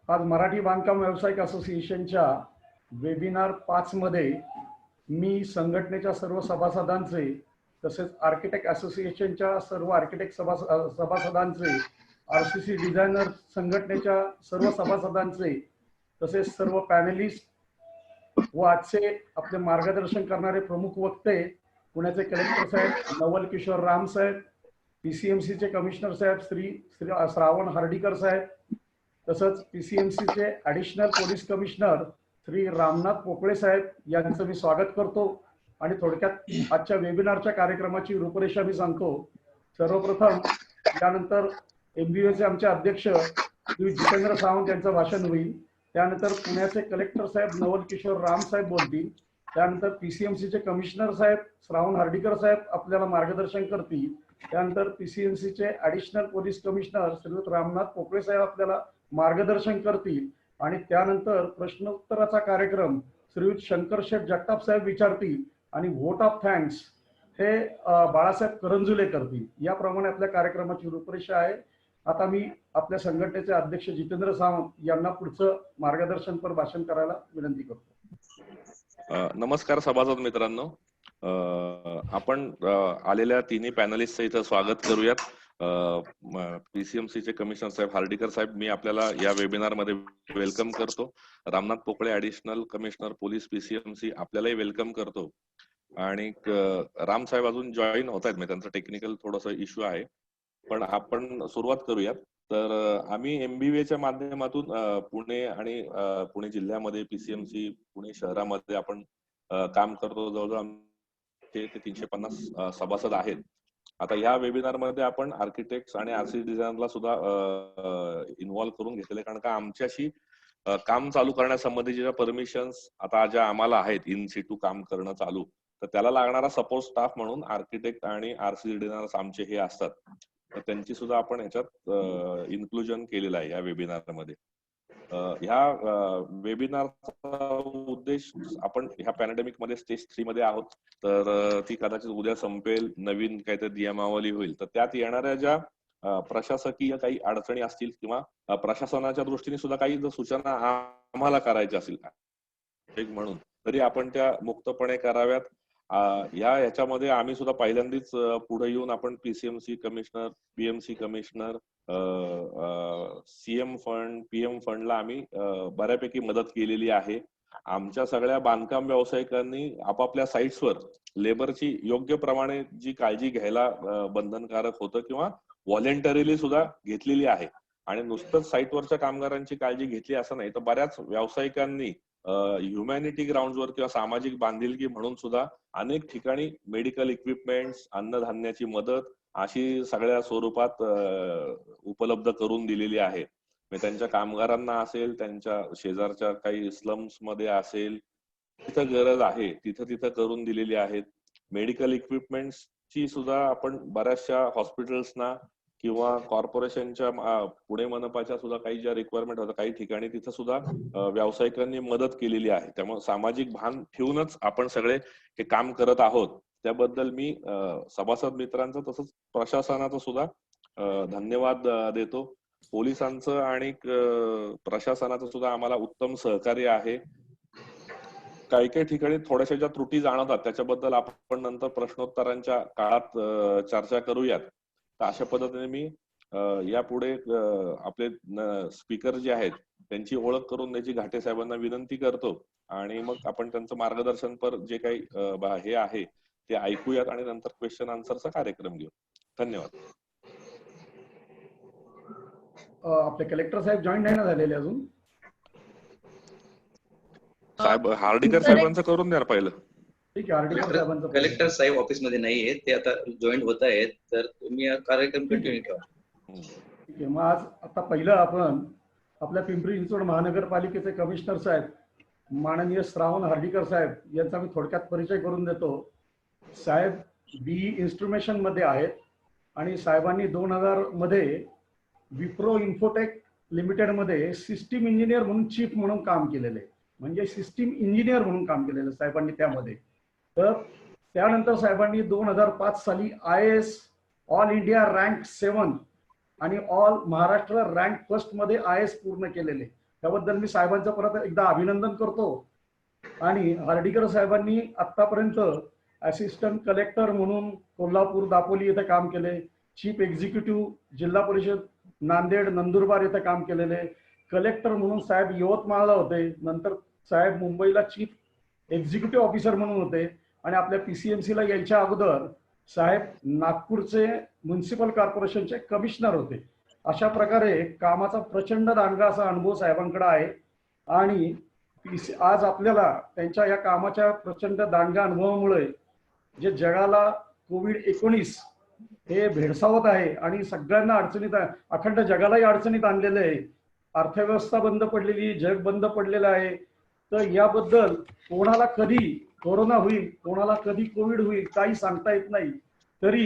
आज मराठी बांधकाम व्यावसायिक असोसिएशनच्या वेबिनार 5 मध्ये मी संघटनेच्या सर्व सभासदांचे तसेच आर्किटेक्ट असोसिएशनच्या सर्व आर्किटेक्ट सभासदांचे, आरसीसी डिझायनर संघटनेच्या सर्व सभासदांचे तसेच सर्व पॅनलिस्ट व आजचे आपले मार्गदर्शन करणारे प्रमुख वक्ते पुण्याचे कलेक्टर साहेब नवल किशोर राम साहेब, पीसीएमसीचे कमिशनर साहेब श्री श्रावण हर्डीकर साहेब, तसंच पीसीएमसीचे additional police commissioner Shri Ramnath Pokale साहेब यांचं मी स्वागत करतो आणि थोडक्यात आजच्या वेबिनारच्या कार्यक्रमाची रूपरेषा मी सांगतो. सर्वप्रथम यानंतर एमबीएचे आमचे अध्यक्ष श्री जितेंद्र सावंत यांचं भाषण होईल. त्यानंतर पुण्याचे कलेक्टर साहेब नवल किशोर राम साहेब बोलतील. त्यानंतर पीसीएमसीचे कमिशनर साहेब श्रावण हर्डीकर साहेब आपल्याला मार्गदर्शन करतील. त्यानंतर पीसीएमसीचे ॲडिशनल पोलीस कमिशनर श्रीयुत रामनाथ पोकळे साहेब आपल्याला मार्गदर्शन करतील आणि त्यानंतर प्रश्नोत्तराचा कार्यक्रम श्रीयुत शंकर शेठ जगताप साहेब विचारतील आणि व्होट ऑफ थँक्स हे बाळासाहेब करंजुले करतील. याप्रमाणे आपल्या कार्यक्रमाची रूपरेषा आहे. आता मी आपल्या संघटनेचे अध्यक्ष जितेंद्र सावंत यांना पुढचं मार्गदर्शनपर भाषण करायला विनंती करतो. नमस्कार सभासद मित्रांनो, आपण आलेल्या तिन्ही पॅनलिस्टचं इथं स्वागत करूयात. पीसीएमसीचे कमिशनर साहेब हर्डीकर साहेब, मी आपल्याला या वेबिनार मध्ये वेलकम करतो. Ramnath Pokale additional commissioner police PCMC आपल्यालाही वेलकम करतो. आणि राम साहेब अजून जॉईन होत आहेत, त्यांचा टेक्निकल थोडासा इश्यू आहे, पण आपण सुरुवात करूयात. तर आम्ही एमबीएच्या माध्यमातून पुणे आणि पुणे जिल्ह्यामध्ये पीसीएमसी पुणे शहरामध्ये आपण काम करतो. जवळजवळ ते 350 सभासद आहेत. आता या वेबिनार मध्ये आपण आर्किटेक्ट आणि आरसी डिझायनरला सुद्धा इन्व्हॉल्व्ह करून घेतलेले, कारण का आमच्याशी काम चालू करण्यासंबंधीच्या परमिशन्स आता ज्या आम्हाला आहेत इन सिटू काम करणं चालू, तर त्याला लागणारा सपोर्ट स्टाफ म्हणून आर्किटेक्ट आणि आरसी डिझायनर्स आमचे हे असतात, तर त्यांची सुद्धा आपण ह्याच्यात इन्क्लुजन केलेलं आहे या वेबिनार मध्ये. ह्या वेबिनारचा उद्देश, आपण ह्या पॅन्डेमिक मध्ये स्टेज 3 मध्ये आहोत, तर ती कदाचित उद्या संपेल, नवीन काहीतरी नियमावली होईल, तर त्यात येणाऱ्या ज्या प्रशासकीय काही अडचणी असतील किंवा प्रशासनाच्या दृष्टीने सुद्धा काही जर सूचना आम्हाला करायच्या असतील म्हणून, तरी आपण त्या मुक्तपणे कराव्यात. ह्याच्यामध्ये आम्ही सुद्धा पहिल्यांदाच पुढे येऊन आपण PCMC commissioner, PMC commissioner, CM fund, PM फंडला आम्ही बऱ्यापैकी मदत केलेली आहे. आमच्या सगळ्या बांधकाम व्यावसायिकांनी आपापल्या साईट्सवर लेबरची योग्य प्रमाणे जी काळजी घ्यायला बंधनकारक होतं किंवा व्हॉलेंटरीली सुद्धा घेतलेली आहे. आणि नुसतंच साईटवरच्या कामगारांची काळजी घेतली असं नाही, तर बऱ्याच व्यावसायिकांनी ह्युमॅनिटी ग्राउंडवर किंवा सामाजिक बांधिलकी म्हणून सुद्धा अनेक ठिकाणी मेडिकल इक्विपमेंट्स, अन्नधान्याची मदत अशी सगळ्या स्वरूपात उपलब्ध करून दिलेली आहे. त्यांच्या कामगारांना असेल, त्यांच्या शेजारच्या काही स्लम्स मध्ये असेल, तिथं गरज आहे तिथं करून दिलेली आहेत. मेडिकल इक्विपमेंट्सची सुद्धा आपण बऱ्याचशा हॉस्पिटल्सना किंवा कॉर्पोरेशनच्या पुणे मनपाच्या सुद्धा काही ज्या रिक्वायरमेंट होत्या काही ठिकाणी, तिथं सुद्धा व्यावसायिकांनी मदत केलेली आहे. त्यामुळे सामाजिक भान ठेवूनच आपण सगळे हे काम करत आहोत. त्याबद्दल मी सभासद मित्रांचं तसंच प्रशासनाचं सुद्धा धन्यवाद देतो. पोलिसांचं आणि प्रशासनाचं सुद्धा आम्हाला उत्तम सहकार्य आहे. काही काही ठिकाणी थोड्याशा ज्या त्रुटी जाणवतात त्याच्याबद्दल आपण नंतर प्रश्नोत्तरांच्या काळात चर्चा करूयात. तर अशा पद्धतीने मी यापुढे आपले स्पीकर जे आहेत त्यांची ओळख करून द्यायची घाटे साहेबांना विनंती करतो आणि मग आपण त्यांचं मार्गदर्शन पर जे काही हे आहे ते ऐकूयात आणि नंतर क्वेश्चन आन्सरचा कार्यक्रम घेऊ. धन्यवाद. आपले कलेक्टर साहेब जॉईन नाही ना झालेले अजून? साहेब हार्डीकर साहेबांचं करून द्या पहिलं. ठीक आहे, हार्डीकर साहेबांचं. कलेक्टर साहेब ऑफिस मध्ये नाहीये, ते आता जॉईन होत आहेत, तर तुम्ही कार्यक्रम कंटिन्यू ठेवा. ठीक आहे, मग आज आता पहिलं आपण आपल्या पिंपरी चिंचवड महानगरपालिकेचे कमिशनर साहेब माननीय श्रावण हर्डीकर साहेब यांचा मी थोडक्यात परिचय करून देतो. साहेब बीई इन्स्ट्रुमेशन मध्ये आहेत आणि साहेबांनी 2000 मध्ये विप्रो इन्फोटेक लिमिटेड मध्ये सिस्टीम इंजिनियर म्हणून चीफ म्हणून काम केलेले, म्हणजे सिस्टीम इंजिनियर म्हणून काम केलेलं साहेबांनी त्यामध्ये. तर त्यानंतर साहेबांनी 2005 साली IAS ऑल इंडिया रँक 7 आणि ऑल महाराष्ट्र रँक 1 मध्ये IAS पूर्ण केलेले. त्याबद्दल मी साहेबांचं परत एकदा अभिनंदन करतो. आणि हार्डीकर साहेबांनी आतापर्यंत असिस्टंट कलेक्टर म्हणून कोल्हापूर दापोली येथे काम केले, चीफ एक्झिक्युटिव्ह जिल्हा परिषद नांदेड नंदुरबार येथे काम केलेले, कलेक्टर म्हणून साहेब यवतमाळला होते, नंतर साहेब मुंबईला चीफ एक्झिक्युटिव्ह ऑफिसर म्हणून होते आणि आपल्या PCMC ला यायच्या अगोदर साहेब नागपूरचे म्युन्सिपल कॉर्पोरेशनचे कमिशनर होते. अशा प्रकारे कामाचा प्रचंड दांडगा असा अनुभव साहेबांकडे आहे. आणि आज आपल्याला त्यांच्या या कामाच्या प्रचंड दांडगा अनुभवामुळे जे जगाला COVID-19 हे भेडसावत आहे आणि सगळ्यांना अडचणीत, अखंड जगालाही अडचणीत आणलेले आहे, अर्थव्यवस्था बंद पडलेली, जग बंद पडलेलं आहे. तर याबद्दल कोणाला कधी कोरोना होईल, कोणाला कधी कोविड होईल काही सांगता येत नाही. तरी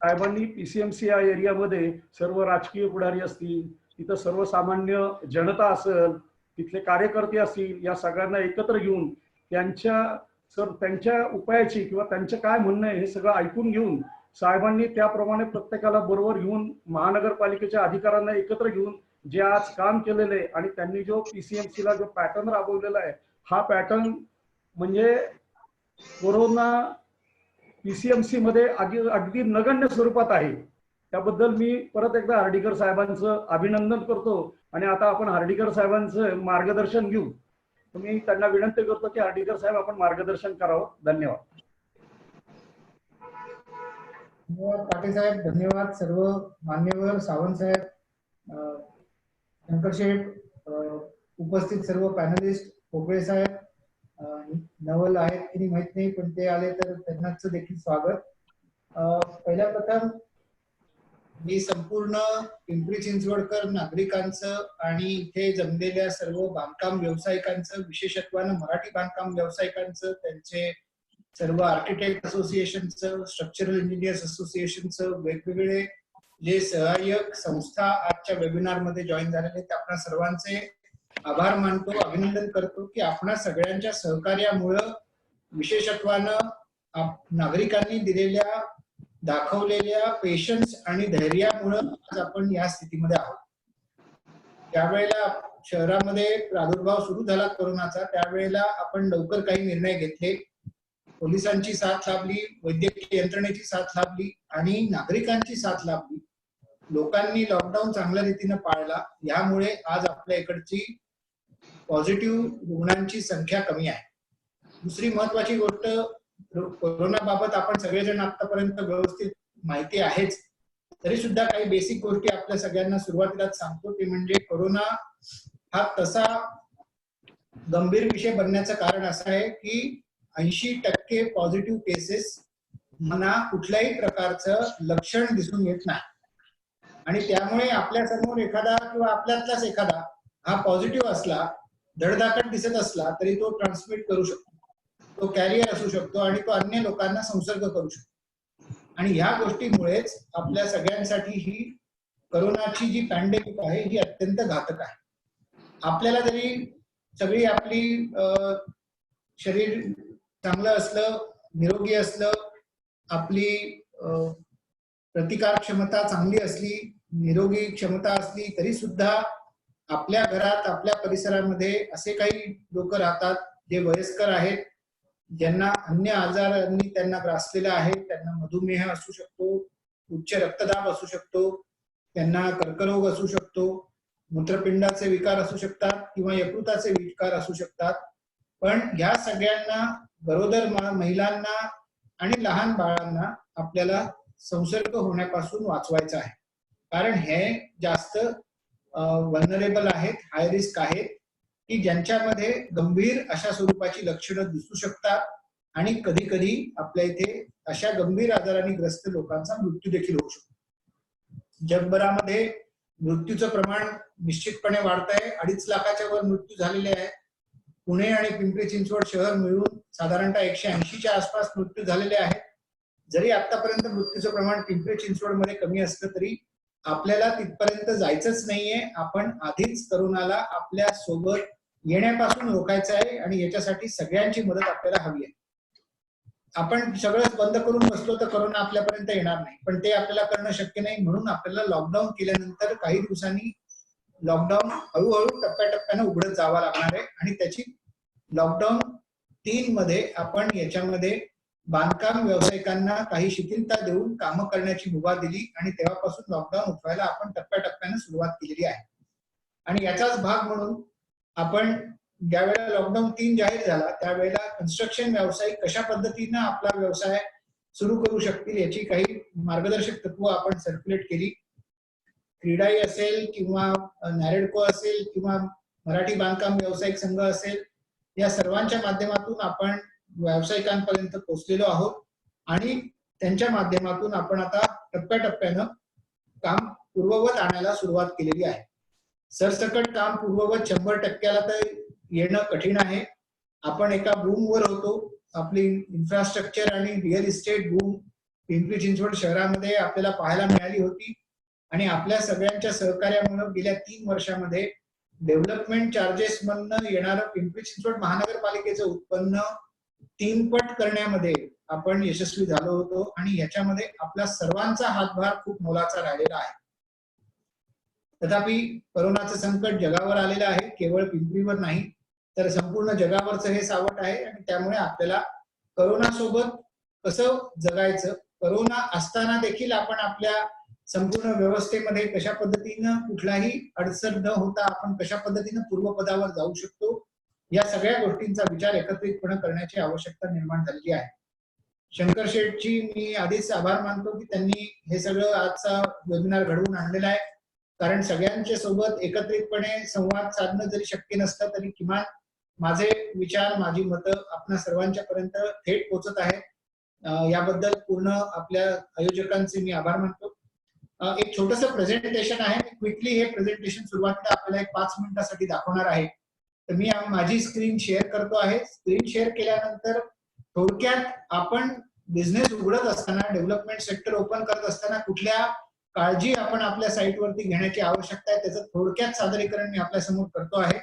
साहेबांनी PCMC या एरियामध्ये सर्व राजकीय पुढारी असतील, तिथं सर्वसामान्य जनता असेल, तिथले कार्यकर्ते असतील, या सगळ्यांना एकत्र घेऊन त्यांच्या उपायाची किंवा त्यांचं काय म्हणणं आहे हे सगळं ऐकून घेऊन साहेबांनी त्याप्रमाणे प्रत्येकाला बरोबर घेऊन महानगरपालिकेच्या अधिकाऱ्यांना एकत्र घेऊन जे आज काम केलेलं आहे आणि त्यांनी जो PCMC ला जो पॅटर्न राबवलेला आहे, हा पॅटर्न म्हणजे कोरोना PCMC मध्ये अगदी नगण्य स्वरूपात आहे. त्याबद्दल मी परत एकदा हार्डीकर साहेबांचं अभिनंदन करतो. आणि आता आपण हार्डीकर साहेबांचं मार्गदर्शन घेऊ. मी त्यांना विनंती करतो की हार्डीकर साहेब आपण मार्गदर्शन करावं. धन्यवाद. धन्यवाद पाटील साहेब, धन्यवाद सर्व मान्यवर, सावंत साहेब, शंकर शेठ, उपस्थित सर्व पॅनलिस्ट, पोकळे साहेब, नवल आहेत की नाही माहित नाही पण ते आले तर त्यांनाच देखील स्वागत. पहिल्या प्रथम मी संपूर्ण पिंपरी चिंचवडकर नागरिकांचं आणि इथे जमलेल्या सर्व बांधकाम व्यावसायिकांचं, विशेषत्वानं मराठी बांधकाम व्यावसायिकांचं, त्यांचे सर्व आर्किटेक्ट असोसिएशनचं, स्ट्रक्चरल इंजिनियर्स असोसिएशनचं, वेगवेगळे जे सहाय्यक संस्था आजच्या वेबिनार मध्ये जॉईन झालेले आहेत, आपल्या सर्वांचे आभार मानतो, अभिनंदन करतो की आपणा सगळ्यांच्या सहकार्यामुळं, विशेषत्वानं नागरिकांनी दिलेल्या दाखवलेल्या पेशन्स आणि धैर्यामुळं आज आपण या स्थितीमध्ये आहोत. त्यावेळेला शहरामध्ये प्रादुर्भाव सुरू झाला कोरोनाचा, त्यावेळेला आपण लवकर काही निर्णय घेतले, पोलिसांची साथ लाभली, वैद्यकीय यंत्रणेची साथ लाभली आणि नागरिकांची साथ लाभली. लोकांनी लॉकडाऊन चांगल्या रीतीने पाळला, यामुळे आज आपल्या इकडची पॉझिटिव्ह रुग्णांची संख्या कमी आहे. दुसरी महत्वाची गोष्ट, कोरोना बाबत आपण सगळेजण आतापर्यंत व्यवस्थित माहिती आहेच, तरी सुद्धा काही बेसिक गोष्टी आपल्या सगळ्यांना सुरुवातीलाच सांगतो. ते म्हणजे कोरोना हा तसा गंभीर विषय बनण्याचं कारण असं आहे की 80% पॉझिटिव्ह केसेस मना कुठल्याही प्रकारचं लक्षण दिसून येत नाही आणि त्यामुळे आपल्या समोर एखादा किंवा आपल्यातलाच एखादा हा पॉझिटिव्ह असला, धडधाकट दिसत असला तरी तो ट्रान्समिट करू शकतो, तो कॅरियर असू शकतो आणि तो अन्य लोकांना संसर्ग करू शकतो. आणि ह्या गोष्टीमुळेच आपल्या सगळ्यांसाठी ही कोरोनाची जी पॅन्डेमिक आहे ही अत्यंत घातक आहे. आपल्याला जरी सगळी आपली शरीर चांगलं असलं, निरोगी असलं, आपली प्रतिकार क्षमता चांगली असली, निरोगी क्षमता असली, तरी सुद्धा आपल्या घरात, आपल्या परिसरामध्ये असे काही लोक राहतात जे वयस्कर आहेत, ज्यांना अन्य आजारांनी त्यांना ग्रासलेला आहे. त्यांना मधुमेह असू शकतो, उच्च रक्तदाब असू शकतो, त्यांना कर्करोग असू शकतो, मूत्रपिंडाचे विकार असू शकतात किंवा यकृताचे विकार असू शकतात. पण ह्या सगळ्यांना, गरोदर महिलांना आणि लहान बाळांना आपल्याला संसर्ग होण्यापासून वाचवायचं आहे. कारण हे जास्त वल्नरेबल आहेत, हाय रिस्क आहेत की ज्यांच्यामध्ये गंभीर अशा स्वरूपाची लक्षणं दिसू शकतात आणि कधी कधी आपल्या इथे अशा गंभीर आजाराने ग्रस्त लोकांचा मृत्यू देखील होऊ शकतो. जगभरामध्ये मृत्यूचं प्रमाण निश्चितपणे वाढत आहे. 2.5 लाखाच्या वर मृत्यू झालेले आहेत. पुणे आणि पिंपरी चिंचवड शहर मिळून साधारणतः 180च्या आसपास मृत्यू झालेले आहेत. जरी आतापर्यंत मृत्यूचं प्रमाण पिंपरी चिंचवडमध्ये कमी असलं तरी आपल्याला तिथपर्यंत जायचंच नाहीये. आपण आधीच करोनाला आपल्या सोबत येण्यापासून रोखायचं आहे आणि याच्यासाठी सगळ्यांची मदत आपल्याला हवी आहे. आपण सगळंच बंद करून बसलो तर करोना आपल्यापर्यंत येणार नाही, पण ते आपल्याला करणं शक्य नाही. म्हणून आपल्याला लॉकडाऊन केल्यानंतर काही दिवसांनी लॉकडाऊन हळूहळू टप्प्याटप्प्यानं उघडत जावं लागणार आहे आणि त्याची लॉकडाऊन 3 मध्ये आपण याच्यामध्ये बांधकाम व्यावसायिकांना काही शिथिलता देऊन कामं करण्याची मुभा दिली आणि तेव्हापासून लॉकडाऊन उठवायला आपण टप्प्याटप्प्यानं सुरुवात केलेली आहे. आणि याचाच भाग म्हणून आपण ज्यावेळेला लॉकडाऊन 3 जाहीर झाला त्यावेळेला कन्स्ट्रक्शन व्यावसायिक कशा पद्धतीनं आपला व्यवसाय सुरू करू शकतील याची काही मार्गदर्शक तत्व आपण सर्क्युलेट केली. क्रीडाई असेल किंवा नॅरेडको असेल किंवा मराठी बांधकाम व्यावसायिक संघ असेल, या सर्वांच्या माध्यमातून आपण व्यावसायिकांपर्यंत पोहोचलेलो आहोत आणि त्यांच्या माध्यमातून आपण आता टप्प्याटप्प्यानं काम पूर्ववत आणायला सुरुवात केलेली आहे. सरसकट काम पूर्ववत 100%ला तर येणं कठीण आहे. आपण एका बूमवर होतो. आपली इन्फ्रास्ट्रक्चर आणि real estate boom Pimpri Chinchwad शहरामध्ये आपल्याला पाहायला मिळाली होती आणि आपल्या सगळ्यांच्या सहकार्यामुळे गेल्या 3 वर्षामध्ये डेव्हलपमेंट चार्जेस मधनं येणारं पिंपरी चिंचवड महानगरपालिकेचं उत्पन्न 3 पट करण्यामध्ये आपण यशस्वी झालो होतो आणि याच्यामध्ये आपला सर्वांचा हातभार खूप मोलाचा राहिलेला आहे. तथापि कोरोनाचं संकट जगावर आलेलं आहे, केवळ पिंपरीवर नाही तर संपूर्ण जगावरचं हे सावट आहे आणि त्यामुळे आपल्याला कोरोना सोबत कसं जगायचं, कोरोना असताना देखील आपण आपल्या संपूर्ण व्यवस्थेमध्ये कशा पद्धतीनं कुठलाही अडचण न होता आपण कशा पद्धतीनं पूर्वपदावर जाऊ शकतो, या सगळ्या गोष्टींचा विचार एकत्रितपणे करण्याची आवश्यकता निर्माण झालेली आहे. शंकर शेठची मी आधीच आभार मानतो की त्यांनी हे सगळं आजचा वेबिनार घडवून आणलेला आहे. कारण सगळ्यांच्या सोबत एकत्रितपणे संवाद साधणं जरी शक्य नसतं तरी किमान माझे विचार, माझी मतं आपल्या सर्वांच्या पर्यंत थेट पोहोचत आहेत. याबद्दल पूर्ण आपल्या आयोजकांचे मी आभार मानतो. एक छोटंसं प्रेझेंटेशन आहे. मी क्विकली हे प्रेझेंटेशन सुरुवातीला आपल्याला एक 5 मिनिटासाठी दाखवणार आहे. तर मी माझी स्क्रीन शेअर करतो आहे. स्क्रीन शेअर केल्यानंतर थोडक्यात आपण बिझनेस उघडत असताना, डेव्हलपमेंट सेक्टर ओपन करत असताना कुठल्या काळजी आपण आपल्या साईटवरती घेण्याची आवश्यकता आहे त्याचं थोडक्यात सादरीकरण मी आपल्या समोर करतो आहे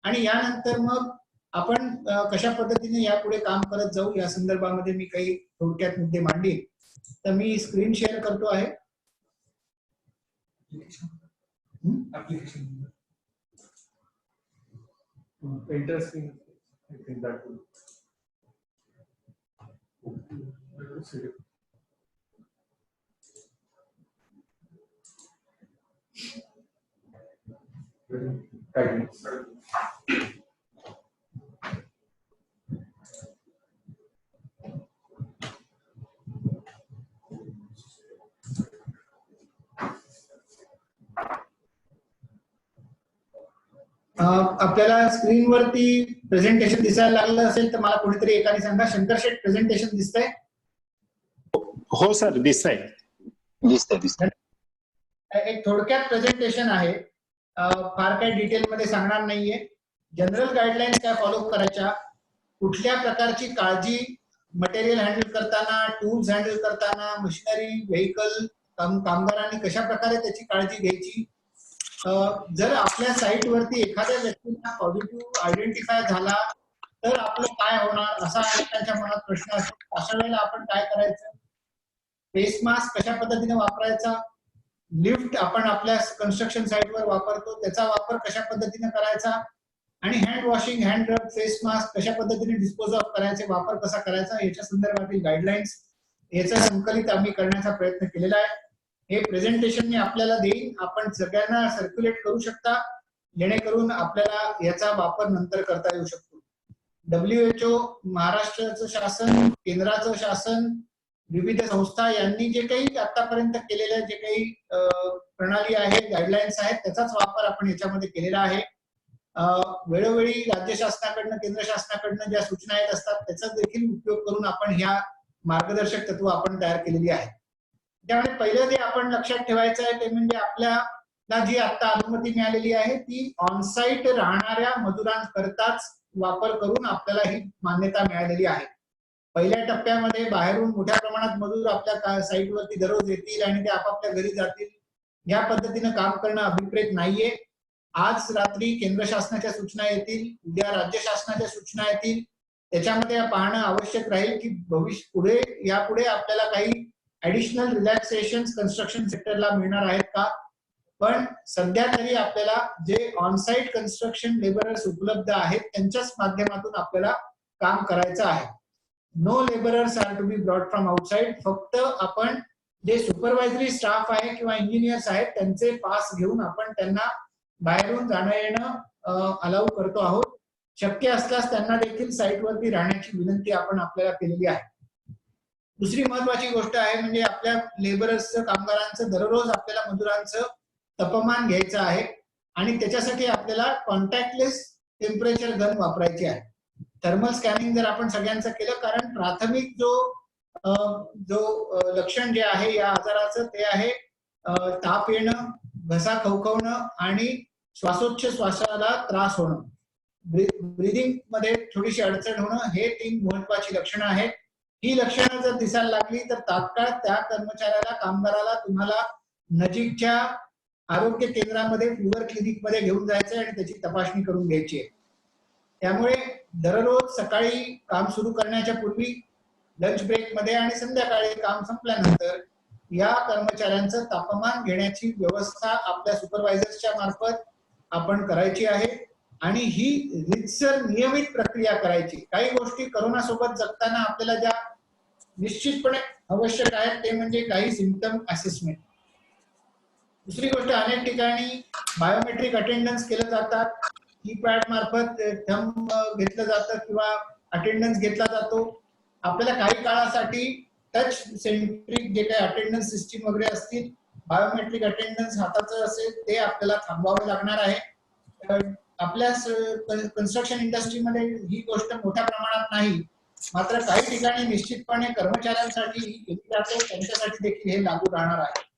आणि यानंतर मग आपण कशा पद्धतीने यापुढे काम करत जाऊ या संदर्भामध्ये मी काही थोडक्यात मुद्दे मांडले. तर मी स्क्रीन शेअर करतो आहे. आपल्याला स्क्रीनवरती प्रेझेंटेशन दिसायला लागलं असेल तर मला कोणीतरी एकाने सांगा. शंकर शेठ, प्रेझेंटेशन दिसतंय? हो सर, दिसतंय. एक थोडक्यात प्रेझेंटेशन आहे. फार काही डिटेल मध्ये सांगणार नाहीये. जनरल गाईडलाईन्स काय फॉलो करायच्या, कुठल्या प्रकारची काळजी मटेरियल हँडल करताना, टूल्स हँडल करताना, मशिनरी, व्हेकल, कामगारांनी कशा प्रकारे त्याची काळजी घ्यायची. जर आपल्या साईट वरती एखाद्या व्यक्तीला पॉझिटिव्ह आयडेंटिफाय झाला तर आपलं काय होणार असा त्यांच्या मनात प्रश्न असतो. अशा वेळेला आपण काय करायचं, फेस मास्क कशा पद्धतीने वापरायचा, लिफ्ट आपण आपल्या कन्स्ट्रक्शन साईटवर वापरतो त्याचा वापर कशा पद्धतीने करायचा आणि हँड वॉशिंग, हँड रब, फेस मास्क कशा पद्धतीने डिस्पोज ऑफ करायचे, वापर कसा करायचा याच्या संदर्भातील गाईडलाईन्स याचं संकलित आम्ही करण्याचा प्रयत्न केलेला आहे. हे प्रेझेंटेशन मी आपल्याला देईन, आपण सगळ्यांना सर्क्युलेट करू शकता जेणेकरून आपल्याला याचा वापर नंतर करता येऊ शकतो. WHO, महाराष्ट्राचं शासन, केंद्राचं शासन, विविध संस्था यांनी जे काही आतापर्यंत केलेल्या जे काही प्रणाली आहेत, गाईडलाईन्स आहेत त्याचाच वापर आपण याच्यामध्ये केलेला आहे. वेळोवेळी राज्य शासनाकडनं, केंद्र शासनाकडनं ज्या सूचना येत असतात त्याचा देखील उपयोग करून आपण ह्या मार्गदर्शक तत्व आपण तयार केलेली आहे. त्यामुळे पहिलं जे आपण लक्षात ठेवायचं आहे ते म्हणजे आपल्याला जी आता अनुमती मिळालेली आहे ती ऑनसाईट राहणाऱ्या मजुरांकरताच वापर करून आपल्याला ही मान्यता मिळालेली आहे. पहिल्या टप्प्यामध्ये बाहेरून मोठ्या प्रमाणात मजूर आपल्या साईटवरती दररोज येतील आणि ते आपापल्या घरी जातील, या पद्धतीनं काम करणं अभिप्रेत नाहीये. आज रात्री केंद्र शासनाच्या सूचना येतील, उद्या राज्य शासनाच्या सूचना येतील, त्याच्यामध्ये पाहणं आवश्यक राहील की भविष्य यापुढे आपल्याला काही ऍडिशनल रिलॅक्सेशन कन्स्ट्रक्शन सेक्टरला मिळणार आहेत का. पण सध्या तरी आपल्याला जे ऑनसाईट कन्स्ट्रक्शन लेबरर्स उपलब्ध आहेत त्यांच्याच माध्यमातून आपल्याला काम करायचं आहे. No labourers are to be brought from outside. फक्त आपण जे सुपरवायझरी स्टाफ आहे किंवा इंजिनियर्स आहेत त्यांचे पास घेऊन आपण त्यांना बाहेरून जाणं येणं अलाउ करतो आहोत. शक्य असल्यास त्यांना देखील साईटवरती राहण्याची विनंती आपण आपल्याला केलेली आहे. दुसरी महत्वाची गोष्ट आहे म्हणजे आपल्या लेबरर्सचं, कामगारांचं दररोज आपल्याला मजुरांचं तापमान घ्यायचं आहे आणि त्याच्यासाठी आपल्याला कॉन्टॅक्टलेस टेम्परेचर गन वापरायची आहे. थर्मल स्कॅनिंग जर आपण सगळ्यांचं केलं, कारण प्राथमिक जो लक्षण जे आहे या आजाराचं ते आहे ताप येणं, घसा खवखवणं आणि श्वासोच्छवासाला त्रास होणं, ब्रीदिंग मध्ये थोडीशी अडचण होणं, हे 3 महत्वाची लक्षणं आहेत. ही लक्षणं जर दिसायला लागली तर तात्काळ त्या कर्मचाऱ्याला, कामगाराला तुम्हाला नजीकच्या आरोग्य केंद्रामध्ये, फिवर क्लिनिकमध्ये घेऊन जायचं आणि त्याची तपासणी करून घ्यायची आहे. त्यामुळे दररोज सकाळी काम सुरू करण्याच्या पूर्वी, लंच ब्रेक मध्ये आणि संध्याकाळी काम संपल्यानंतर या कर्मचाऱ्यांचं तापमान घेण्याची व्यवस्था आपल्या सुपरवायझर्सच्या मार्फत आपण करायची आहे आणि ही रीतसर नियमित प्रक्रिया करायची. काही गोष्टी करोना सोबत जगताना आपल्याला ज्या निश्चितपणे आवश्यक आहेत ते म्हणजे काही सिम्पटम असेसमेंट. दुसरी गोष्ट, अनेक ठिकाणी बायोमेट्रिक अटेंडन्स केलं जातात, कीपॅड मार्फत थंब घेतलं जातं किंवा अटेंडन्स घेतला जातो. आपल्याला काही काळासाठी टच सेंट्रिक जे काही अटेंडन्स सिस्टीम वगैरे असतील, बायोमेट्रिक अटेंडन्स हाताचं असेल, ते आपल्याला थांबवावं लागणार आहे. आपल्या कन्स्ट्रक्शन इंडस्ट्रीमध्ये ही गोष्ट मोठ्या प्रमाणात नाही, मात्र काही ठिकाणी निश्चितपणे कर्मचाऱ्यांसाठी ही केली जाते, त्यांच्यासाठी देखील हे लागू राहणार आहे.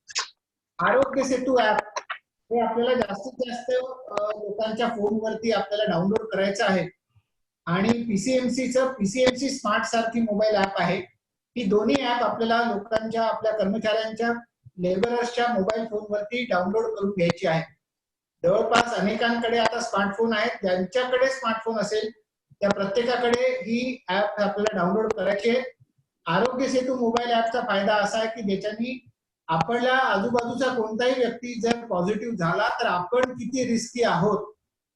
आरोग्य सेतू ऍप हे आपल्याला जास्तीत जास्त लोकांच्या फोनवरती आपल्याला डाउनलोड करायचं आहे आणि पीसीएमसी स्मार्ट सारखी मोबाईल ऍप आहे. ही दोन्ही ऍप आपल्याला लोकांच्या, आपल्या कर्मचाऱ्यांच्या, लेबरर्सच्या मोबाईल फोनवरती डाउनलोड करून घ्यायची आहे. जवळपास अनेकांकडे आता स्मार्टफोन आहेत. ज्यांच्याकडे स्मार्टफोन असेल त्या प्रत्येकाकडे ही ऍप आपल्याला डाउनलोड करायची आहे. आरोग्य सेतू मोबाईल ऍपचा फायदा असा आहे की ज्याच्यानी आपल्या आजूबाजूचा कोणताही व्यक्ती जर पॉझिटिव्ह झाला तर आपण किती रिस्की आहोत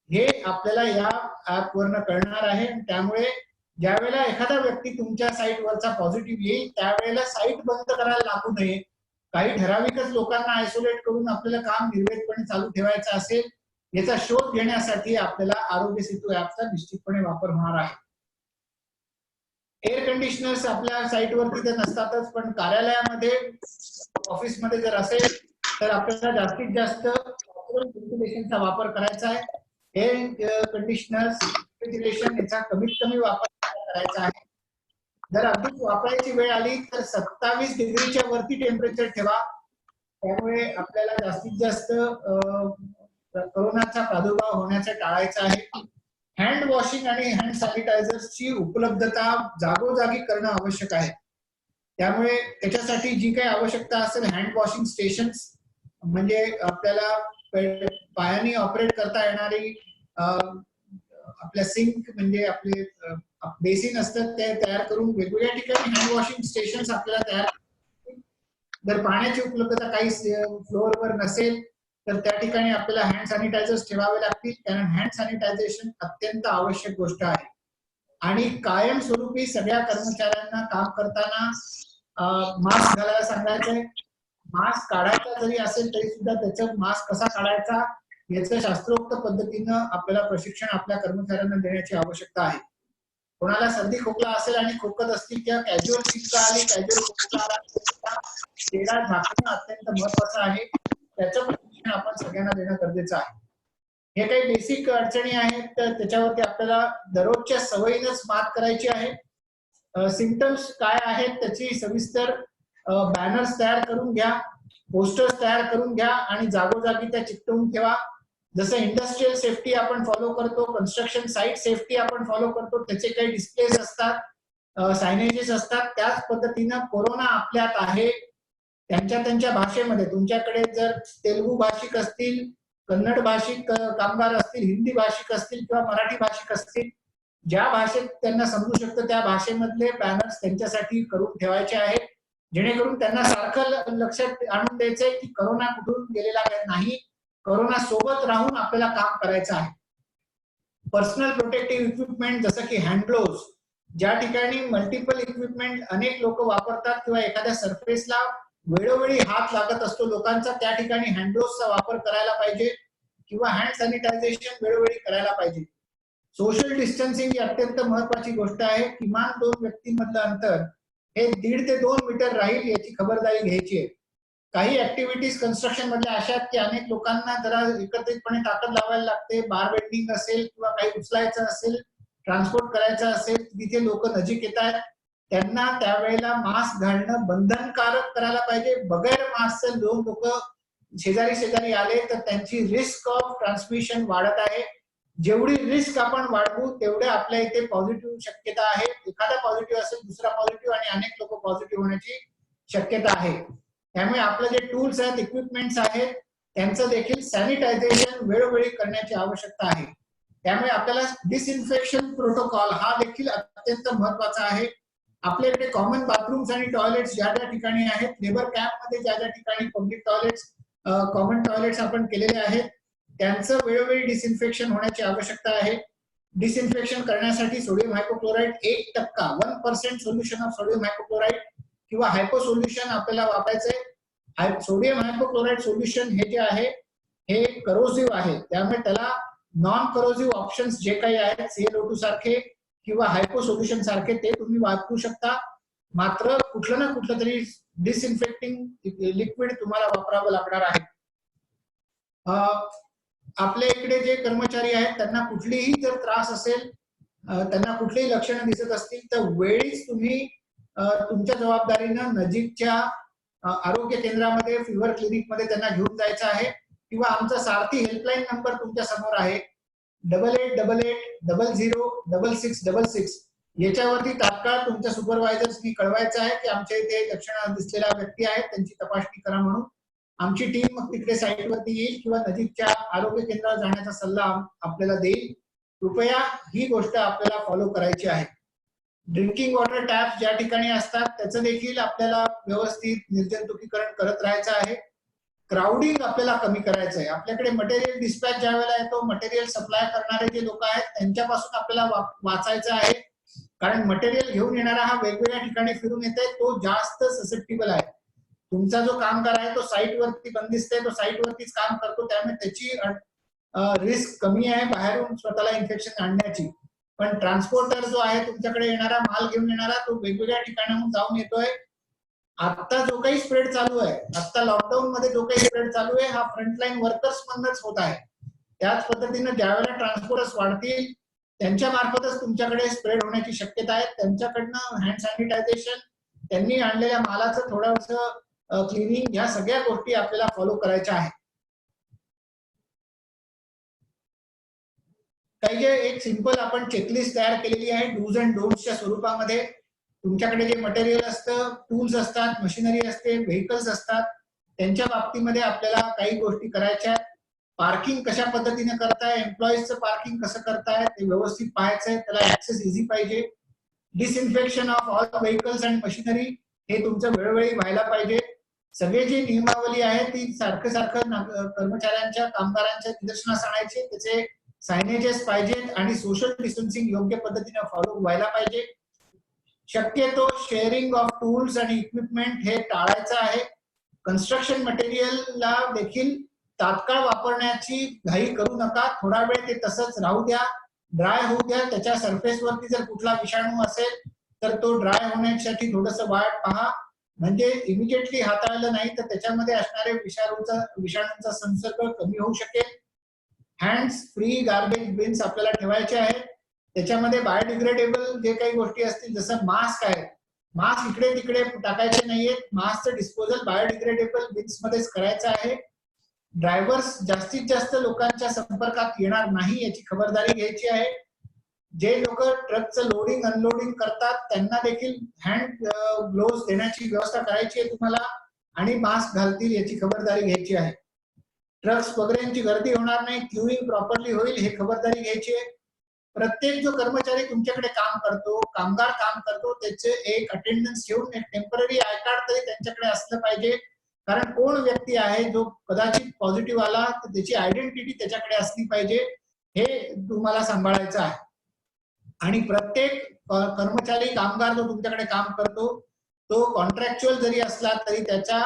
हे आपल्याला या ऍपवरनं कळणार आहे. त्यामुळे ज्यावेळेला एखादा व्यक्ती तुमच्या साईटवरचा पॉझिटिव्ह येईल त्यावेळेला साईट बंद करायला लागू नये. काही ठराविकच लोकांना आयसोलेट करून आपल्याला काम निर्वेदपणे चालू ठेवायचं असेल, याचा शोध घेण्यासाठी आपल्याला आरोग्य सेतू ऍपचा निश्चितपणे वापर होणार आहे. एअर कंडिशनर्स आपल्या साईटवरती तर नसतातच, पण कार्यालयामध्ये, ऑफिसमध्ये जर असेल तर आपल्याला जास्तीत जास्त व्हेंटिलेशनचा वापर करायचा आहे. एअर कंडिशनर्स, व्हेंटिलेशन याचा कमीत कमी वापर करायचा आहे. जर अगदी वापरायची वेळ आली तर 27 डिग्रीच्या वरती टेम्परेचर ठेवा. त्यामुळे आपल्याला जास्तीत जास्त कोरोनाचा प्रादुर्भाव होण्याचा टाळायचा आहे. हँड वॉशिंग आणि हँड सॅनिटायझर्सची उपलब्धता जागोजागी करणं आवश्यक आहे. त्यामुळे त्याच्यासाठी जी काही आवश्यकता असेल, हँड वॉशिंग स्टेशन्स म्हणजे आपल्याला पायाने ऑपरेट करता येणारी आपल्या सिंक म्हणजे आपले बेसिन असतात ते तयार करून वेगवेगळ्या ठिकाणी हँड वॉशिंग स्टेशन्स आपल्याला तयार. जर पाण्याची उपलब्धता काही फ्लोअरवर नसेल तर त्या ठिकाणी आपल्याला हँड सॅनिटायझर्स ठेवावे लागतील, कारण हँड सॅनिटायझेशन अत्यंत आवश्यक गोष्ट आहे. आणि कायमस्वरूपी सगळ्या कर्मचाऱ्यांना काम करताना मास्क घालायला सांगायचंय. मास्क काढायचा जरी असेल तरी सुद्धा त्याचा मास्क कसा काढायचा याचं शास्त्रोक्त पद्धतीनं आपल्याला प्रशिक्षण आपल्या कर्मचाऱ्यांना देण्याची आवश्यकता आहे. कोणाला सर्दी खोकला असेल आणि खोकत असतील किंवा कॅज्युअल शिंका आली, कॅज्युअल खोकला आला, चेहरा झाकणं अत्यंत महत्वाचं आहे. त्याचं प्रशिक्षण आपण सगळ्यांना देणं गरजेचं आहे. हे काही बेसिक अडचणी आहेत तर त्याच्यावरती आपल्याला दररोजच्या सवयीनंच मात करायची आहे. सिम्पटम्स काय आहेत त्याची सविस्तर बॅनर्स तयार करून घ्या, पोस्टर्स तयार करून घ्या आणि जागोजागी त्या चिकटवून ठेवा. जसं इंडस्ट्रियल सेफ्टी आपण फॉलो करतो, कन्स्ट्रक्शन साईट सेफ्टी आपण फॉलो करतो, त्याचे काही डिस्प्लेज असतात, सायनेजेस असतात, त्याच पद्धतीनं कोरोना आपल्यात आहे त्यांच्या भाषेमध्ये. तुमच्याकडे जर तेलुगू भाषिक असतील, कन्नड भाषिक कामगार असतील, हिंदी भाषिक असतील किंवा मराठी भाषिक असतील, ज्या भाषेत त्यांना समजू शकतं त्या भाषेमधले बॅनर्स त्यांच्यासाठी करून ठेवायचे आहेत, जेणेकरून त्यांना सारखं लक्षात आणून द्यायचंय की कोरोना कुठून गेलेला नाही, कोरोना सोबत राहून आपल्याला काम करायचं आहे. पर्सनल प्रोटेक्टिव्ह इक्विपमेंट जसं की हँड ग्लोव्स, ज्या ठिकाणी मल्टिपल इक्विपमेंट अनेक लोक वापरतात किंवा एखाद्या सरफेसला वेळोवेळी हात लागत असतो लोकांचा, त्या ठिकाणी हँड ग्लोव्सचा वापर करायला पाहिजे किंवा हँड सॅनिटायझेशन वेळोवेळी करायला पाहिजे. सोशल डिस्टन्सिंग ही अत्यंत महत्वाची गोष्ट आहे. किमान 2 व्यक्तींमधलं अंतर हे 1.5 ते 2 मीटर राहील याची खबरदारी घ्यायची आहे. काही ऍक्टिव्हिटीज कन्स्ट्रक्शन मधल्या अशा आहेत की अनेक लोकांना जरा एकत्रितपणे ताकद लावायला लागते. बार बेंडिंग असेल किंवा काही उचलायचं असेल, ट्रान्सपोर्ट करायचं असेल, तिथे लोक नजीक येत आहेत, त्यांना त्यावेळेला मास्क घालणं बंधनकारक करायला पाहिजे. बगैर मास्कचे 2 लोक शेजारी शेजारी आले तर त्यांची रिस्क ऑफ ट्रान्समिशन वाढत आहे. जेवढी रिस्क आपण वाढवू तेवढे आपल्या इथे पॉझिटिव्ह शक्यता आहे. एखादा पॉझिटिव्ह असेल, दुसरा पॉझिटिव्ह आणि अनेक लोक पॉझिटिव्ह होण्याची शक्यता आहे. त्यामुळे आपले जे टूल्स आहेत, इक्विपमेंट्स आहेत, त्यांचं देखील सॅनिटायझेशन वेळोवेळी करण्याची आवश्यकता आहे. त्यामुळे आपल्याला डिसइन्फेक्शन प्रोटोकॉल हा देखील अत्यंत महत्वाचा आहे. आपल्याकडे कॉमन बाथरूम्स आणि टॉयलेट्स ज्या ज्या ठिकाणी आहेत, लेबर कॅम्पमध्ये ज्या ज्या ठिकाणी पब्लिक टॉयलेट्स, कॉमन टॉयलेट्स आपण केलेले आहेत, त्यांचं वेळोवेळी डिसइन्फेक्शन होण्याची आवश्यकता आहे. डिसइन्फेक्शन करण्यासाठी सोडियम हायपोक्लोराइड 1% 1% सोल्युशन ऑफ सोडियम हायपोक्लोराइड किंवा हायपो सोल्युशन आपल्याला वापरायचंय. सोडियम हायपोक्लोराइड सोल्युशन हे जे आहे हे करोसिव्ह आहे, त्यामुळे त्याला नॉन करोसिव्ह ऑप्शन्स जे काही आहेत, ClO2 सारखे किंवा हायपो सोल्युशन सारखे, ते तुम्ही वापरू शकता. मात्र कुठलं ना कुठलं तरी डिसइन्फेक्टिंग लिक्विड तुम्हाला वापरावं लागणार आहे. आपल्या इकडे जे कर्मचारी आहेत त्यांना कुठलीही जर त्रास असेल, त्यांना कुठलीही लक्षणं दिसत असतील तर वेळीच तुम्ही तुमच्या जबाबदारीनं नजीकच्या आरोग्य केंद्रामध्ये, फिव्हर क्लिनिकमध्ये त्यांना घेऊन जायचं आहे. किंवा आमचा सारथी हेल्पलाईन नंबर तुमच्या समोर आहे 8888006666. याच्यावरती तात्काळ तुमच्या सुपरवायझर्सनी कळवायचं आहे की आमच्या इथे लक्षणं दिसलेल्या व्यक्ती आहेत, त्यांची तपासणी करा म्हणून. आमची टीम मग तिकडे साईटवरती येईल किंवा नजीकच्या आरोग्य केंद्रावर जाण्याचा सल्ला आपल्याला देईल. कृपया ही गोष्ट आपल्याला फॉलो करायची आहे. ड्रिंकिंग वॉटर टॅप्स ज्या ठिकाणी असतात त्याचं देखील आपल्याला व्यवस्थित निर्जंतुकीकरण करत राहायचं आहे. क्राउडिंग आपल्याला कमी करायचं आहे. आपल्याकडे मटेरियल डिस्पॅच ज्या वेळेला येतो, मटेरियल सप्लाय करणारे जे लोक आहेत त्यांच्यापासून आपल्याला वाचायचं आहे. कारण मटेरियल घेऊन येणारा हा वेगवेगळ्या ठिकाणी फिरून येत आहे, तो जास्त ससेप्टिबल आहे. तुमचा जो कामगार आहे तो साईटवरती बंदिस्त आहे, तो साईटवरतीच काम करतो, त्यामुळे त्याची रिस्क कमी आहे बाहेरून स्वतःला इन्फेक्शन आणण्याची. पण ट्रान्सपोर्टर जो आहे, तुमच्याकडे येणारा माल घेऊन येणारा, तो वेगवेगळ्या ठिकाणाहून जाऊन येतोय. आता जो काही स्प्रेड चालू आहे, आता लॉकडाऊन मध्ये जो काही स्प्रेड चालू आहे, हा फ्रंटलाईन वर्कर्स मधनच होत आहे. त्याच पद्धतीने ज्यावेळेला ट्रान्सपोर्टर्स वाढतील त्यांच्या मार्फतच तुमच्याकडे स्प्रेड होण्याची शक्यता आहे. त्यांच्याकडनं हँड सॅनिटायझेशन, त्यांनी आणलेल्या मालाचं थोडंसं क्लिनिंग, ह्या सगळ्या गोष्टी आपल्याला फॉलो करायच्या आहेत. काही जे एक सिंपल आपण चेकलिस्ट तयार केलेली आहे डूज अँड डोंट्सच्या स्वरूपामध्ये. तुमच्याकडे जे मटेरियल असतं, टूल्स असतात, मशिनरी असते, व्हेकल्स असतात, त्यांच्या बाबतीमध्ये आपल्याला काही गोष्टी करायच्या आहेत. पार्किंग कशा पद्धतीने करताय, एम्प्लॉईजचं पार्किंग कसं करताय ते व्यवस्थित पाहायचंय, त्याला ऍक्सेस इझी पाहिजे. Disinfection of all vehicles and machinery हे तुमचं वेळोवेळी व्हायला पाहिजे. सगळे जी नियमावली आहे ती सारखं कर्मचाऱ्यांच्या, कामगारांच्या निदर्शनास आणायचे, त्याचे सायनेजेस पाहिजेत आणि सोशल डिस्टन्सिंग योग्य पद्धतीने फॉलो व्हायला पाहिजे. शक्यतो शेअरिंग ऑफ टूल्स आणि इक्विपमेंट हे टाळायचं आहे. कन्स्ट्रक्शन मटेरियलला देखील तात्काळ वापरण्याची घाई करू नका. थोडा वेळ ते तसंच राहू द्या, ड्राय होऊ द्या. त्याच्या सरफेसवरती जर कुठला विषाणू असेल तर तो ड्राय होण्यासाठी थोडंसं वाट पहा, म्हणजे इमिजिएटली हाताळलं नाही तर त्याच्यामध्ये असणारे विषाणूंचा संसर्ग कमी होऊ शकेल. हँड्स फ्री गार्बेज बिन्स आपल्याला ठेवायचे आहेत. त्याच्यामध्ये बायोडिग्रेडेबल जे काही गोष्टी असतील, जसं मास्क आहे, मास्क इकडे तिकडे टाकायचे नाहीयेत. मास्कचं डिस्पोजल बायोडिग्रेडेबल बिन्स मध्येच करायचं आहे. ड्रायव्हर्स जास्तीत जास्त लोकांच्या संपर्कात येणार नाही याची खबरदारी घ्यायची आहे. जे लोक ट्रकचं लोडिंग अनलोडिंग करतात त्यांना देखील हँड ग्लोव्स देण्याची व्यवस्था करायची आहे तुम्हाला, आणि मास्क घालतील याची खबरदारी घ्यायची आहे. ट्रक्स वगैरेंची गर्दी होणार नाही, क्यूइंग प्रॉपरली होईल हे खबरदारी घ्यायची आहे. प्रत्येक जो कर्मचारी तुमच्याकडे काम करतो, कामगार काम करतो, त्याचे एक अटेंडन्स घेऊन एक टेम्पररी आय कार्ड तरी त्यांच्याकडे असलं पाहिजे. कारण कोण व्यक्ती आहे जो कदाचित पॉझिटिव्ह आला तर त्याची आयडेंटिटी त्याच्याकडे असली पाहिजे, हे तुम्हाला सांभाळायचं आहे. आणि प्रत्येक कर्मचारी कामगार जो तुमच्याकडे काम करतो तो कॉन्ट्रॅक्च्युअल जरी असला तरी त्याच्या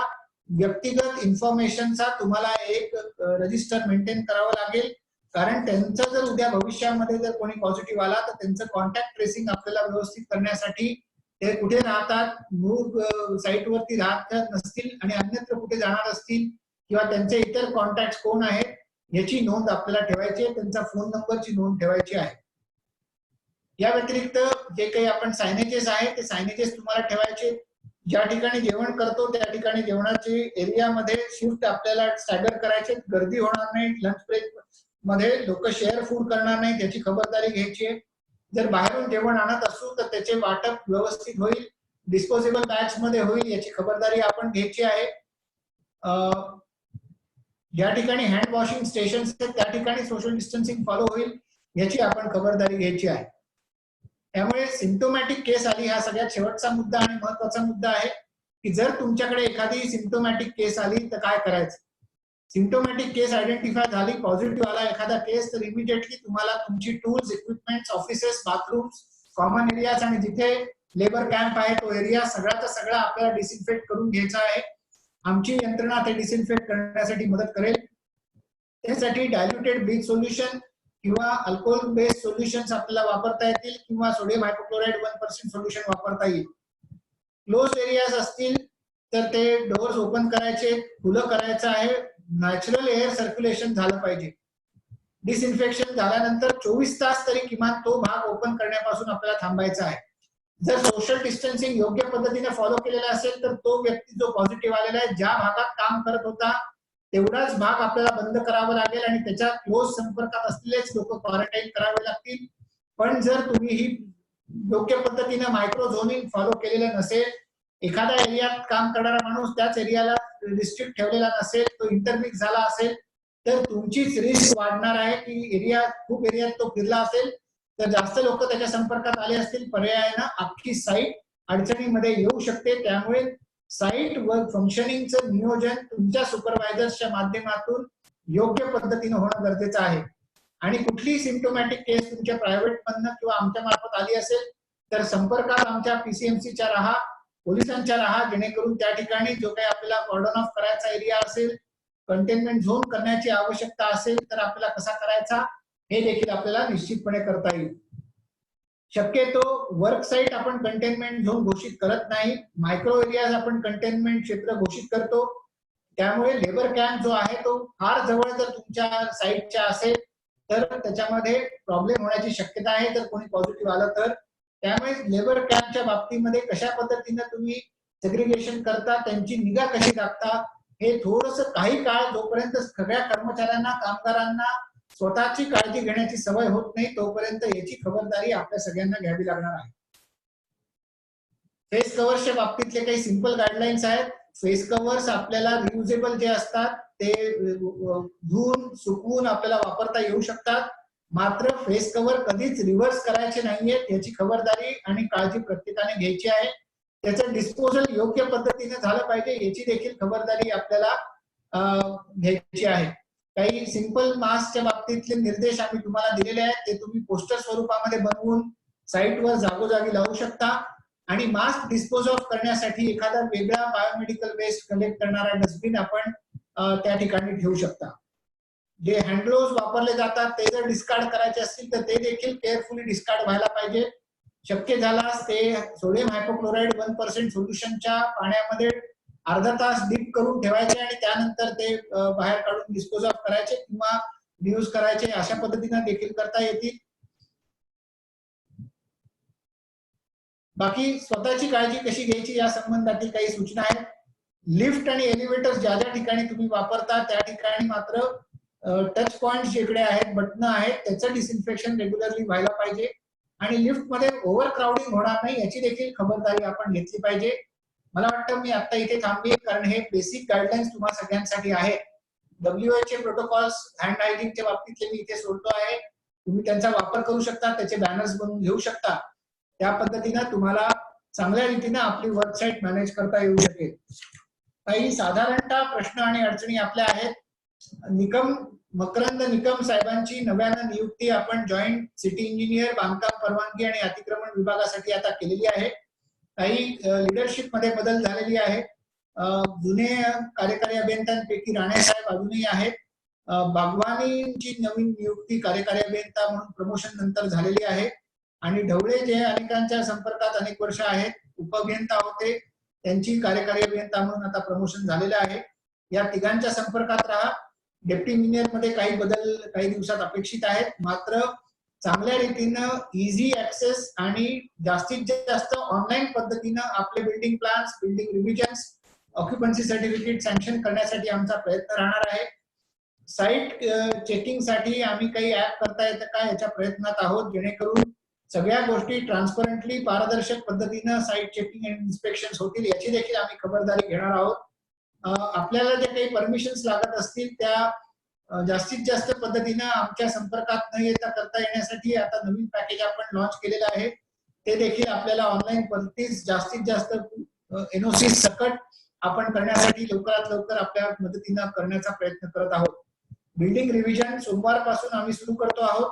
व्यक्तिगत इन्फॉर्मेशनचा तुम्हाला एक रजिस्टर मेंटेन करावं लागेल. कारण त्यांचं जर उद्या भविष्यामध्ये जर कोणी पॉझिटिव्ह आला तर त्यांचं कॉन्टॅक्ट ट्रेसिंग आपल्याला व्यवस्थित करण्यासाठी ते कुठे राहतात, मूळ साईटवरती राहत नसतील आणि अन्यत्र कुठे जाणार असतील किंवा त्यांचे इतर कॉन्टॅक्ट कोण आहेत याची नोंद आपल्याला ठेवायची आहे, त्यांचा फोन नंबरची नोंद ठेवायची आहे. या व्यतिरिक्त जे काही आपण सायनेजेस आहे ते सायनेजेस तुम्हाला ठेवायचे. ज्या ठिकाणी जेवण करतो त्या ठिकाणी जेवणाची एरियामध्ये शिफ्ट आपल्याला स्टॅगर करायचे, गर्दी होणार नाही, लंच ब्रेक मध्ये लोक शेअर फूड करणार नाही त्याची खबरदारी घ्यायची आहे. जर बाहेरून जेवण आणत असू तर त्याचे वाटप व्यवस्थित होईल, डिस्पोजेबल बॅग्स मध्ये होईल याची खबरदारी आपण घ्यायची आहे. ज्या ठिकाणी हँड वॉशिंग स्टेशन त्या ठिकाणी सोशल डिस्टन्सिंग फॉलो होईल याची आपण खबरदारी घ्यायची आहे. त्यामुळे सिम्प्टोमॅटिक केस आली हा सगळ्यात शेवटचा मुद्दा आणि महत्वाचा मुद्दा आहे की जर तुमच्याकडे एखादी सिम्प्टोमॅटिक केस आली तर काय करायचं. सिम्प्टोमॅटिक केस आयडेंटिफाय झाली, पॉझिटिव्ह आला एखादा केस तर इमिडिएटली तुम्हाला तुमची tools, equipments, offices, bathrooms, common areas आणि जिथे लेबर कॅम्प आहे तो एरिया सगळ्याचा सगळा आपल्याला डिसइन्फेक्ट करून घ्यायचा आहे. आमची यंत्रणा ते डिसइन्फेक्ट करण्यासाठी मदत करेल. त्यासाठी डायल्युटेड ब्लीच सोल्युशन किंवा अल्कोहोल बेस्ड सोल्युशन्स आपल्याला वापरता येतील किंवा सोडियम हायपोक्लोराइड 1% सोल्युशन वापरता येईल. क्लोज्ड एरियाज असतील तर ते डोअर्स ओपन करायचे, खुलं करायचं आहे, नॅचरल एअर सर्क्युलेशन झालं पाहिजे. डिसइन्फेक्शन झाल्यानंतर 24 तास तरी किमान तो भाग ओपन करण्यापासून आपल्याला थांबायचा आहे. जर सोशल डिस्टन्सिंग योग्य पद्धतीने फॉलो केलेला असेल तर तो व्यक्ती जो पॉझिटिव्ह आलेला आहे ज्या भागात काम करत होता तेवढाच भाग आपल्याला बंद करावा लागेल आणि त्याच्या क्लोज संपर्कात असलेलेच लोक क्वारंटाईन करावे लागतील. पण जर तुम्ही ही योग्य पद्धतीने मायक्रो झोनिंग फॉलो केलेलं नसेल, एखाद्या एरियात काम करणारा माणूस त्याच एरियाला रिस्ट्रिक्ट ठेवलेला नसेल, तो इंटरमिक्स झाला असेल तर तुमचीच रिस्क वाढणार आहे की खूप एरियात तो फिरला असेल तर जास्त लोक त्याच्या संपर्कात आले असतील, पर्यायानं अख्खी साईट अडचणीमध्ये येऊ शकते. त्यामुळे साईट वर फंक्शनिंगचं नियोजन तुमच्या सुपरवायझर्सच्या माध्यमातून योग्य पद्धतीने होणं गरजेचं आहे. आणि कुठलीही सिम्प्टोमॅटिक केस तुमच्या प्रायव्हेट मधनं किंवा आमच्या मार्फत आली असेल तर संपर्कात आमच्या PCMCच्या राहा, पोलिसांच्या राहा, जेणेकरून त्या ठिकाणी जो काही आपल्याला कॉर्डन ऑफ करायचा एरिया असेल, कंटेनमेंट झोन करण्याची आवश्यकता असेल तर आपल्याला कसा करायचा हे देखील आपल्याला निश्चितपणे करता येईल. शक्यतो वर्क साईट आपण कंटेनमेंट झोन घोषित करत नाही, मायक्रो एरियाज आपण कंटेनमेंट क्षेत्र घोषित करतो. त्यामुळे लेबर कॅम्प जो आहे तो फार जवळ जर तुमच्या साईटच्या असेल तर त्याच्यामध्ये प्रॉब्लेम होण्याची शक्यता आहे जर कोणी पॉझिटिव्ह आलं तर. त्यामुळे लेबर कॅम्पच्या बाबतीमध्ये कशा पद्धतीने तुम्ही सेग्रिगेशन करता, त्यांची निगा कशी राखता, हे थोडंसं काही काळ जोपर्यंत सगळ्या कर्मचाऱ्यांना, कामगारांना स्वतःची काळजी घेण्याची सवय होत नाही तोपर्यंत याची खबरदारी आपल्या सगळ्यांना घ्यावी लागणार आहे. फेस कव्हर्सच्या बाबतीतले काही सिंपल गाईडलाईन्स आहेत. फेस कव्हर्स आपल्याला रियुजेबल जे असतात ते धुवून सुकवून आपल्याला वापरता येऊ शकतात. मात्र फेस कव्हर कधीच रिव्हर्स करायचे नाहीयेत याची खबरदारी आणि काळजी प्रत्येकाने घ्यायची आहे. त्याचं डिस्पोजल योग्य पद्धतीने झालं पाहिजे याची देखील खबरदारी आपल्याला घ्यायची आहे. काही सिंपल मास्कच्या बाबतीतले निर्देश आम्ही तुम्हाला दिलेले आहेत, ते तुम्ही पोस्टर स्वरूपामध्ये बनवून साईटवर जागोजागी लावू शकता. आणि मास्क डिस्पोज ऑफ करण्यासाठी एखादा वेगळा बायोमेडिकल वेस्ट कलेक्ट करणारा डस्टबिन आपण त्या ठिकाणी ठेवू शकता. जे हँड ग्लोव्ज वापरले जातात ते जर डिस्कार्ड करायचे असतील तर ते देखील केअरफुली डिस्कार्ड व्हायला पाहिजे. शक्य झाल्यास ते सोडियम हायपोक्लोराइड 1% सोल्युशनच्या पाण्यामध्ये अर्धा तास डीप करून ठेवायचे आणि त्यानंतर ते बाहेर काढून डिस्पोज ऑफ करायचे किंवा रियूज करायचे, अशा पद्धतीने देखील करता येतील. बाकी स्वतःची काळजी कशी घ्यायची या संबंधातील काही सूचना आहेत. लिफ्ट आणि एलिव्हेटर ज्या ज्या ठिकाणी तुम्ही वापरता त्या ठिकाणी मात्र टच पॉइंट जिकडे आहेत, बटन आहेत, त्याचं डिसइन्फेक्शन रेग्युलरली व्हायला पाहिजे. आणि लिफ्टमध्ये ओव्हर क्राउडिंग होणार नाही याची देखील खबरदारी आपण घेतली पाहिजे. मला वाटतं मी आता इथे थांबेन कारण हे बेसिक गाईडलाईन्स तुम्हा सगळ्यांसाठी आहेत. WHO प्रोटोकॉल्स हँड हायजीनच्या बाबतीतले मी इथे सोडतो आहे. तुम्ही त्यांचा वापर करू शकता, त्याचे बॅनर्स बनवून घेऊ शकता. त्या पद्धतीने तुम्हाला चांगल्या रीतीने आपली वेबसाईट मॅनेज करता येऊ शकेल. काही साधारणतः प्रश्न आणि अडचणी आपल्या आहेत. मकरंद निकम साहेबांची नव्यानं नियुक्ती आपण जॉईंट सिटी इंजिनियर, बांधकाम परवानगी आणि अतिक्रमण विभागासाठी आता केलेली आहे. काही लिडरशिप मध्ये बदल झालेली आहे. जुने कार्यकारी अभियंत्यांपैकी राणे साहेब अजूनही आहेत. बागवानीची नवीन नियुक्ती कार्यकारी अभियंता म्हणून प्रमोशन नंतर झालेली आहे. आणि ढवळे जे अनेकांच्या संपर्कात अनेक वर्ष आहेत, उपअभियंता होते, त्यांची कार्यकारी अभियंता म्हणून आता प्रमोशन झालेलं आहे. या तिघांच्या संपर्कात राहा. डेप्टी इंजिनियर मध्ये काही बदल काही दिवसात अपेक्षित आहेत. मात्र चांगल्या रीतीनं इझी ऍक्सेस आणि जास्तीत जास्त ऑनलाईन पद्धतीनं आपले building plans, building revisions, occupancy certificate sanction करण्यासाठी आमचा प्रयत्न राहणार आहे. साईट चेकिंग साठी आम्ही काही ऍप करता येतं का याच्या प्रयत्नात आहोत, जेणेकरून सगळ्या गोष्टी ट्रान्सपरंटली पारदर्शक पद्धतीनं साईट चेकिंग अँड इन्स्पेक्शन होतील याची देखील आम्ही खबरदारी घेणार आहोत. आपल्याला जे काही परमिशन्स लागत असतील त्या जास्तीत जास्त पद्धतीनं आमच्या संपर्कात न येता करता येण्यासाठी आता नवीन पॅकेज आपण लॉन्च केलेलं आहे. ते देखील आपल्याला ऑनलाईन पद्धतीस जास्तीत जास्त एनओसी सकट आपण करण्यासाठी लवकरात लवकर आपल्या मदतीनं करण्याचा प्रयत्न करत आहोत. बिल्डिंग रिव्हिजन सोमवारपासून आम्ही सुरू करतो आहोत.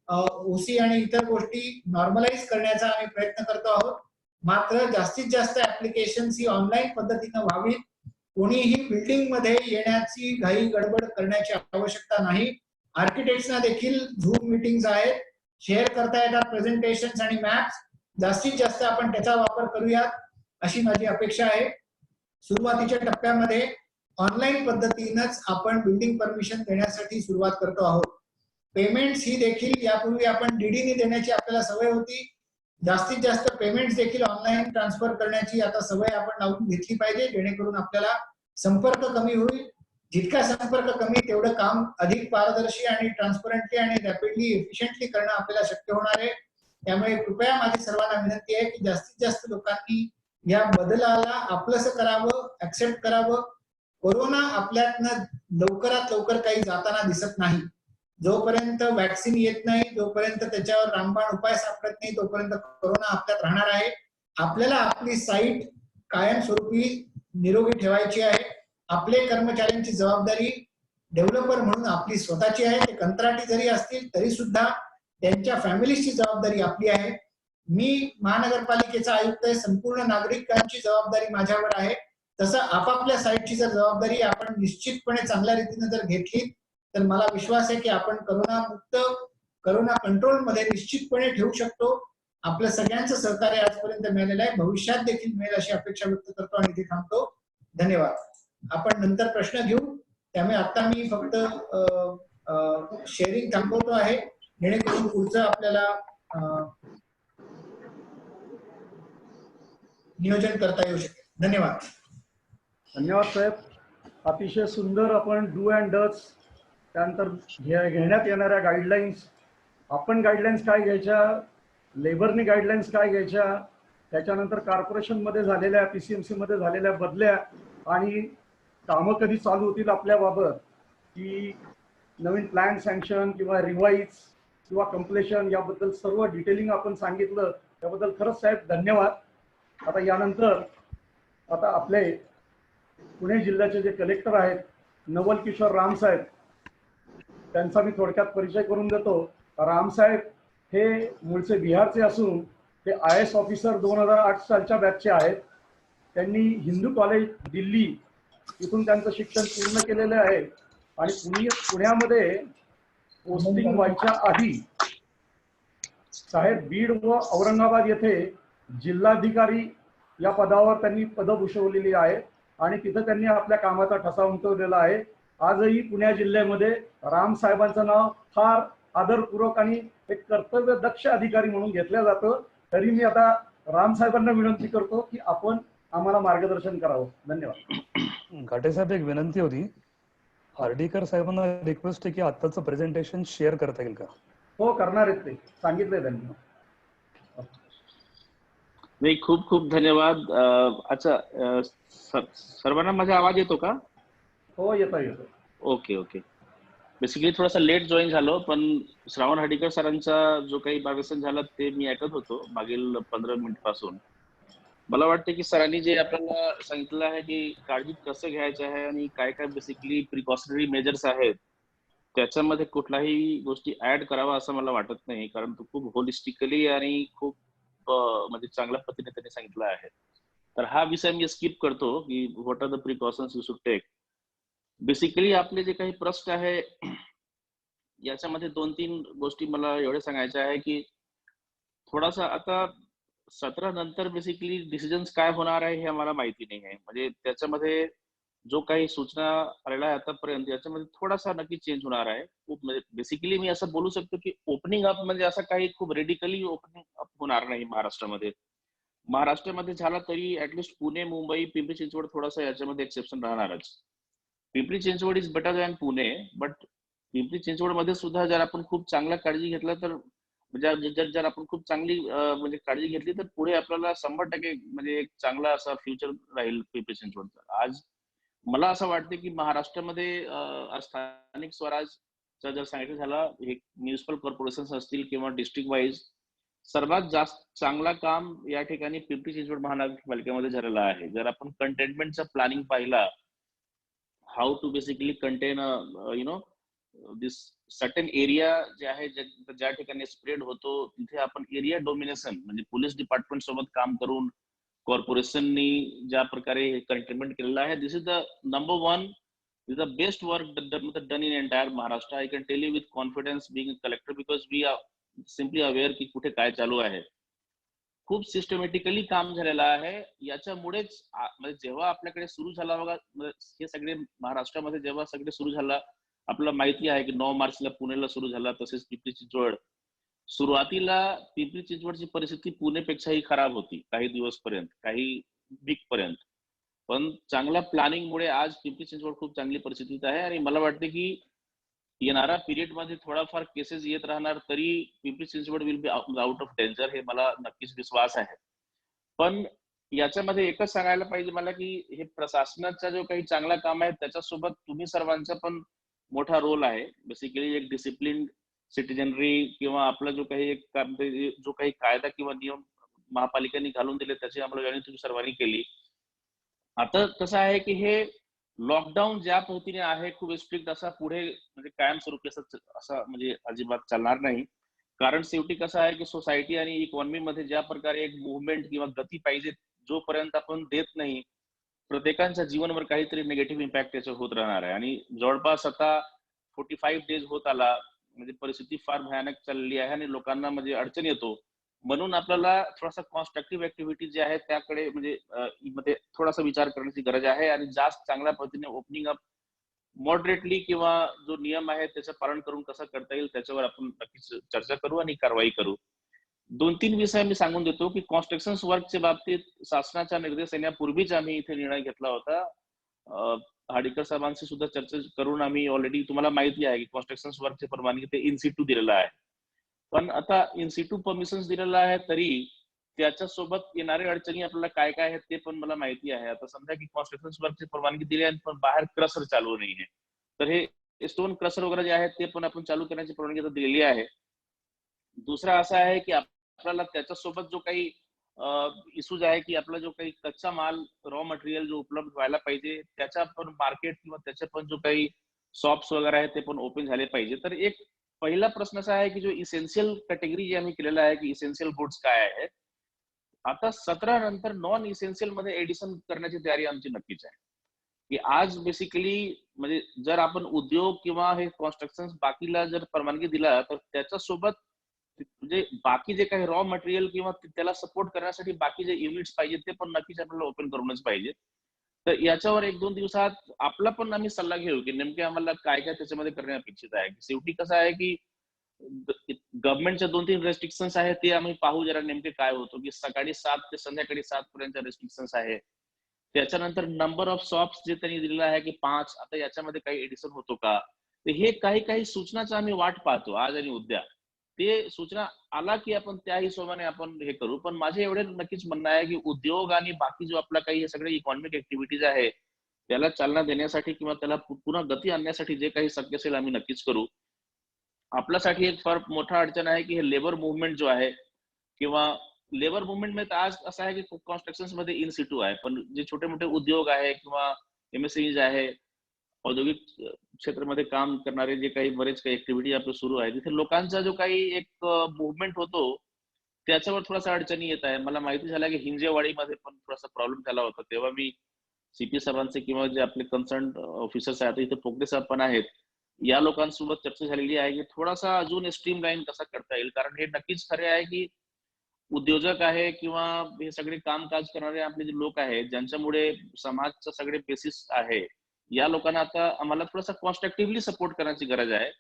ओसी आणि इतर गोष्टी नॉर्मलाइज करण्याचा आम्ही प्रयत्न करतो आहोत. मात्र जास्तीत जास्त ऍप्लिकेशन्स ही ऑनलाईन पद्धतीनं व्हावी. कोणीही बिल्डिंग मध्ये येण्याची घाई गडबड करण्याची आवश्यकता नाही. आर्किटेक्ट्सना देखील झूम मीटिंग्स आहेत, शेअर करता येतात प्रेझेंटेशन्स आणि मॅप्स. जास्तीत जास्त आपण त्याचा वापर करूयात अशी माझी अपेक्षा आहे. सुरुवातीच्या टप्प्यामध्ये ऑनलाईन पद्धतीनंच आपण बिल्डिंग परमिशन देण्यासाठी सुरुवात करतो आहोत. पेमेंट्स ही देखील यापूर्वी आपण डीडीने देण्याची आपल्याला सवय होती. जास्तीत जास्त पेमेंट्स देखील ऑनलाईन ट्रान्सफर करण्याची आता सवय आपण लावून घेतली पाहिजे, जेणेकरून आपल्याला संपर्क कमी होईल. जितका संपर्क कमी तेवढं काम अधिक पारदर्शी आणि ट्रान्सपरंटली आणि रॅपिडली एफिशियंटली करणं आपल्याला शक्य होणार आहे. त्यामुळे कृपया माझी सर्वांना विनंती आहे की जास्तीत जास्त लोकांनी या बदलाला आपलंसं करावं, ऍक्सेप्ट करावं. कोरोना आपल्यातनं लवकरात लवकर काही जाताना दिसत नाही. जोपर्यंत वॅक्सिन येत नाही, जोपर्यंत त्याच्यावर रामबाण उपाय सापडत नाही, तोपर्यंत कोरोना आपल्यात राहणार आहे. आपल्याला आपली साईट कायमस्वरूपी निरोगी ठेवायची आहे. आपले कर्मचाऱ्यांची जबाबदारी डेव्हलपर म्हणून आपली स्वतःची आहे. ते कंत्राटी जरी असतील तरी सुद्धा त्यांच्या फॅमिलीची जबाबदारी आपली आहे. मी महानगरपालिकेचा आयुक्त आहे, संपूर्ण नागरिकांची जबाबदारी माझ्यावर आहे. तसं आपापल्या साईटची जर जबाबदारी आपण निश्चितपणे चांगल्या रीतीने जर घेतली तर मला विश्वास आहे की आपण करोना मुक्त, करोना कंट्रोल मध्ये निश्चितपणे ठेवू शकतो. आपल्या सगळ्यांचं सहकार्य आजपर्यंत मिळालेलं आहे, भविष्यात देखील मिळेल अशी अपेक्षा व्यक्त करतो आणि इथे थांबतो. धन्यवाद. आपण नंतर प्रश्न घेऊ, त्यामुळे आता मी फक्त शेअरिंग थांबवतो आहे, जेणेकरून पुढचं आपल्याला नियोजन करता येऊ शकेल. धन्यवाद. धन्यवाद साहेब. अतिशय सुंदर आपण डू अँड डज, त्यानंतर घेण्यात येणाऱ्या गाईडलाईन्स, आपण गाईडलाईन्स काय घ्यायच्या, लेबरनी गाईडलाईन्स काय घ्यायच्या, त्याच्यानंतर कॉर्पोरेशनमध्ये झालेल्या, PCMC मध्ये झालेल्या बदल्या आणि कामं कधी चालू होतील आपल्याबाबत, की नवीन प्लॅन सँक्शन किंवा रिवाईज किंवा कम्प्लेशन याबद्दल सर्व डिटेलिंग आपण सांगितलं, त्याबद्दल खरंच साहेब धन्यवाद. आता यानंतर आता आपले पुणे जिल्ह्याचे जे कलेक्टर आहेत नवल किशोर रामसाहेब, त्यांचा मी थोडक्यात परिचय करून देतो. रामसाहेब हे मूळचे बिहारचे असून ते IAS ऑफिसर 2008 सालच्या बॅचचे आहेत. त्यांनी हिंदू कॉलेज दिल्ली इथून त्यांचं शिक्षण पूर्ण केलेलं आहे आणि पुण्यामध्ये पोस्टिंग व्हायच्या आधी साहेब बीड व औरंगाबाद येथे जिल्हाधिकारी या पदावर त्यांनी पद भूषवलेली आहे आणि तिथं त्यांनी आपल्या कामाचा ठसा उमटवलेला आहे. आजही पुणे जिल्ह्यामध्ये राम साहेबांचं नाव फार आदरपूर्वक आणि एक कर्तव्य दक्ष अधिकारी म्हणून घेतलं जातं. तरी मी आता राम साहेबांना विनंती करतो की आपण आम्हाला मार्गदर्शन करावं. धन्यवाद. घाटे साहेब, एक विनंती होती. हर्डीकर साहेबांना रिक्वेस्ट आहे की आत्ताचं प्रेझेंटेशन शेअर करता येईल का? हो, करणार आहेत, ते सांगितलंय त्यांनी. नाही, खूप खूप धन्यवाद. अच्छा, सर्वांना माझा आवाज येतो का? हो, येतो. ओके. बेसिकली थोडासा लेट जॉईन झालो, पण श्रावण हर्डीकर सरांचा जो काही मार्गदर्शन झालं ते मी ऐकत होतो मागील 15 मिनिट पासून. मला वाटतं की सरांनी जे आपल्याला सांगितलं आहे की काळजी कसं घ्यायचं आहे आणि काय काय बेसिकली प्रिकॉशनरी मेजर्स आहेत, त्याच्यामध्ये कुठलाही गोष्टी ऍड करावा असं मला वाटत नाही, कारण तो खूप होलिस्टिकली आणि खूप म्हणजे चांगल्या पद्धतीने त्यांनी सांगितलं आहे. तर हा विषय मी स्किप करतो की what are the precautions you should take. Basically आपले जे काही प्रश्न आहे याच्यामध्ये 2-3 गोष्टी मला एवढे सांगायच्या आहे की थोडासा आता 17 नंतर बेसिकली डिसिजन्स काय होणार आहे हे आम्हाला माहिती नाही आहे. म्हणजे त्याच्यामध्ये जो काही सूचना आलेल्या आहे आतापर्यंत याच्यामध्ये थोडासा नक्की चेंज होणार आहे. खूप म्हणजे बेसिकली मी असं बोलू शकतो की ओपनिंग अप म्हणजे असं काही खूप रेडिकली ओपनिंग अप होणार नाही महाराष्ट्रामध्ये. महाराष्ट्रामध्ये झाला तरी ऍटलिस्ट पुणे, मुंबई, पिंपरी चिंचवड थोडासा याच्यामध्ये एक्सेप्शन राहणारच. Pimpri Chinchwad is better than Pune, but Pimpri Chinchwad मध्ये सुद्धा जर आपण खूप चांगला काळजी घेतला तर म्हणजे जर आपण खूप चांगली म्हणजे काळजी घेतली तर पुढे आपल्याला 100% म्हणजे एक चांगला असा फ्युचर राहील पिंपरी चिंचवडचा. आज मला असं वाटतं की महाराष्ट्रामध्ये स्थानिक स्वराजचा जर सांगितलं झाला, हे म्युनिसिपल कॉर्पोरेशन असतील किंवा डिस्ट्रिक्ट वाईज सर्वात जास्त चांगला काम या ठिकाणी पिंपरी चिंचवड महानगरपालिकेमध्ये झालेलं आहे. जर आपण कंटेनमेंटचा प्लॅनिंग पाहिला, how to basically contain this certain area जे आहे ज्या ठिकाणी स्प्रेड होतो तिथे आपण एरिया डोमिनेशन म्हणजे पोलीस डिपार्टमेंट सोबत काम करून कॉर्पोरेशननी ज्या प्रकारे कंटेनमेंट केलेलं आहे, this is the number one, is the best work done in entire Maharashtra. I can tell you with confidence being collector because we are simply aware की कुठे काय चालू आहे. खूप सिस्टमॅटिकली काम झालेलं आहे. याच्यामुळेच म्हणजे जेव्हा आपल्याकडे सुरू झाला बघा हे सगळे महाराष्ट्रामध्ये जेव्हा सगळे सुरू झाला, आपल्याला माहिती आहे की 9 मार्चला पुण्याला सुरू झाला, तसेच पिंपरी चिंचवड. सुरुवातीला पिंपरी चिंचवडची परिस्थिती पुणेपेक्षाही खराब होती काही दिवसपर्यंत, काही वीक पर्यंत. पण चांगल्या प्लॅनिंगमुळे आज पिंपरी चिंचवड खूप चांगली परिस्थितीत आहे आणि मला वाटते की येणाऱ्या पिरियड मध्ये थोडाफार केसेस येत राहणार तरी Pimpri Chinchwad will be out of danger, हे मला नक्कीच विश्वास आहे. पण याच्यामध्ये एकच सांगायला पाहिजे मला की हे प्रशासनाचा जो काही चांगला काम आहे त्याच्यासोबत तुम्ही सर्वांचा पण मोठा रोल आहे. बेसिकली एक डिसिप्लिन सिटिजनरी किंवा आपला जो काही एक जो काही कायदा किंवा नियम महापालिकेने घालून दिले त्याची अंमलबजावणी तुम्ही सर्वांनी केली. आता कसं आहे की हे लॉकडाऊन ज्या पद्धतीने आहे खूप स्ट्रिक्ट असा पुढे म्हणजे कायमस्वरूपी असा म्हणजे अजिबात चालणार नाही. कारण शेवटी कसं आहे की सोसायटी आणि इकॉनॉमी मध्ये ज्या प्रकारे एक मुवमेंट किंवा गती पाहिजे जोपर्यंत आपण देत नाही, प्रत्येकाच्या जीवनावर काहीतरी निगेटिव्ह इम्पॅक्ट त्याचा होत राहणार आहे. आणि जवळपास आता 45 डेज होत आला म्हणजे परिस्थिती फार भयानक चाललेली आहे आणि लोकांना म्हणजे अडचण येतो. म्हणून आपल्याला थोडासा कॉन्स्ट्रक्टिव्ह ऍक्टिव्हिटी जे आहे त्याकडे म्हणजे मध्ये थोडासा विचार करण्याची गरज आहे आणि जास्त चांगल्या पद्धतीने ओपनिंग अप मॉडरेटली किंवा जो नियम आहे त्याचं पालन करून कसं करता येईल त्याच्यावर आपण नक्कीच चर्चा करू आणि कारवाई करू. 2-3 विषय मी सांगून देतो की कन्स्ट्रक्शन वर्कच्या बाबतीत शासनाच्या निर्देश येण्यापूर्वीच आम्ही इथे निर्णय घेतला होता. हार्डीकर साहेबांशी सुद्धा चर्चा करून आम्ही ऑलरेडी तुम्हाला माहिती आहे की कन्स्ट्रक्शन वर्कची परवानगी ते इन सिटू दिलेलं आहे. पण आता इन सिटू परमिशन दिलेलं आहे तरी त्याच्यासोबत येणारे अडचणी आपल्याला काय काय आहेत ते पण मला माहिती आहे. आता समजा की कन्स्ट्रक्शन वर्कची परवानगी दिली आहे पण बाहेर क्रसर चालू नाहीये, तर हे स्टोन क्रसर वगैरे जे आहेत ते पण आपण चालू करण्याची परवानगी आता दिलेली आहे. दुसरा असा आहे की आपल्याला त्याच्यासोबत जो काही इश्यूज आहे की आपला जो काही कच्चा माल रॉ मटेरियल जो उपलब्ध व्हायला पाहिजे त्याचा पण मार्केट किंवा त्याचे पण जो काही शॉप्स वगैरे आहेत ते पण ओपन झाले पाहिजे. तर एक पहिला प्रश्न असा आहे की जो इसेन्शियल कॅटेगरी जे आम्ही केलेला आहे की इसेन्शियल गुड्स काय आहेत, आता 17 नंतर नॉन इसेन्शियल मध्ये एडिशन करण्याची तयारी आमची नक्कीच आहे. की आज बेसिकली म्हणजे जर आपण उद्योग किंवा हे कन्स्ट्रक्शन बाकीला जर परवानगी दिला तर त्याच्यासोबत म्हणजे बाकी जे काही रॉ मटेरियल किंवा त्याला सपोर्ट करण्यासाठी बाकी जे युनिट्स पाहिजे ते पण नक्कीच आपल्याला ओपन करूनच पाहिजे. तर याच्यावर 1-2 दिवसात आपला पण आम्ही सल्ला घेऊ की नेमके आम्हाला काय काय त्याच्यामध्ये करणे अपेक्षित आहे. शेवटी कसं आहे की गव्हर्नमेंटच्या 2-3 रेस्ट्रिक्शन्स आहेत ते आम्ही पाहू जरा नेमके काय होतो की सकाळी 7 ते संध्याकाळी 7 पर्यंत रेस्ट्रिक्शन्स आहे. त्याच्यानंतर नंबर ऑफ शॉप्स जे त्यांनी दिलेलं आहे की 5, आता याच्यामध्ये काही एडिशन होतो का, तर हे काही सूचनाचा आम्ही वाट पाहतो आज आणि उद्या. ते सूचना आला की आपण त्या हिशोबाने आपण हे करू. पण माझे एवढे नक्कीच म्हणणं आहे की उद्योग आणि बाकी जो आपला काही हे सगळे इकॉनॉमिक ऍक्टिव्हिटीज आहे त्याला चालना देण्यासाठी किंवा त्याला पुन्हा गती आणण्यासाठी जे काही शक्य असेल आम्ही नक्कीच करू. आपल्यासाठी एक फार मोठा अडचण आहे की हे लेबर मुवमेंट जो आहे किंवा लेबर मुवमेंट मध्ये आज असं आहे की कन्स्ट्रक्शन मध्ये इन सिटू आहे, पण जे छोटे मोठे उद्योग आहे किंवा एमएसएमई आहे, औद्योगिक क्षेत्रामध्ये काम करणारे जे काही बरेच काही ऍक्टिव्हिटी आपलं सुरू आहे, तिथे लोकांचा जो काही एक मुवमेंट होतो त्याच्यावर थोडासा अडचणी येत आहे. मला माहिती झालं की हिंजेवाडीमध्ये पण थोडासा प्रॉब्लेम झाला होता. तेव्हा मी सीपी साहेबांचे किंवा जे आपले कन्सर्न ऑफिसर्स आहेत, इथे पोगटे साहेब पण आहेत, या लोकांसोबत चर्चा झालेली आहे की थोडासा अजून स्ट्रीमलाईन कसा करता येईल. कारण हे नक्कीच खरे आहे की उद्योजक आहे किंवा हे सगळे कामकाज करणारे आपले जे लोक आहेत, ज्यांच्यामुळे समाजचं सगळे बेसिस आहे, या लोकांना आता आम्हाला थोडासा कॉन्स्ट्रक्टिव्हली सपोर्ट करण्याची गरज आहे.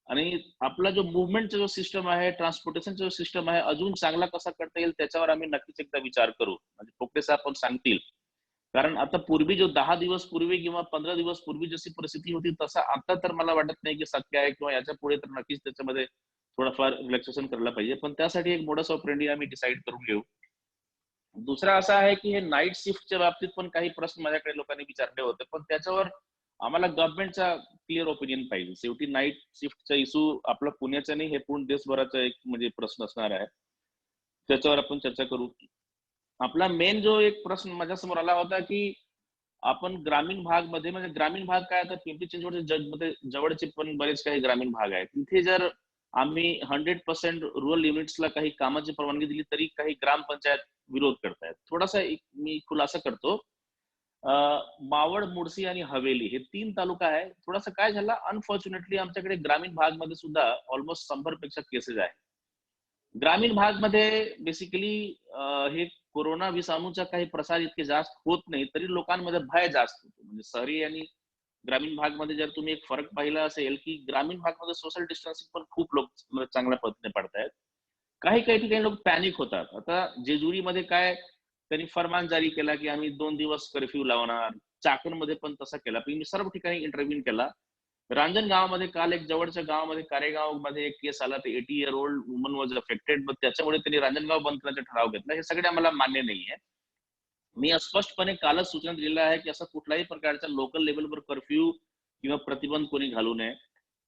आणि आपला जो मुवमेंटचा जो सिस्टम आहे, ट्रान्सपोर्टेशनचा जो सिस्टम आहे, अजून चांगला कसा करता येईल त्याच्यावर आम्ही नक्कीच एकदा विचार करू. म्हणजे पोगटे साहेब पण सांगतील. कारण आता पूर्वी जो 10 दिवस पूर्वी किंवा 15 दिवस पूर्वी जशी परिस्थिती होती, तसं आता तर मला वाटत नाही की शक्य आहे, किंवा याच्या पुढे तर नक्कीच त्याच्यामध्ये थोडंफार रिलॅक्सेशन करायला पाहिजे. पण त्यासाठी एक मोडस ऑपरेंडी आम्ही डिसाईड करून घेऊ. दुसरा असा आहे की हे नाईट शिफ्टच्या बाबतीत पण काही प्रश्न माझ्याकडे लोकांनी विचारले होते, पण त्याच्यावर आम्हाला गव्हर्नमेंटचा क्लिअर ओपिनियन पाहिजे. शेवटी नाईट शिफ्टचा इश्यू आपला पुण्याचा नाही, हे पूर्ण देशभराचा एक म्हणजे प्रश्न असणार आहे. त्याच्यावर आपण चर्चा करू. आपला मेन जो एक प्रश्न माझ्यासमोर आला होता की आपण ग्रामीण भाग मध्ये, म्हणजे ग्रामीण भाग काय, तर पिंपरी चिंचवड जवळचे पण बरेच काही ग्रामीण भाग आहेत, तिथे जर आम्ही 100% रुरल युनिट्सला काही कामाची परवानगी दिली तरी काही ग्रामपंचायत विरोध करतायत. थोडासा मी खुलासा करतो. मावळ, मुळशी आणि हवेली हे 3 तालुका आहे. थोडासा काय झालं, अनफॉर्च्युनेटली आमच्याकडे ग्रामीण भाग मध्ये सुद्धा ऑलमोस्ट 100 पेक्षा केसेस आहे. ग्रामीण भाग मध्ये बेसिकली हे कोरोना विषाणूचा काही प्रसार इतके जास्त होत नाही, तरी लोकांमध्ये भय जास्त होतो. म्हणजे शहरी आणि ग्रामीण भागमध्ये जर तुम्ही एक फरक पाहिला असेल की ग्रामीण भागमध्ये सोशल डिस्टन्सिंग पण खूप लोक चांगल्या पद्धतीने पडतायत. काही काही ठिकाणी लोक पॅनिक होतात. आता जेजुरीमध्ये काय त्यांनी फरमान जारी केला की आम्ही 2 दिवस कर्फ्यू लावणार. चाकणमध्ये पण तसा केला. पण मी सर्व ठिकाणी इंटरव्ह्यू केला. रांजणगावामध्ये काल एक जवळच्या गावामध्ये कारेगाव मध्ये एक केस आला, ते 80 year old woman was affected, मग त्याच्यामुळे त्यांनी रांजणगाव बंद करण्याचा ठराव घेतला. हे सगळे आम्हाला मान्य नाहीये. मी स्पष्टपणे कालच सूचना दिलेलं आहे की असं कुठल्याही प्रकारच्या लोकल लेवलवर कर्फ्यू किंवा प्रतिबंध कोणी घालू नये.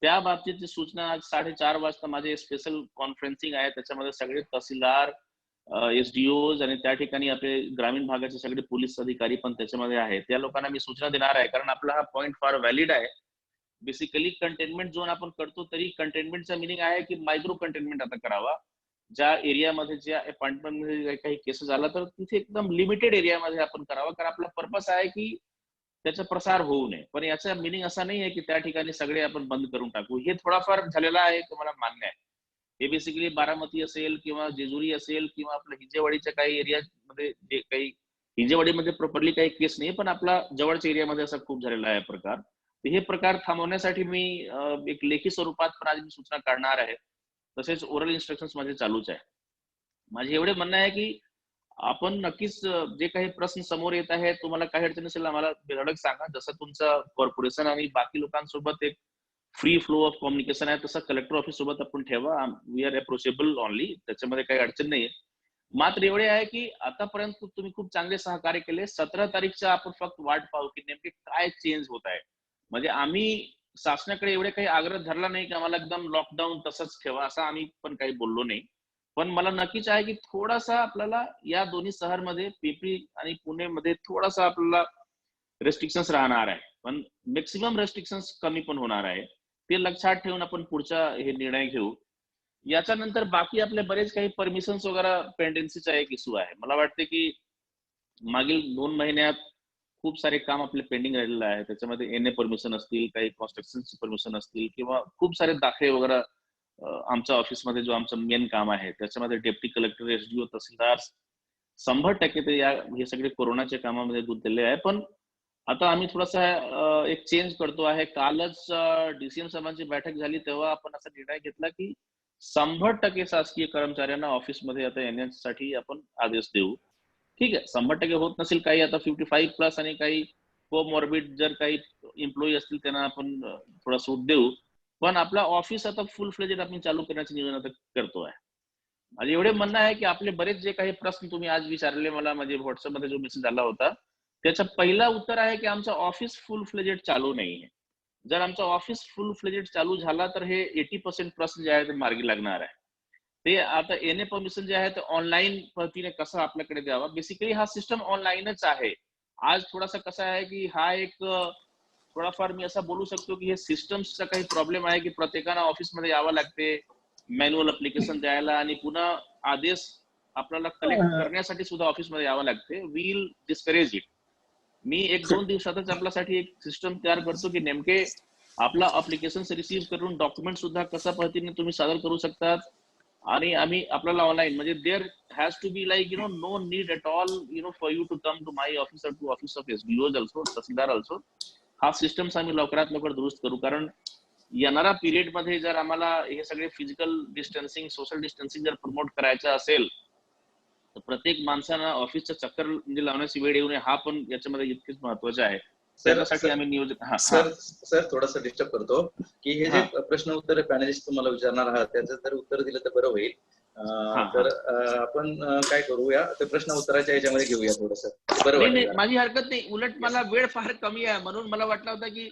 त्या बाबतीतची सूचना आज 4:30 वाजता माझे स्पेशल कॉन्फरन्सिंग आहे, त्याच्यामध्ये सगळे तहसीलदार, एसडीओज आणि त्या ठिकाणी आपले ग्रामीण भागाचे सगळे पोलीस अधिकारी पण त्याच्यामध्ये आहेत. त्या लोकांना मी सूचना देणार आहे, कारण आपला हा पॉईंट फार व्हॅलिड आहे. बेसिकली कंटेनमेंट झोन आपण करतो, तरी कंटेनमेंटचा मिनिंग आहे की मायक्रो कंटेनमेंट आता करावा. ज्या एरियामध्ये, ज्या अपार्टमेंटमध्ये काही केसेस आला तर तिथे एकदम लिमिटेड एरियामध्ये आपण करावा, कारण आपला पर्पस आहे की त्याचा प्रसार होऊ नये. पण याचा मिनिंग असा नाही आहे की त्या ठिकाणी सगळे आपण बंद करून टाकू. हे थोडाफार झालेला आहे, तुम्हाला मान्य आहे. हे बेसिकली बारामती असेल किंवा जेजुरी असेल किंवा आपल्या हिंजेवाडीच्या काही एरियामध्ये, जे काही हिंजेवाडीमध्ये प्रॉपरली काही केस नाही, पण आपला जवळच्या एरियामध्ये असा खूप झालेला आहे प्रकार. हे प्रकार थांबवण्यासाठी मी एक लेखी स्वरूपात पण आज मी सूचना काढणार आहे. तसेच ओरल इन्स्ट्रक्शन्स माझे चालूच आहे. माझे एवढे म्हणणं आहे की आपण नक्कीच जे काही प्रश्न समोर येत आहेत, तुम्हाला काही अडचण असेल आम्हाला बेधडक सांगा. जसं तुमचं कॉर्पोरेशन आणि बाकी लोकांसोबत एक फ्री फ्लो ऑफ कम्युनिकेशन आहे, तसं कलेक्टर ऑफिस सोबत आपण ठेवा. वी आर अप्रोचेबल ऑनली, त्याच्यामध्ये काही अडचण नाहीये. मात्र एवढे आहे की आतापर्यंत तुम्ही खूप चांगले सहकार्य केले. 17 तारीखच्या आपण फक्त वाट पाहू की नेमके काय चेंज होत आहे. म्हणजे आम्ही शासनाकडे एवढे काही आग्रह धरला नाही की आम्हाला एकदम लॉकडाऊन तसंच ठेवा, असं आम्ही पण काही बोललो नाही. पण मला नक्कीच आहे की थोडासा आपल्याला या दोन्ही शहरमध्ये, पिंपरी आणि पुणेमध्ये थोडासा आपल्याला रेस्ट्रिक्शन्स राहणार आहे, पण मॅक्सिमम रेस्ट्रिक्शन्स कमी पण होणार आहे. ते लक्षात ठेवून आपण पुढचा हे निर्णय घेऊ. याच्यानंतर बाकी आपले बरेच काही परमिशन्स वगैरे पेंडन्सीचा एक इश्यू आहे. मला वाटते की मागील 2 महिन्यात खूप सारे काम आपले पेंडिंग राहिलेलं आहे. त्याच्यामध्ये एनए परमिशन असतील, काही कन्स्ट्रक्शनची परमिशन असतील किंवा खूप सारे दाखले वगैरे आमच्या ऑफिसमध्ये जो आमचं मेन काम आहे त्याच्यामध्ये डेप्टी कलेक्टर, एसडीओ, तहसीलदार 100% ते हे सगळे कोरोनाच्या कामामध्ये गुंतलेले आहे. पण आता आम्ही थोडासा एक चेंज करतो आहे. कालच डीसीएम साहेबांची बैठक झाली, तेव्हा आपण असा निर्णय घेतला की 100% शासकीय कर्मचाऱ्यांना ऑफिसमध्ये आता येण्यासाठी आपण आदेश देऊ. ठीक आहे, 100% होत नसेल, काही आता 55+ आणि काही कोमॉर्बिड जर काही एम्प्लॉई असतील त्यांना आपण थोडा सूट देऊ. पण आपला ऑफिस आता फुल फ्लेजेड आपण चालू करण्याचे नियोजन आता करतो आहे. आणि एवढे म्हणणं आहे की आपले बरेच जे काही प्रश्न तुम्ही आज विचारले मला, म्हणजे व्हॉट्सअपमध्ये जो मेसेज आला होता, त्याचं पहिला उत्तर आहे की आमचं ऑफिस फुल फ्लेजेड चालू नाहीये. जर आमचं ऑफिस फुल फ्लेजेड चालू झाला तर हे 80% प्रश्न जे आहे ते मार्गी लागणार आहे. ते आता एनए परमिशन जे आहे ते ऑनलाईन पद्धतीने कसं आपल्याकडे द्यावं. बेसिकली हा सिस्टम ऑनलाईनच आहे. आज थोडासा कसा आहे की हा एक थोडाफार मी असं बोलू शकतो की हे सिस्टम्सचा काही प्रॉब्लेम आहे की प्रत्येकाला ऑफिसमध्ये यावं लागते, मॅन्युअल अप्लिकेशन द्यायला आणि पुन्हा आदेश आपल्याला कलेक्ट करण्यासाठी सुद्धा ऑफिसमध्ये यावं लागते. Will discourage it. मी 1-2 दिवसातच आपल्यासाठी एक सिस्टम तयार करतो की नेमके आपला अप्लिकेशन रिसीव्ह करून डॉक्युमेंट सुद्धा कशा पद्धतीने तुम्ही सादर करू शकतात आणि आम्ही आपल्याला ऑनलाईन म्हणजे there has to be like no need at all for you to come to my office or to office of SDOs also, tehsildar also. हा सिस्टम्स आम्ही लवकरात लवकर दुरुस्त करू. कारण येणाऱ्या पिरियड मध्ये जर आम्हाला हे सगळे फिजिकल डिस्टन्सिंग, सोशल डिस्टन्सिंग जर प्रमोट करायचं असेल तर प्रत्येक माणसानं ऑफिसचं चक्कर म्हणजे लावण्याची वेळ येऊ नये, हा पण याच्यामध्ये इतकेच महत्वाचे आहे. त्याच्यासाठी आम्ही नियोजन सर थोडासा डिस्टर्ब करतो की हे जे प्रश्न उत्तर पॅनलिस्ट तुम्हाला विचारणार आहात त्याचं जर उत्तर दिलं तर बरं होईल. तर आपण काय करूया, ते प्रश्न उत्तराच्या याच्यामध्ये घेऊया थोडंसं, बरं वाटेल. माझी हरकत नाही, उलट मला वेळ फार कमी आहे म्हणून मला वाटलं होतं की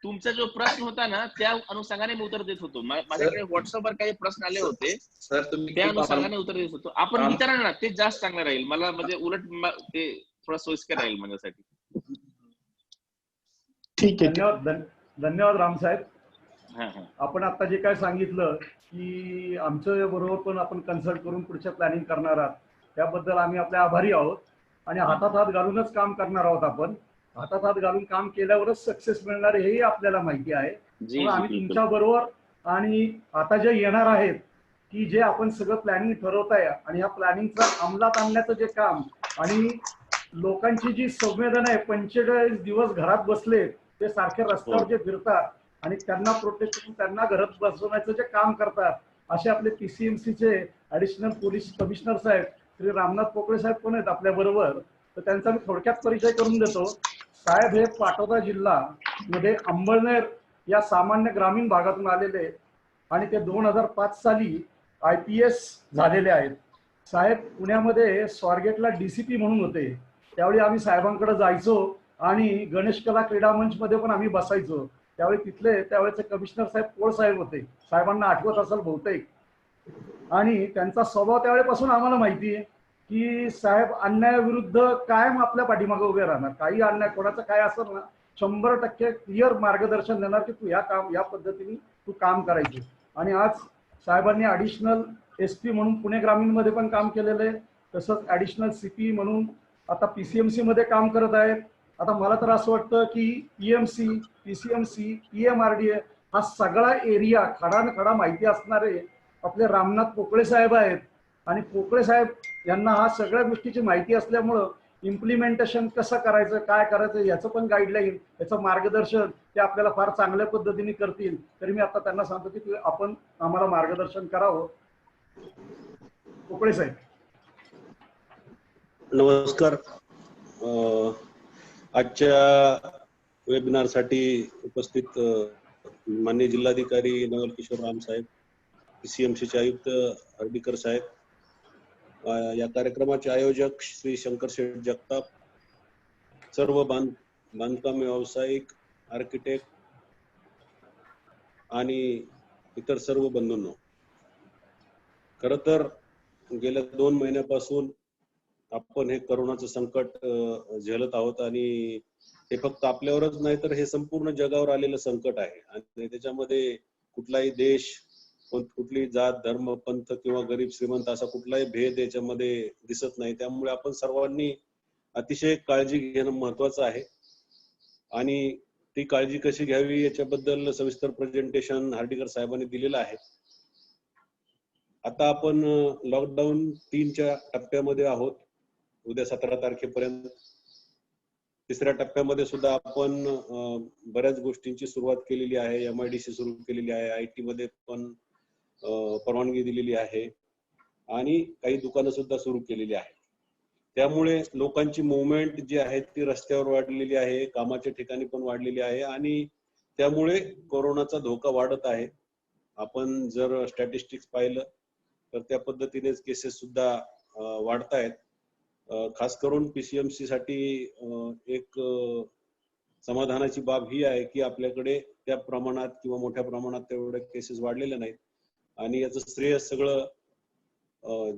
तुमचा जो प्रश्न होता ना त्या अनुषंगाने मी उत्तर देत होतो. माझ्याकडे व्हॉट्सअपवर काही प्रश्न आले होते सर तुम्ही त्या अनुषंगाने उत्तर देत होतो. आपण विचारा ना, ते जास्त चांगलं राहील मला, म्हणजे उलट ते थोडं सोयीस्कर राहील माझ्यासाठी. ठीक आहे. धन्यवाद रामसाहेब. हा हा, आपण आता जे काय सांगितलं की आमच्या बरोबर पण आपण कन्सल्ट करून पुढच्या प्लॅनिंग करणार आहात त्याबद्दल आम्ही आपले आभारी आहोत आणि हातात हात घालूनच काम करणार आहोत. आपण हातात हात घालून काम केल्यावरच सक्सेस मिळणार हेही आपल्याला माहिती आहे. आम्ही तुमच्या बरोबर आणि आता जे येणार आहेत की जे आपण सगळं प्लॅनिंग ठरवताय आणि ह्या प्लॅनिंगचा अंमलात आणण्याचं जे काम आणि लोकांची जी संवेदना आहे, 45 दिवस घरात बसले ते सारखे रस्त्यावर जे फिरतात आणि त्यांना प्रोटेक्ट करून त्यांना घरात बसवण्याचं जे काम करतात असे आपले पीसीएमसीचे ऍडिशनल पोलीस कमिशनर साहेब श्री रामनाथ पोकळे साहेब पण आहेत आपल्या बरोबर. तर त्यांचा मी थोडक्यात परिचय करून देतो. साहेब हे पाटोदा जिल्हा मध्ये अंबळनेर या सामान्य ग्रामीण भागातून आलेले आणि ते 2005 साली IPS झालेले आहेत. साहेब पुण्यामध्ये स्वारगेटला DCP म्हणून होते. त्यावेळी आम्ही साहेबांकडे जायचो आणि गणेश कला क्रीडा मंच मध्ये पण आम्ही बसायचो. त्यावेळी तिथले त्यावेळेचे कमिशनर साहेब पोळ साहेब होते. साहेबांना आठवत असेल बहुतेक. आणि त्यांचा स्वभाव त्यावेळेपासून आम्हाला माहिती आहे की साहेब अन्यायाविरुद्ध कायम आपल्या पाठीमागे उभे राहणार. काही अन्याय कोणाचं काय असेल ना 100% क्लिअर मार्गदर्शन देणार की तू या पद्धतीने तू काम करायचं. आणि आज साहेबांनी ऍडिशनल SP म्हणून पुणे ग्रामीण मध्ये पण काम केलेलं आहे. तसंच ऍडिशनल CP म्हणून आता PCMC मध्ये काम करत आहेत. आता मला तर असं वाटतं की PMC, PCMC, PMRDA हा सगळा एरिया खडा माहिती असणारे आपले रामनाथ पोकळे साहेब आहेत. आणि पोकळे साहेब यांना हा सगळ्या गोष्टीची माहिती असल्यामुळं इम्प्लिमेंटेशन कसं करायचं, काय करायचं याचं पण गाईडलाईन, याचं मार्गदर्शन ते आपल्याला फार चांगल्या पद्धतीने करतील. तरी मी आता त्यांना सांगतो की आपण आम्हाला मार्गदर्शन करावं. पोकळे साहेब नमस्कार. आजच्या वेबिनारसाठी उपस्थित माननीय जिल्हाधिकारी नवल किशोर राम साहेब, PCMCचे आयुक्त हर्डीकर साहेब, या कार्यक्रमाचे आयोजक श्री शंकर शेठ जगताप, सर्व बांधकाम व्यावसायिक, आर्किटेक्ट आणि इतर सर्व बंधूंनो, खरं तर गेल्या 2 महिन्यापासून आपण हे करोनाचं संकट झेलत आहोत आणि हे फक्त आपल्यावरच नाही तर हे संपूर्ण जगावर आलेलं संकट आहे. आणि त्याच्यामध्ये कुठलाही देश, कुठली जात, धर्म, पंथ किंवा गरीब श्रीमंत असा कुठलाही भेद याच्यामध्ये दिसत नाही. त्यामुळे आपण सर्वांनी अतिशय काळजी घेणं महत्वाचं आहे. आणि ती काळजी कशी घ्यावी याच्याबद्दल सविस्तर प्रेझेंटेशन हार्डीकर साहेबांनी दिलेलं आहे. आता आपण लॉकडाऊन 3च्या टप्प्यामध्ये आहोत. उद्या 17 तारखेपर्यंत 3ऱ्या टप्प्यामध्ये सुद्धा आपण बऱ्याच गोष्टींची सुरुवात केलेली आहे. MIDC सुरू केलेली आहे, IT मध्ये पण परवानगी दिलेली आहे आणि काही दुकानं सुद्धा सुरू केलेली आहे. त्यामुळे लोकांची मुवमेंट जी आहे ती रस्त्यावर वाढलेली आहे, कामाच्या ठिकाणी पण वाढलेली आहे आणि त्यामुळे कोरोनाचा धोका वाढत आहे. आपण जर स्टॅटिस्टिक्स पाहिलं तर त्या पद्धतीनेच केसेस सुद्धा वाढतायत. खास करून PCMC साठी एक समाधानाची बाब ही आहे की आपल्याकडे त्या प्रमाणात किंवा मोठ्या प्रमाणात तेवढे केसेस वाढलेले नाहीत आणि याचं श्रेय सगळं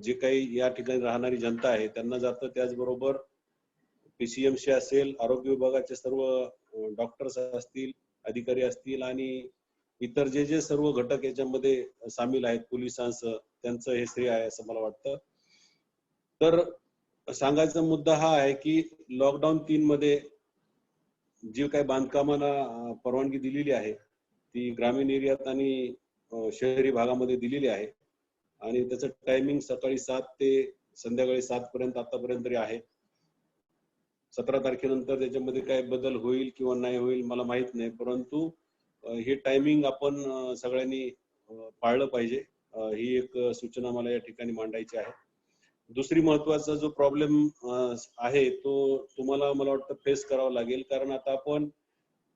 जे काही या ठिकाणी राहणारी जनता आहे त्यांना जातं. त्याचबरोबर PCMC असेल, आरोग्य विभागाचे सर्व डॉक्टर्स असतील, अधिकारी असतील आणि इतर जे सर्व घटक याच्यामध्ये सामील आहेत पोलिसांसह, त्यांचं हे श्रेय आहे असं मला वाटतं. तर सांगायचा मुद्दा हा आहे की लॉकडाऊन 3 मध्ये जी काही बांधकामाला परवानगी दिलेली आहे ती ग्रामीण एरियात आणि शहरी भागामध्ये दिलेली आहे आणि त्याचं टायमिंग सकाळी 7 ते संध्याकाळी 7 पर्यंत आतापर्यंत तरी आहे. 17 तारखेनंतर त्याच्यामध्ये काय बदल होईल किंवा नाही होईल मला माहित नाही, परंतु हे टायमिंग आपण सगळ्यांनी पाळलं पाहिजे. ही एक सूचना मला या ठिकाणी मांडायची आहे. दुसरी महत्वाचा जो प्रॉब्लेम आहे तो तुम्हाला मला वाटतं फेस करावा लागेल, कारण आता आपण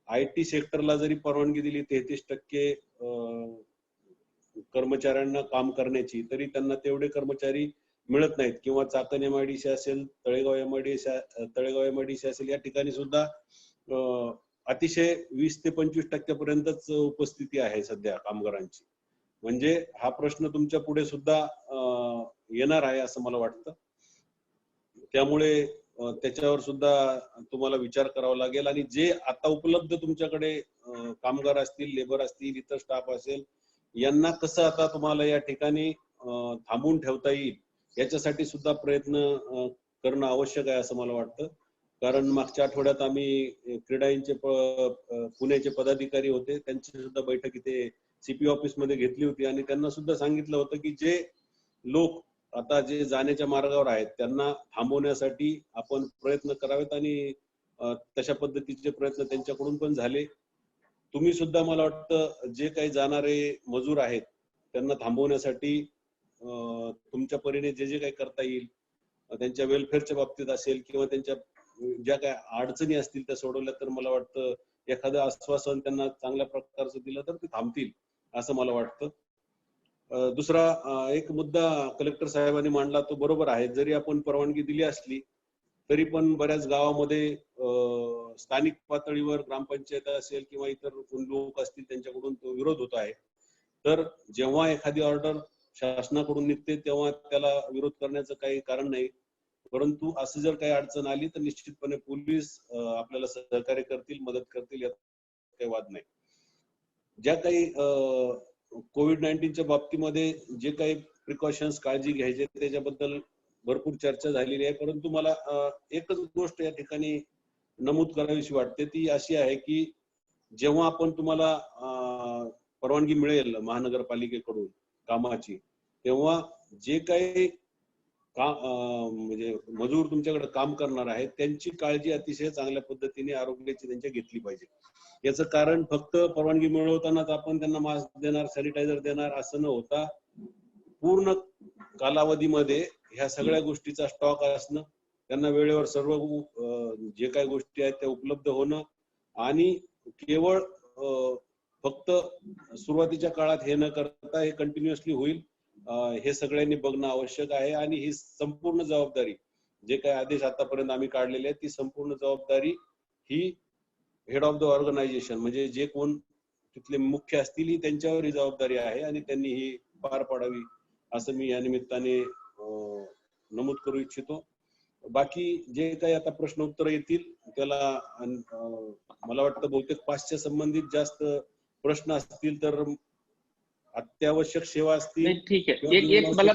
IT सेक्टरला जरी परवानगी दिली 33% कर्मचाऱ्यांना काम करण्याची, तरी त्यांना तेवढे कर्मचारी मिळत नाहीत किंवा चाकण MIDC असेल, तळेगाव MIDC असेल, या ठिकाणी सुद्धा अतिशय 20 ते 25% पर्यंतच उपस्थिती आहे सध्या कामगारांची. म्हणजे हा प्रश्न तुमच्या पुढे सुद्धा येणार आहे असं मला वाटतं. त्यामुळे त्याच्यावर सुद्धा तुम्हाला विचार करावा लागेल आणि जे आता उपलब्ध तुमच्याकडे कामगार असतील, लेबर असतील, इतर स्टाफ असेल, यांना कसं आता तुम्हाला या ठिकाणी थांबवून ठेवता येईल याच्यासाठी सुद्धा प्रयत्न करणं आवश्यक आहे असं मला वाटतं. कारण मागच्या आठवड्यात आम्ही क्रीडाईंचे पुण्याचे पदाधिकारी होते, त्यांची सुद्धा बैठक इथे CP ऑफिसमध्ये घेतली होती आणि त्यांना सुद्धा सांगितलं होतं की जे लोक आता जे जाण्याच्या मार्गावर आहेत त्यांना थांबवण्यासाठी आपण प्रयत्न करावेत आणि तशा पद्धतीचे प्रयत्न त्यांच्याकडून पण झाले. तुम्ही सुद्धा मला वाटतं जे काही जाणारे मजूर आहेत त्यांना थांबवण्यासाठी तुमच्या परीने जे काही करता येईल, त्यांच्या वेलफेअरच्या बाबतीत असेल किंवा त्यांच्या ज्या काही अडचणी असतील त्या सोडवल्या तर मला वाटतं एखादं आश्वासन त्यांना चांगल्या प्रकारचं दिलं तर ते थांबतील असं मला वाटतं. दुसरा एक मुद्दा कलेक्टर साहेबांनी मांडला तो बरोबर आहे. जरी आपण परवानगी दिली असली तरी पण बऱ्याच गावामध्ये स्थानिक पातळीवर ग्रामपंचायत असेल किंवा इतर कोण लोक असतील त्यांच्याकडून तो विरोध होत आहे. तर जेव्हा एखादी ऑर्डर शासनाकडून निघते तेव्हा त्याला विरोध करण्याचं काही कारण नाही, परंतु असं जर काही अडचण आली तर निश्चितपणे पोलीस आपल्याला सहकार्य करतील, मदत करतील, यात काही वाद नाही. ज्या काही COVID-19च्या बाबतीमध्ये जे काही प्रिकॉशन्स काळजी घ्यायचे त्याच्याबद्दल भरपूर चर्चा झालेली आहे, परंतु मला एकच गोष्ट या ठिकाणी नमूद करावीशी वाटते, ती अशी आहे की जेव्हा आपण तुम्हाला परवानगी मिळेल महानगरपालिकेकडून कामाची, तेव्हा जे काही म्हणजे मजूर तुमच्याकडे काम करणार आहेत त्यांची काळजी अतिशय चांगल्या पद्धतीने आरोग्याची त्यांच्या घेतली पाहिजे. याचं कारण फक्त परवानगी मिळवतानाच आपण त्यांना मास्क देणार, सॅनिटायझर देणार असं न होता पूर्ण कालावधीमध्ये ह्या सगळ्या गोष्टीचा स्टॉक असणं, त्यांना वेळेवर सर्व जे काही गोष्टी आहेत त्या उपलब्ध होणं आणि केवळ फक्त सुरुवातीच्या काळात हे न करता हे कंटिन्युअसली होईल हे सगळ्यांनी बघणं आवश्यक आहे. आणि ही संपूर्ण जबाबदारी जे काही आदेश आतापर्यंत आम्ही काढलेले आहेत ती संपूर्ण जबाबदारी ही हेड ऑफ द ऑर्गनायझेशन म्हणजे जे कोण तिथले मुख्य असतील ही त्यांच्यावर ही जबाबदारी आहे आणि त्यांनी ही पार पाडावी असं मी या निमित्ताने नमूद करू इच्छितो. बाकी जे काही आता प्रश्न उत्तर येतील त्याला मला वाटतं बहुतेक 5च्या संबंधित जास्त प्रश्न असतील तर अत्यावश्यक सेवा असतील. ठीक आहे. एक मला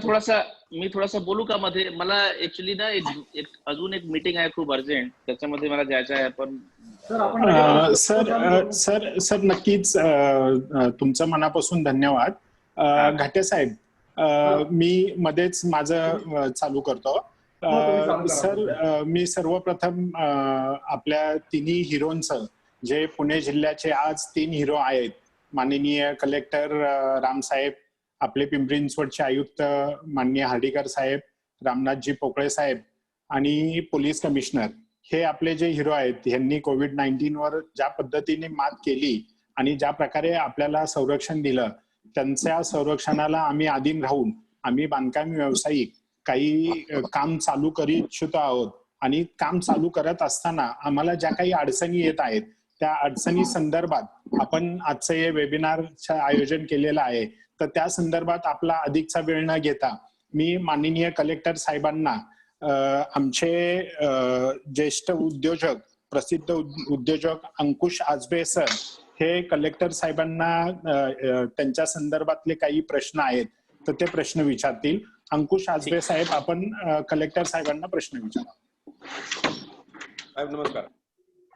मी थोडासा बोलू का मध्ये? मला ऍक्च्युली ना अजून एक मीटिंग आहे खूप अर्जंट, त्याच्यामध्ये मला जायचं आहे. पण सर नक्कीच तुमचं मनापासून धन्यवाद. घाटे साहेब, मी मध्येच माझं चालू करतो. सर मी सर्वप्रथम आपल्या तिन्ही हिरोंचं जे पुणे जिल्ह्याचे आज 3 हिरो आहेत, माननीय कलेक्टर रामसाहेब, आपले पिंपरी चिंचवडचे आयुक्त माननीय हार्डीकर साहेब, रामनाथजी पोकळे साहेब आणि पोलीस कमिशनर, हे आपले जे हिरो आहेत यांनी COVID-19 वर ज्या पद्धतीने मात केली आणि ज्या प्रकारे आपल्याला संरक्षण दिलं, त्यांच्या संरक्षणाला आम्ही अधीन राहून आम्ही बांधकाम व्यावसायिक काही काम चालू करू इच्छितो आहोत. आणि काम चालू करत असताना आम्हाला ज्या काही अडचणी येत आहेत त्या अडचणी संदर्भात आपण आजचं हे वेबिनारचं आयोजन केलेलं आहे. तर त्या संदर्भात आपला अधिकचा वेळ न घेता मी माननीय कलेक्टर साहेबांना आमचे ज्येष्ठ उद्योजक, प्रसिद्ध उद्योजक अंकुश आजबे सर हे कलेक्टर साहेबांना त्यांच्या संदर्भातले काही प्रश्न आहेत तर ते प्रश्न विचारतील. अंकुश आजबे साहेब, आपण कलेक्टर साहेबांना प्रश्न विचारा. साहेब नमस्कार.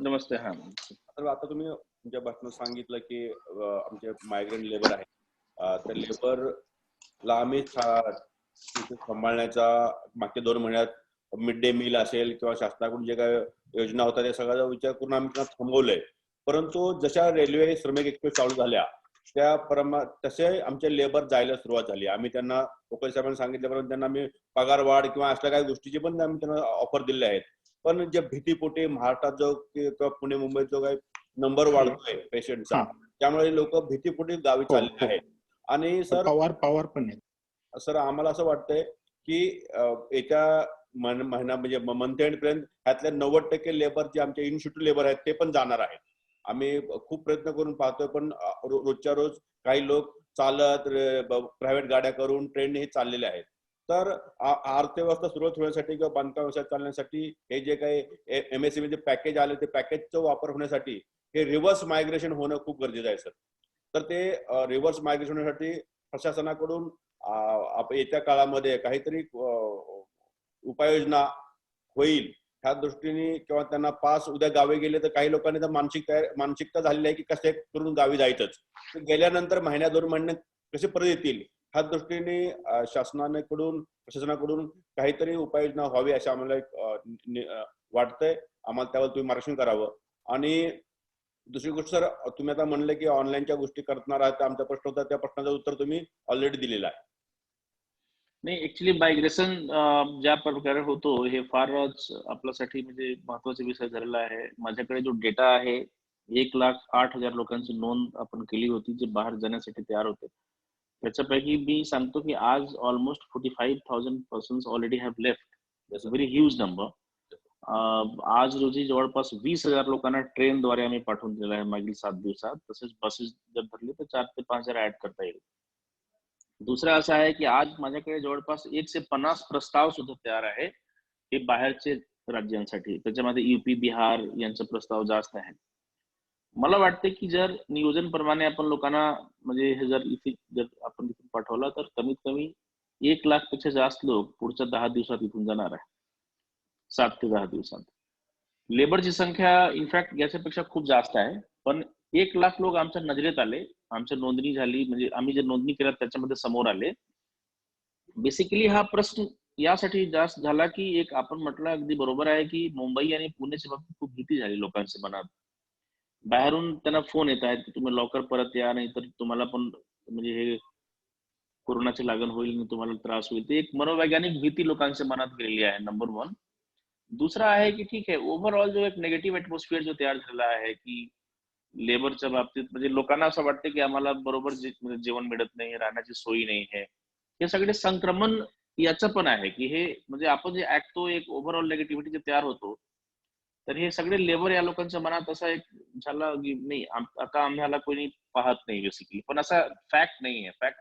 नमस्ते. हा तर आता तुम्ही तुमच्या भाषणात सांगितलं की आमचे मायग्रेंट लेबर आहे, त्या लेबरला आम्ही सांभाळण्याचा मागच्या 2 महिन्यात मिड डे मील असेल किंवा शासनाकडून जे काही योजना होत्या त्या सगळ्याचा विचार करून आम्ही त्यांना थांबवलंय. परंतु जशा रेल्वे श्रमिक एक्सप्रेस चालू झाल्या तसे आमचे लेबर जायला सुरुवात झाली. आम्ही त्यांना कोकळे साहेबांनी सांगितल्याप्रमाणे त्यांना आम्ही पगार वाढ किंवा अशा काही गोष्टीची पण आम्ही त्यांना ऑफर दिले आहेत. पण जे भीतीपोटी महाराष्ट्रात जो किंवा पुणे मुंबईत जो काही नंबर वाढतोय पेशंटचा, त्यामुळे लोक भीतीपोटी गावी चालले आहेत. आणि पवार पण आहे सर, आम्हाला असं वाटतंय की येत्या महिना म्हणजे मंथ एंड पर्यंत ह्यातल्या 90% लेबर जे आमचे इन्स्टिट्यूट लेबर आहेत ते पण जाणार आहेत. आम्ही खूप प्रयत्न करून पाहतोय, पण रोजच्या रोज काही लोक चालत, प्रायव्हेट गाड्या करून, ट्रेनने चाललेले आहेत. तर अर्थव्यवस्था सुरुवात होण्यासाठी किंवा बांधकाम व्यवसाय चालण्यासाठी हे जे काही MSME चे पॅकेज आले ते पॅकेजचा वापर होण्यासाठी हे रिव्हर्स मायग्रेशन होणं खूप गरजेचं आहे सर. तर ते रिव्हर्स मायग्रेशन होण्यासाठी प्रशासनाकडून येत्या काळामध्ये काहीतरी उपाययोजना होईल ह्या दृष्टीने, किंवा त्यांना पास उद्या गावी गेले तर काही लोकांनी तर मानसिकता झालेली आहे की कसे करून गावी जायचंच, गेल्यानंतर महिन्या 2 महिने कसे परत येतील ह्या दृष्टीने प्रशासनाकडून काहीतरी उपाययोजना व्हावी असे आम्हाला वाटतंय. आम्हाला त्यावर तुम्ही मार्गदर्शन करावं. आणि दुसरी गोष्ट सर, तुम्ही आता म्हणले की ऑनलाईनच्या गोष्टी करणार आहात, आमचा प्रश्न होता, त्या प्रश्नाचं उत्तर तुम्ही ऑलरेडी दिलेलं आहे. नाही, ऍक्च्युली मायग्रेशन ज्या प्रकारे होतो हे फारच आपल्यासाठी म्हणजे महत्वाचा विषय झालेला आहे. माझ्याकडे जो डेटा आहे 1,08,000 लोकांची नोंद आपण केली होती जे बाहेर जाण्यासाठी तयार होते. त्याच्यापैकी मी सांगतो की आज almost 45,000 persons already have left. That's a very huge number. आज रोजी जवळपास 20,000 लोकांना ट्रेनद्वारे आम्ही पाठवून दिलेलं आहे मागील 7 दिवसात. तसेच बसेस जर धरले तर 4 ते 5,000 ऍड करता येईल. दुसरं असं आहे की आज माझ्याकडे जवळपास 150 प्रस्ताव सुद्धा तयार आहे हे बाहेरचे राज्यांसाठी. त्याच्यामध्ये UP, बिहार यांचे प्रस्ताव जास्त आहेत. मला वाटते की जर नियोजनप्रमाणे आपण लोकांना म्हणजे हे जर आपण इथून पाठवलं तर कमीत कमी 1 लाख पेक्षा जास्त लोक पुढच्या 10 दिवसात इथून जाणार आहे. 7 ते 10 दिवसात. लेबरची संख्या इनफॅक्ट याच्यापेक्षा खूप जास्त आहे, पण 1 लाख लोक आमच्या नजरेत आले, आमच्या नोंदणी झाली, म्हणजे आम्ही जे नोंदणी केल्या त्याच्यामध्ये समोर आले. बेसिकली हा प्रश्न यासाठी जास्त झाला की एक आपण म्हटलं अगदी बरोबर आहे की मुंबई आणि पुण्याच्या बाबतीत खूप भीती झाली लोकांच्या मनात. बाहेरून त्यांना फोन येत आहेत की तुम्ही लवकर परत या, नाही तर तुम्हाला पण म्हणजे हे कोरोनाची लागण होईल आणि तुम्हाला त्रास होईल. ते एक मनोवैज्ञानिक भीती लोकांच्या मनात गेलेली आहे, नंबर 1. दुसरा आहे की ठीक आहे, ओव्हरऑल जो एक नेगेटिव्ह ऍटमॉस्फिअर जो तयार झालेला आहे की लेबरच्या बाबतीत, म्हणजे लोकांना असं वाटतं की आम्हाला बरोबर जेवण मिळत नाही, राहण्याची सोयी नाही आहे. हे सगळे संक्रमण याचं पण आहे की हे म्हणजे आपण जे ऐकतो एक ओव्हरऑल नेगेटिव्हिटी जे तयार होतो, तर हे सगळे लेबर या लोकांच्या मनात असा एक झाला की नाही आता आम्हाला कोणी पाहत नाही बेसिकली. पण असा फॅक्ट नाही आहे. फॅक्ट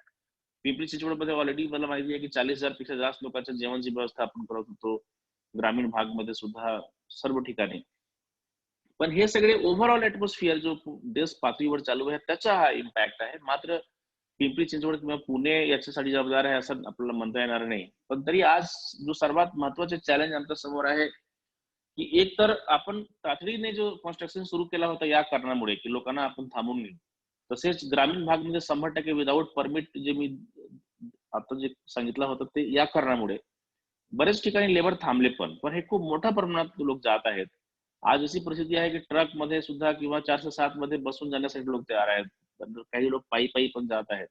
पिंपरी चिंचवडमध्ये ऑलरेडी मला माहिती आहे की 40,000 पेक्षा जास्त लोकांच्या जेवणाची व्यवस्था आपण करत होतो, ग्रामीण भागमध्ये सुद्धा, सर्व ठिकाणी. पण हे सगळे ओव्हरऑल ऍटमॉस्फिअर जो देश पातळीवर चालू आहे त्याचा हा इम्पॅक्ट आहे. मात्र पिंपरी चिंचवड किंवा पुणे याच्यासाठी जबाबदार आहे असं आपल्याला म्हणता येणार नाही. पण तरी आज जो सर्वात महत्वाचे चॅलेंज आमच्या समोर आहे की एक तर आपण तातडीने जो कन्स्ट्रक्शन सुरू केला होता या कारणामुळे की लोकांना आपण थांबून घेऊ, तसेच ग्रामीण भागमध्ये 100% विदाऊट परमिट जे मी आता जे सांगितलं होतं ते या कारणामुळे बरेच ठिकाणी लेबर थांबले. पण हे खूप मोठ्या प्रमाणात लोक जात आहेत. आज अशी परिस्थिती आहे की ट्रक मध्ये सुद्धा किंवा 407 मध्ये बसून जाण्यासाठी लोक तयार आहेत. काही लोक पायी पण जात आहेत.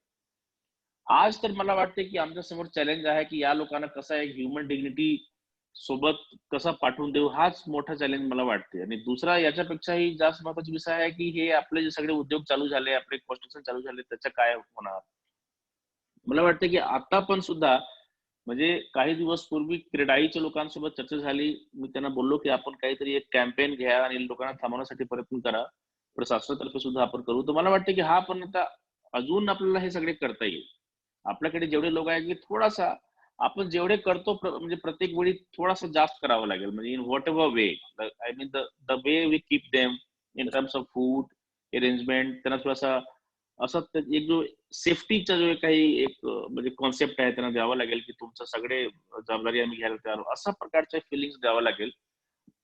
आज तर मला वाटते की आमच्या समोर चॅलेंज आहे की या लोकांना कसं आहे ह्युमन डिग्निटी सोबत कसं पाठवून देऊ, हाच मोठा चॅलेंज मला वाटते. आणि दुसरा याच्यापेक्षाही जास्त महत्वाचा विषय आहे की हे आपले जे सगळे उद्योग चालू झाले, आपले कन्स्ट्रक्शन चालू झाले, त्याचं काय होणार. मला वाटतं की आता पण सुद्धा म्हणजे काही दिवस पूर्वी क्रेडाईच्या लोकांसोबत चर्चा झाली. मी त्यांना बोललो की आपण काहीतरी एक कॅम्पेन घ्या आणि लोकांना थांबवण्यासाठी प्रयत्न करा, प्रशासनातर्फे सुद्धा आपण करू. तर मला वाटतं की हा पण आता अजून आपल्याला हे सगळे करता येईल. आपल्याकडे जेवढे लोक आहेत की थोडासा आपण जेवढे करतो म्हणजे प्रत्येक वेळी थोडासा जास्त करावं लागेल, म्हणजे in whatever way, I mean the way we keep them in terms of food arrangement, त्यांना थोडासा असं एक जो सेफ्टीचा जो काही एक म्हणजे कॉन्सेप्ट आहे त्यांना द्यावा लागेल की तुमचं सगळे जबाबदारी आम्ही घ्यायला तयार आहोत, अशा प्रकारच्या फिलिंग्स द्यावं लागेल.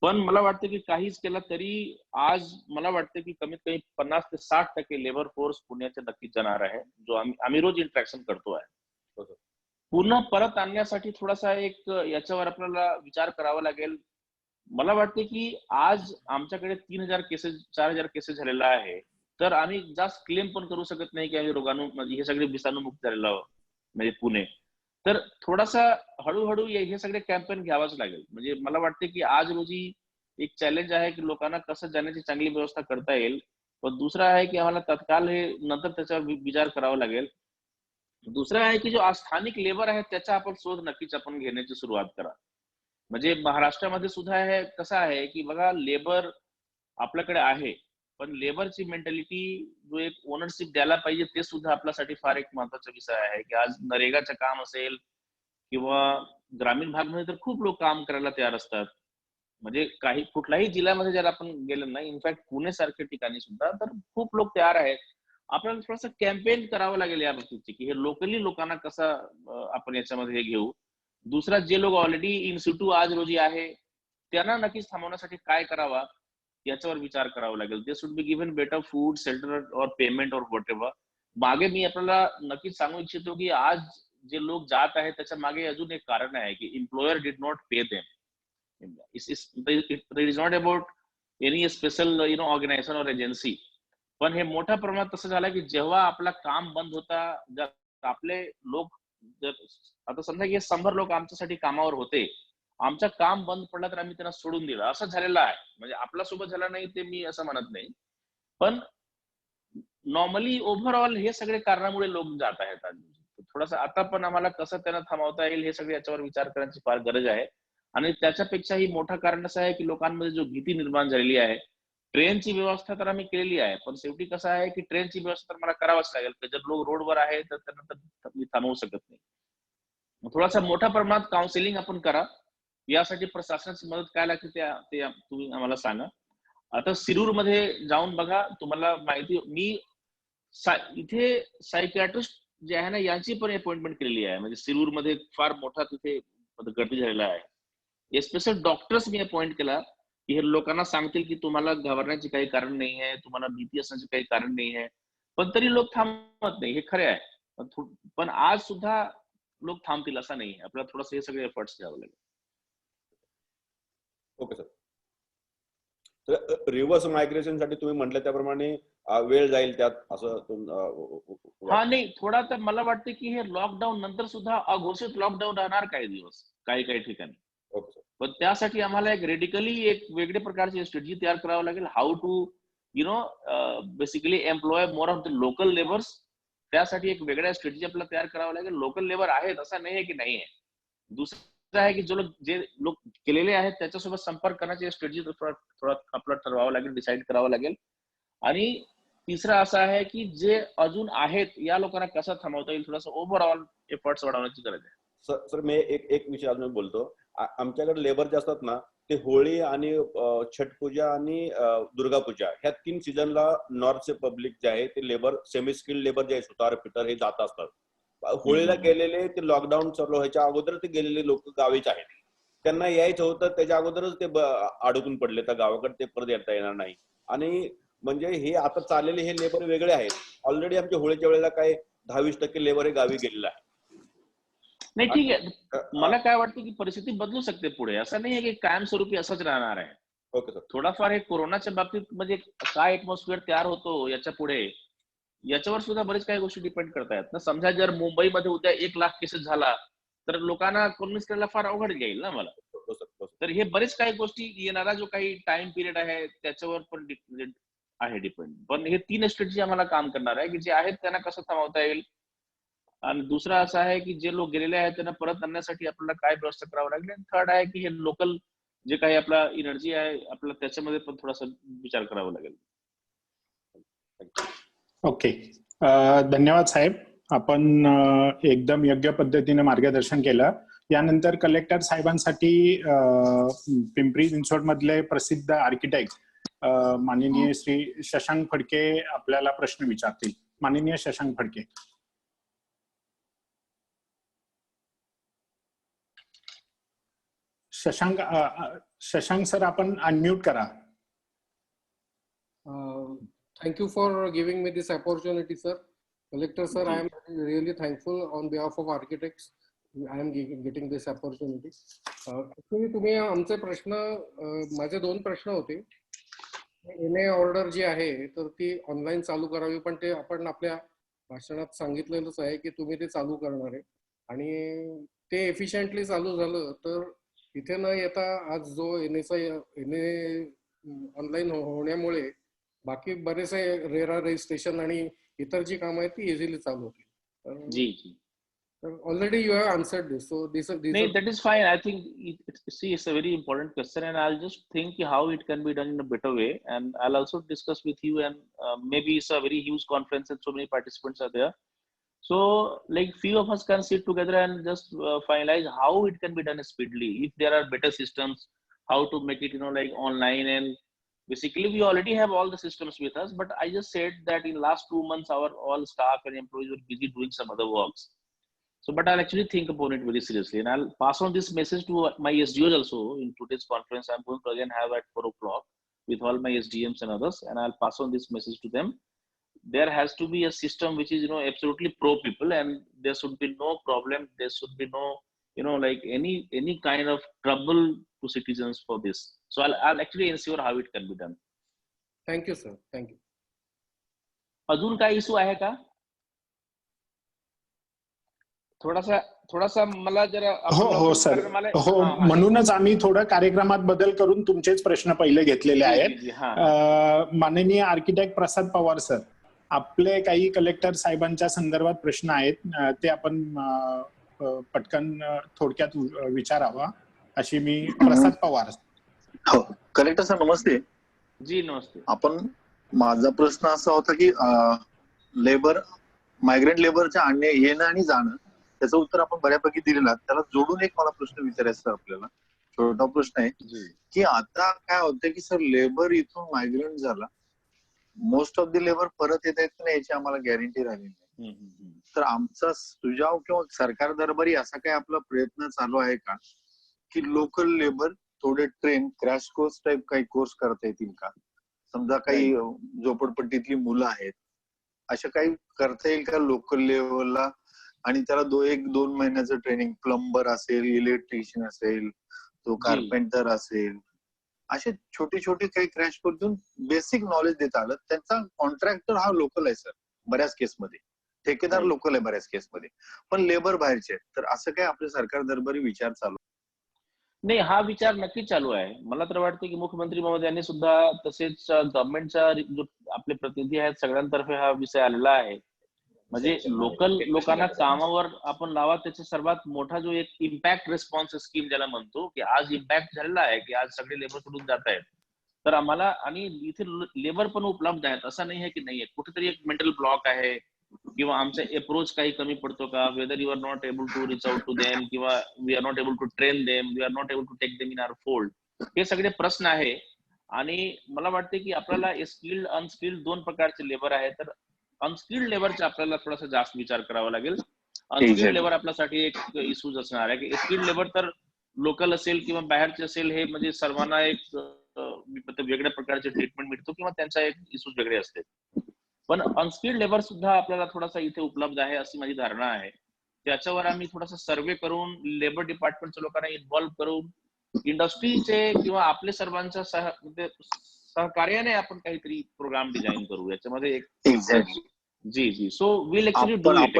पण मला वाटतं की काहीच केलं तरी आज मला वाटतं की कमीत कमी 50 ते 60% लेबर फोर्स पुण्याचे नक्कीच जाणार आहे, जो आम्ही रोज इंटरॅक्शन करतो आहे. पुन्हा परत आणण्यासाठी थोडासा एक याच्यावर आपल्याला विचार करावा लागेल. मला वाटते की आज आमच्याकडे 3000 केसेस 4000 केसेस झालेला आहे, तर आम्ही जास्त क्लेम पण करू शकत नाही की आम्ही रोगाणू म्हणजे हे सगळे विषाणूमुक्त झालेलो आहोत म्हणजे पुणे. तर थोडासा हळूहळू हे सगळे कॅम्पेन घ्यावाच लागेल. म्हणजे मला वाटते की आज रोजी एक चॅलेंज आहे की लोकांना कसं जाण्याची चांगली व्यवस्था करता येईल, पण दुसरा आहे की आम्हाला तत्काळ हे नंतर त्याचा विचार करावा लागेल. दुसरं आहे की जो आज स्थानिक लेबर आहे त्याचा आपण शोध नक्कीच आपण घेण्याची सुरुवात करा. म्हणजे महाराष्ट्रामध्ये सुद्धा हे कसं आहे की बघा, लेबर आपल्याकडे आहे, पण लेबरची मेंटॅलिटी जो एक ओनरशिप द्यायला पाहिजे ते सुद्धा आपल्यासाठी फार एक महत्वाचा विषय आहे. की आज नरेगाचं काम असेल किंवा ग्रामीण भागमध्ये तर खूप लोक काम करायला तयार असतात. म्हणजे काही कुठल्याही जिल्ह्यामध्ये जर आपण गेलो ना, इनफॅक्ट पुणे सारख्या ठिकाणी सुद्धा तर खूप लोक तयार आहेत. आपल्याला थोडंसं कॅम्पेन करावं लागेल या बाबतीची की हे लोकली लोकांना कसं आपण याच्यामध्ये हे घेऊ. दुसरा, जे लोक ऑलरेडी इन सिटू आज रोजी आहे त्यांना नक्कीच थांबवण्यासाठी काय करावा याच्यावर विचार करावा लागेल. They should be given better food, shelter और पेमेंट और व्हॉट एव्हर. मागे मी आपल्याला नक्कीच सांगू इच्छितो की आज जे लोक जात आहेत त्याच्या मागे अजून एक कारण आहे की employer did not pay them. It is not about any special organisation or agency. पण हे मोठ्या प्रमाणात तसं झालं की जेव्हा आपला काम बंद होता, आपले लोक जर आता समजा की 100 लोक आमच्यासाठी कामावर होते, आमचं काम बंद पडलं तर आम्ही त्यांना सोडून दिलं, असं झालेलं आहे. म्हणजे आपल्यासोबत झालं नाही ते मी असं म्हणत नाही, पण नॉर्मली ओव्हरऑल हे सगळे कारणामुळे लोक जात आहेत. थोडंसं आता पण आम्हाला कसं त्यांना थांबवता येईल हे सगळे याच्यावर विचार करण्याची फार गरज आहे. आणि त्याच्यापेक्षाही मोठं कारण असं आहे की लोकांमध्ये जो भीती निर्माण झालेली आहे. ट्रेनची व्यवस्था तर आम्ही केलेली आहे, पण शेवटी कसं आहे की ट्रेनची व्यवस्था तर मला करावंच लागेल. जर लोक रोडवर आहे तर त्यांना तर मी थांबवू शकत नाही. थोडासा मोठ्या प्रमाणात काउन्सिलिंग आपण करा. यासाठी प्रशासनाची मदत काय लागते ते तुम्ही आम्हाला सांगा. आता शिरूर मध्ये जाऊन बघा, तुम्हाला माहिती, मी इथे सायकियाट्रिस्ट जे आहे ना यांची पण अपॉइंटमेंट केलेली आहे. म्हणजे शिरूर मध्ये फार मोठा तिथे गर्दी झालेला आहे. स्पेशल डॉक्टर्स मी अपॉइंट केला की हे लोकांना सांगतील की तुम्हाला घाबरण्याचे काही कारण नाही आहे, तुम्हाला भीती असण्याचे काही कारण नाही आहे. पण तरी लोक थांबत नाही, हे खरे आहे. पण आज सुद्धा लोक थांबतील असं नाही. आपल्याला थोडंसं हे सगळे एफर्ट्स घ्यावं लागेल. Okay sir. तर रिव्हर्स मायग्रेशन साठी तुम्ही म्हटलं त्याप्रमाणे वेळ जाईल त्यात असं हा नाही, थोडा तर मला वाटतं की हे लॉकडाऊन नंतर सुद्धा अघोषित लॉकडाऊन राहणार काही दिवस काही ठिकाणी. Okay sir. पण त्यासाठी आम्हाला एक रेडिकली एक वेगळ्या प्रकारची स्ट्रॅटेजी तयार करावं लागेल. How to basically employ more of the local labours. त्यासाठी एक वेगळ्या स्ट्रॅटेजी आपल्याला तयार करावं लागेल. लोकल लेबर आहेत असं नाही आहे की नाही आहे. दुसरं आहे की जे लोक केलेले आहेत त्याच्यासोबत संपर्क करण्याची स्ट्रॅटेजी थोडा आपल्याला ठरवावं लागेल, डिसाईड करावं लागेल. आणि तिसरं असं आहे की जे अजून आहेत या लोकांना कसं थांबवता येईल, थोडंसं ओव्हरऑल एफर्ट्स वाढवण्याची गरज आहे. सर मी एक विषय अजून बोलतो. आमच्याकडे लेबर जे असतात ना ते होळी आणि छठ पूजा आणि दुर्गा पूजा ह्या 3 सीझनला नॉर्थचे पब्लिक जे आहे ते लेबर, सेमी स्किल्ड लेबर जे आहे सुतार पिटर हे जात असतात. होळीला गेलेले ते लॉकडाऊन चालू व्हायच्या अगोदर ते गेलेले लोक गावीच आहेत. त्यांना यायचं होतं, त्याच्या अगोदरच ते अडकून पडले तर गावाकडे ते परत येता येणार नाही. आणि म्हणजे हे आता चाललेले हे लेबर वेगळे आहेत. ऑलरेडी आमच्या होळीच्या वेळेला काय 10-20% लेबर हे गावी गेलेलं आहे. नाही ठीक आहे. मला काय वाटतं की परिस्थिती बदलू शकते पुढे. असं नाही आहे की कायमस्वरूपी असंच राहणार आहे. Okay sir. थोडाफार हे कोरोनाच्या बाबतीत म्हणजे काय एटमॉस्फिअर तयार होतो याच्या पुढे, याच्यावर सुद्धा बरेच काही गोष्टी डिपेंड करतायत ना. समजा जर मुंबईमध्ये उद्या 1 लाख केसेस झाला तर लोकांना कन्व्हिन्स करायला फार अवघड जाईल ना मला. तर हे बरेच काही गोष्टी येणारा जो काही टाइम पिरियड आहे त्याच्यावर पण आहे डिपेंड. पण हे 3 स्ट्रॅटेजी आम्हाला काम करणार आहे की जे आहेत त्यांना कसं थांबवता येईल. आणि दुसरा असा आहे की जे लोक गेलेले आहेत त्यांना परत आणण्यासाठी आपल्याला काय व्यवस्था करावं लागेल. आणि थर्ड आहे की हे लोकल जे काही आपला एनर्जी आहे आपल्याला त्याच्यामध्ये पण थोडासा विचार करावा लागेल. ओके, धन्यवाद साहेब. आपण एकदम योग्य पद्धतीने मार्गदर्शन केलं. यानंतर कलेक्टर साहेबांसाठी पिंपरी चिंचवड मधले प्रसिद्ध आर्किटेक्ट माननीय श्री शशांक फडके आपल्याला प्रश्न विचारतील. माननीय शशांक फडके. शशांक सर, आपण अनम्यूट करा. Thank you for giving me this opportunity, sir. Collector sir, I am really thankful on behalf of architects. I am getting this opportunity. Actually, तुम्ही आमचे प्रश्न, माझे 2 प्रश्न होते. NA ऑर्डर जी आहे तर ती ऑनलाईन चालू करावी, पण ते आपण आपल्या भाषणात सांगितलेलंच आहे की तुम्ही ते चालू करणार आहे आणि ते एफिशियंटली चालू झालं तर इथे न येता आज जो NA ऑनलाईन होण्यामुळे बाकी बरेचसे रेरा रजिस्ट्रेशन आणि इतर जी कामं आहेत ती इझिली चालू होतील. जी जी. Already you have answered this, so these are that is fine. I think it's a very important question, and I'll just think how it can be done in a better way, and I'll also discuss with you. And maybe it's a very huge conference and so many participants are there, so like few of us can sit together and just finalize how it can be done speedily. If there are better systems, how to make it, like online. And basically we already have all the systems with us, but I just said that in last 2 months our all staff and employees were busy doing some other works. So, but I'll actually think upon it very seriously, and I'll pass on this message to my SDOs also. In today's conference, I'm going to again have at 4 o'clock with all my SDMs and others, and I'll pass on this message to them. There has to be a system which is, absolutely pro people, and there should be no problem. There should be no, like any kind of trouble to citizens for this. So I'll actually ensure how it can be done. Thank you, sir. Thank you. अजून काय issue आहे का? थोडासा मला जरा. हो sir, हो, म्हणूनच आम्ही थोडं कार्यक्रमात बदल करून तुमचेच प्रश्न पहिले घेतलेले आहेत. माननीय आर्किटेक्ट प्रसाद पवार सर, आपले काही कलेक्टर साहेबांच्या संदर्भात प्रश्न आहेत, ते आपण पटकन थोडक्यात विचारावा अशी मी. प्रसाद पवार. हो, कलेक्टर सर नमस्ते. जी नमस्ते. आपण, माझा प्रश्न असा होता की मायग्रेंट लेबरच्या येणं आणि जाणं, त्याचं उत्तर आपण बऱ्यापैकी दिलेलं. त्याला जोडून एक मला प्रश्न विचारायचा आपल्याला, छोटा प्रश्न आहे की आता काय होतं की सर लेबर इथून मायग्रेंट झाला, मोस्ट ऑफ द लेबर परत येत आहेत की नाही याची आम्हाला गॅरंटी राहिली नाही. तर आमचा सुझाव किंवा सरकार दरबारी असा काही आपला प्रयत्न चालू आहे का की लोकल लेबर थोडे ट्रेन क्रॅश कोर्स टाइप काही कोर्स करता येतील का? समजा काही झोपडपट्टीतली मुलं आहेत, असं काही करता येईल का लोकल लेवलला? आणि त्याला 1-2 महिन्याचं ट्रेनिंग, प्लंबर असेल, इलेक्ट्रिशियन असेल, तो कार्पेंटर असेल, असे छोटे छोटे काही क्रॅश कोर्स देऊन बेसिक नॉलेज देता आलं. त्यांचा कॉन्ट्रॅक्टर हा लोकल आहे सर बऱ्याच केसमध्ये, ठेकेदार लोकल आहे बऱ्याच केसमध्ये, पण लेबर बाहेरचे आहेत. तर असं काय आपल्या सरकार दरबारी विचार चालू? नाही, हा विचार नक्कीच चालू आहे. मला तर वाटतं की मुख्यमंत्री महोदयांनी सुद्धा तसेच गव्हर्नमेंटच्या जो आपले प्रतिनिधी आहेत सगळ्यांतर्फे हा विषय आलेला आहे. म्हणजे लोकल लोकांना कामावर आपण लावा, त्याचा सर्वात मोठा जो एक इम्पॅक्ट रिस्पॉन्स स्कीम ज्याला म्हणतो, की आज इम्पॅक्ट झालेला आहे की आज सगळे लेबर सोडून जात आहेत. तर आम्हाला, आणि इथे लेबर पण उपलब्ध आहेत, असं नाही आहे की नाहीये. कुठेतरी एक मेंटल ब्लॉक आहे किंवा आमचा अप्रोच काही कमी पडतो का, whether you are not able to reach out to them, किंवा we are not able to train them, we are not able to take them in our fold, हे सगळे प्रश्न आहे. आणि मला वाटते की आपल्याला स्किल्ड अनस्किल्ड 2 प्रकारचे लेबर आहे. तर अनस्किल्ड लेबरचा आपल्याला थोडासा जास्त विचार करावा लागेल. अनस्किल्ड लेबर आपल्यासाठी एक इश्यूज असणार आहे की स्किल्ड लेबर तर लोकल असेल किंवा बाहेरचे असेल, हे म्हणजे सर्वांना एक वेगळ्या प्रकारचे ट्रीटमेंट मिळतो किंवा त्यांचा एक इश्यूज वेगळे असते. पण अनस्किल्ड लेबर सुद्धा आपल्याला थोडासा इथे उपलब्ध आहे अशी माझी धारणा आहे. त्याच्यावर आम्ही थोडासा सर्वे करून लेबर डिपार्टमेंटच्या लोकांना इन्व्हॉल्व्ह करून इंडस्ट्रीचे किंवा आपले सर्वांच्या सहकार्याने आपण काहीतरी प्रोग्राम डिझाईन करू याच्यामध्ये एक. जी जी. So will actually do it.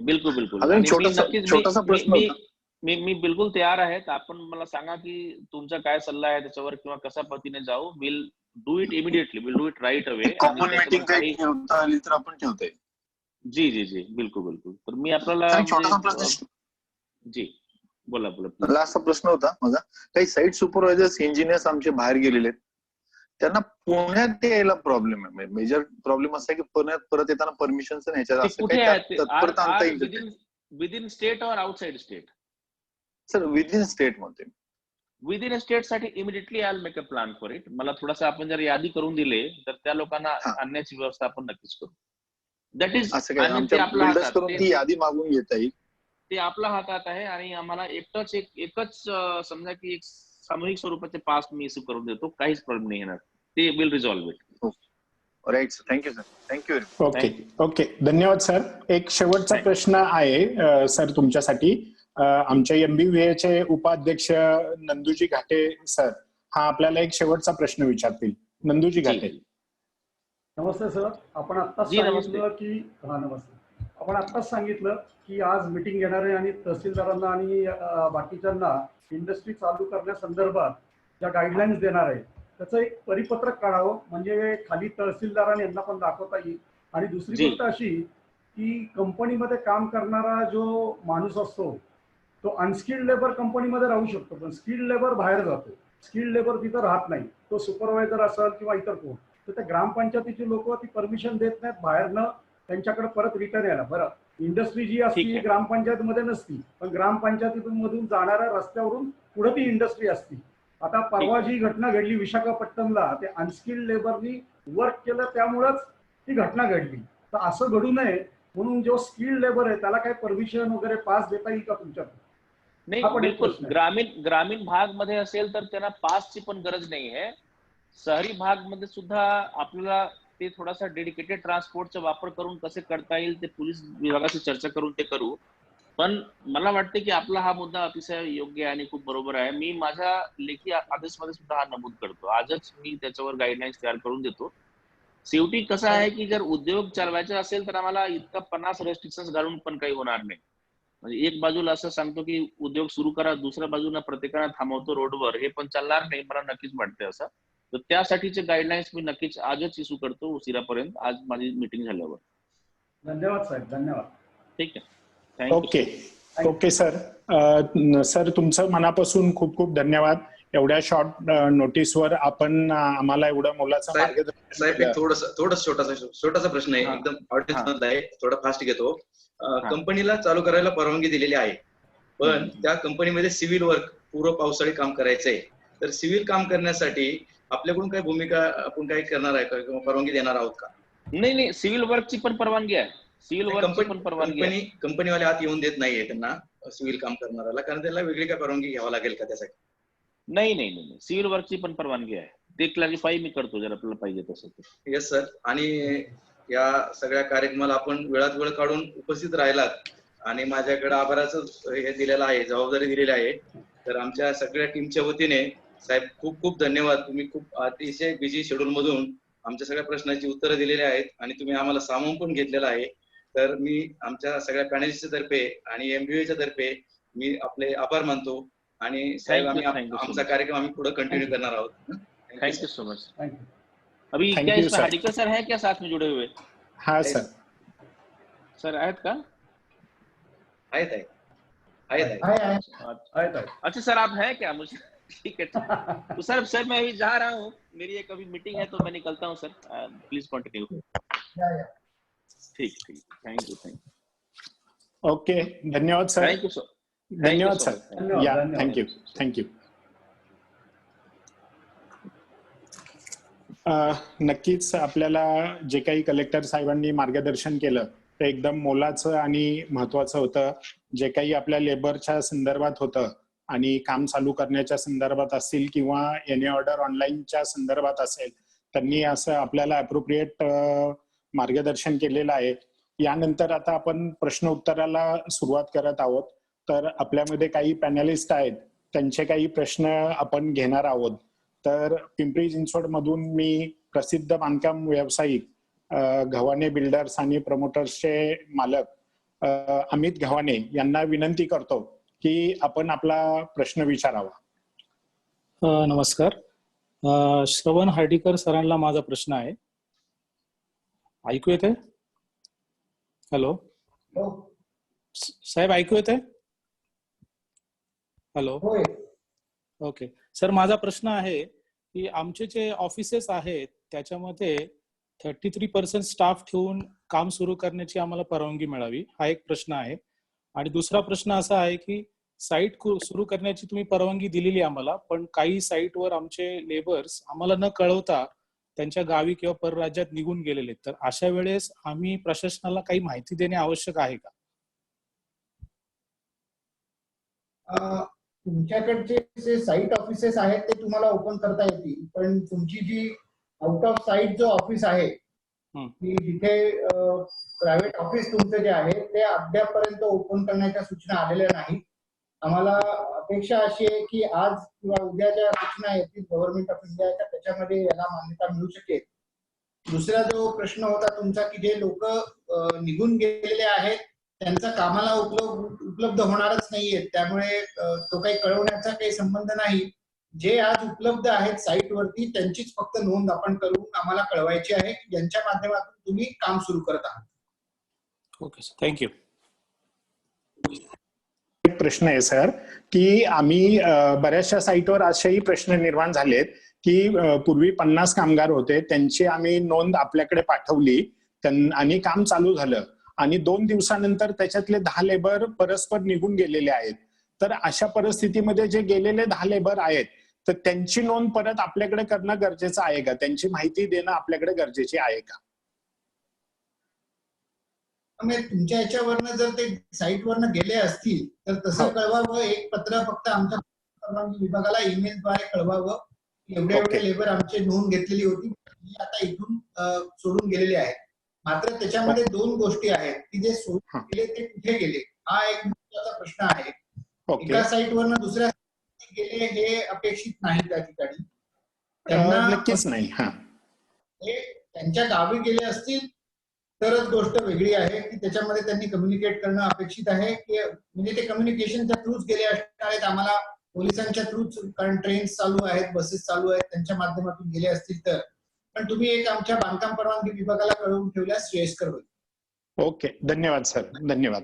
बिलकुल बिलकुल. मी बिलकुल तयार आहे. आपण मला सांगा की तुमचा काय सल्ला आहे त्याच्यावर किंवा कशा पद्धतीने जाऊ. Will do it immediately, will do it right away. जी जी जी, बिलकुल बिलकुल. तर मी आपल्याला. जी बोला बोला. मला असा प्रश्न होता माझा, काही साईट सुपरवायझर्स इंजिनियर्स आमचे बाहेर गेलेले आहेत, त्यांना पुण्यात यायला प्रॉब्लेम आहे. मेजर प्रॉब्लेम असा आहे की पुण्यात परत येताना परमिशनचं ह्याच्यात ते असं कुठे काही आहे तत्परता आणता येईल विदिन स्टेट और outside state? Sir within state मध्ये. विदिन स्टेट साठी immediately I will make a plan for it. मला थोडासा आपण जर यादी करून दिले तर त्या लोकांना आणण्याची व्यवस्था आपण नक्कीच करू. दॅट इज असं काय आमच्या बिल्डर्स करून ती यादी मागून घेता येईल. ते आपल्या हातात आहे आणि आम्हाला एकच समजा की एक सामूहिक स्वरूपाचे पास मी इश्यू करून देतो, काहीच प्रॉब्लेम नाही येणार. ते will resolve it. Right sir, thank you sir, thank you. Okay okay, धन्यवाद सर. एक शेवटचा प्रश्न आहे सर तुमच्यासाठी. आमच्या MBVA उपाध्यक्ष नंदूजी घाटे सर हा आपल्याला एक शेवटचा प्रश्न विचारतील. नंदूजी घाटे. नमस्ते सर. आपण आत्ताच सांगितलं की नमस्ते. आपण आत्ताच सांगितलं की आज मीटिंग घेणार आहे आणि तहसीलदारांना आणि बाकीच्यांना इंडस्ट्री चालू करण्यासंदर्भात ज्या गाईडलाईन्स देणार आहे त्याचं एक परिपत्रक काढावं, म्हणजे खाली तहसीलदारांनी यांना पण दाखवता येईल. आणि दुसरी गोष्ट अशी की कंपनीमध्ये काम करणारा जो माणूस असतो तो अनस्किल्ड लेबर कंपनीमध्ये राहू शकतो, पण स्किल्ड लेबर बाहेर जातो. स्किल्ड लेबर तिथं राहत नाही. तो सुपरवायझर असेल किंवा इतर कोण, तर त्या ग्रामपंचायतीची लोक ती परमिशन देत नाहीत बाहेरनं त्यांच्याकडे परत रिटर्न यायला. बरं, इंडस्ट्री जी असती ग्रामपंचायतीमध्ये नसती, पण ग्रामपंचायतीमधून जाणाऱ्या रस्त्यावरून पुढे ती इंडस्ट्री असती. आता परवा जी घटना घडली विशाखापट्टणमला, ते अनस्किल्ड लेबरनी वर्क केलं त्यामुळेच ती घटना घडली. तर असं घडू नये म्हणून जो स्किल्ड लेबर आहे त्याला काही परमिशन वगैरे पास देता येईल का तुमच्याकडे? नाही, बिलकुल. ग्रामीण भाग मध्ये असेल तर त्यांना पासची पण गरज नाही आहे. शहरी भाग मध्ये सुद्धा आपल्याला ते थोडासा डेडिकेटेड ट्रान्सपोर्टचा वापर करून कसे करता येईल ते पोलीस विभागाशी चर्चा करून ते करू. पण मला वाटते की आपला हा मुद्दा अतिशय योग्य आणि खूप बरोबर आहे. मी माझ्या लेखी आदेशमध्ये सुद्धा हा नमूद करतो. आजच मी त्याच्यावर गाईडलाईन्स तयार करून देतो. शेवटी कसं आहे की जर उद्योग चालवायचा असेल तर आम्हाला इतका 50 रेस्ट्रिक्शन्स घालून पण काही होणार नाही. म्हणजे एक बाजूला असं सांगतो की उद्योग सुरू करा, दुसऱ्या बाजूला प्रत्येकाला थांबवतो रोडवर, हे पण चालणार नाही. मला नक्कीच वाटते असं. तर त्यासाठीचे गाईडलाईन्स मी नक्कीच आजच इश्यू करतो उशिरापर्यंत, आज माझी मीटिंग झाल्यावर. धन्यवाद साहेब, धन्यवाद. ठीक आहे. Okay okay sir. सर तुमचं मनापासून खूप खूप धन्यवाद. एवढ्या शॉर्ट नोटीसवर आपण आम्हाला एवढं मोलाचं मार्गदर्शन. साहेब एक छोटासा प्रश्न आहे, एकदम ऑडियन्स मधला आहे, थोडा फास्ट घेतो. कंपनीला चालू करायला परवानगी दिलेली आहे, पण त्या कंपनीमध्ये सिव्हिल वर्क पूर्व पावसाळी काम करायचंय. तर सिव्हिल काम करण्यासाठी आपल्याकडून काय भूमिका आपण काय करणार आहे का किंवा परवानगी देणार आहोत का? नाही, सिव्हिल वर्कची पण परवानगी आहे. सिव्हिल वर्कची पण परवानगी आहे. कंपनीवाले आत येऊन देत नाहीये त्यांना सिव्हिल काम करणाऱ्याला, कारण त्याला वेगळी काय परवानगी घ्यावं लागेल का त्यासाठी? नाही, सिव्हिल वर्कची पण परवानगी आहे. ते क्लॅरिफाय मी करतो जर आपल्याला पाहिजे तसं. Yes sir. आणि या सगळ्या कार्यक्रमाला आपण वेळात वेळ काढून उपस्थित राहिलात आणि माझ्याकडे आभाराचं हे दिलेलं आहे, जबाबदारी दिलेली आहे. तर आमच्या सगळ्या टीमच्या वतीने साहेब खूप खूप धन्यवाद. तुम्ही खूप अतिशय बिझी शेड्यूल मधून आमच्या सगळ्या प्रश्नांची उत्तरं दिलेली आहेत आणि तुम्ही आम्हाला सामावून पण घेतलेलं आहे. तर मी आमच्या सगळ्या पॅनलिस्टच्या तर्फे आणि MBVAच्या तर्फे मी आपले आभार मानतो. आणि साहेब आमचा कार्यक्रम आम्ही पुढे कंटिन्यू करणार आहोत. Thank you so much. अभी क्या इसमें हार्डिकर सर है क्या साथ में जुड़े हुए? हाँ सर. सर आहेत का? आहेत. अच्छा सर, आप हैं क्या? मुझे ठीक है. तो सर मैं अभी जा रहा हूँ, मेरी एक अभी मीटिंग है तो मैं निकलता हूँ सर. Please continue. ठीक. Thank you. ओके, धन्यवाद सर. Thank you sir. धन्यवाद सर. Yeah, thank you. नक्कीच आपल्याला जे काही कलेक्टर साहेबांनी मार्गदर्शन केलं ते एकदम मोलाचं आणि महत्वाचं होतं. जे काही आपल्या लेबरच्या संदर्भात होतं आणि काम चालू करण्याच्या संदर्भात असतील किंवा एनी ऑर्डर ऑनलाईनच्या संदर्भात असेल, त्यांनी असं आपल्याला अप्रोप्रिएट मार्गदर्शन केलेलं आहे. यानंतर आता आपण प्रश्न उत्तराला सुरुवात करत आहोत. तर आपल्यामध्ये काही पॅनलिस्ट आहेत, त्यांचे काही प्रश्न आपण घेणार आहोत. तर पिंपरी चिंचवड मधून मी प्रसिद्ध बांधकाम व्यावसायिक घवाने बिल्डर्स आणि प्रमोटर्सचे मालक अमित घवाने यांना विनंती करतो की आपण आपला प्रश्न विचारावा. नमस्कार. श्रवण हार्डीकर सरांना माझा प्रश्न आहे. ऐकू येते? हॅलो साहेब, ऐकू येते? हॅलो. ओके सर, माझा प्रश्न आहे की आमचे जे ऑफिसेस आहेत त्याच्यामध्ये 33% स्टाफ ठेवून काम सुरू करण्याची आम्हाला परवानगी मिळावी, हा एक प्रश्न आहे. आणि दुसरा प्रश्न असा आहे की साईट सुरू करण्याची तुम्ही परवानगी दिलेली आम्हाला, पण काही साईटवर आमचे लेबर्स आम्हाला न कळवता त्यांच्या गावी किंवा परराज्यात निघून गेलेले, तर अशा वेळेस आम्ही प्रशासनाला काही माहिती देणे आवश्यक आहे का? तुमच्याकडचे जे साईट ऑफिसेस आहेत ते तुम्हाला ओपन करता येतील, पण तुमची जी आउट ऑफ साईट जो ऑफिस आहे की जिथे प्रायव्हेट ऑफिस तुमचं जे आहे ते अद्यापपर्यंत ओपन करण्याच्या सूचना आलेल्या नाहीत. आम्हाला अपेक्षा अशी आहे की आज किंवा उद्या ज्या सूचना येतील गव्हर्नमेंट ऑफ इंडियाच्या त्याच्यामध्ये याला मान्यता मिळू शकेल. दुसरा जो प्रश्न होता तुमचा की जे लोक निघून गेलेले आहेत त्यांचा कामाला उपलब्ध होणारच नाहीये, त्यामुळे तो काही कळवण्याचा काही संबंध नाही. जे आज उपलब्ध आहेत साईटवरती त्यांचीच फक्त नोंद आपण करून आम्हाला कळवायची आहे, ज्यांच्या माध्यमातून तुम्ही काम सुरू करत आहात. Okay sir, thank you. एक प्रश्न आहे सर की आम्ही बऱ्याचशा साईटवर असेही प्रश्न निर्माण झालेत की पूर्वी 50 कामगार होते, त्यांची आम्ही नोंद आपल्याकडे पाठवली आणि काम चालू झालं आणि 2 दिवसानंतर त्याच्यातले 10 लेबर परस्पर निघून गेलेले आहेत. तर अशा परिस्थितीमध्ये जे गेलेले 10 लेबर आहेत तर त्यांची नोंद परत आपल्याकडे करणं गरजेचं आहे का? त्यांची माहिती देणं आपल्याकडे गरजेची आहे का? तुमच्या याच्यावरनं जर ते साईटवरनं गेले असतील तर तसं कळवावं. एक पत्र फक्त आमच्या परवानगी विभागाला ईमेलद्वारे कळवावं. एवढे एवढे लेबर आमचे नोंद घेतलेली होती, आता इथून सोडून गेलेले आहेत. मात्र त्याच्यामध्ये 2 गोष्टी आहेत की जे सोडून गेले ते कुठे गेले हा एक महत्त्वाचा प्रश्न आहे. एका साईटवरनं दुसऱ्या गेले हे अपेक्षित नाही त्या ठिकाणी. त्यांना नक्कीच नाही. हे त्यांच्या गावी गेले असतील तरच गोष्ट वेगळी आहे की त्याच्यामध्ये त्यांनी कम्युनिकेट करणं अपेक्षित आहे की म्हणजे ते कम्युनिकेशनच्या थ्रूच गेले असणार आहेत, आम्हाला पोलिसांच्या थ्रूच, कारण ट्रेन्स चालू आहेत, बसेस चालू आहेत, त्यांच्या माध्यमातून गेले असतील तर. पण तुम्ही एक आमच्या बांधकाम परवानगी विभागाला कळवून ठेवल्यास श्रेयस्कर होईल. ओके, धन्यवाद सर, धन्यवाद.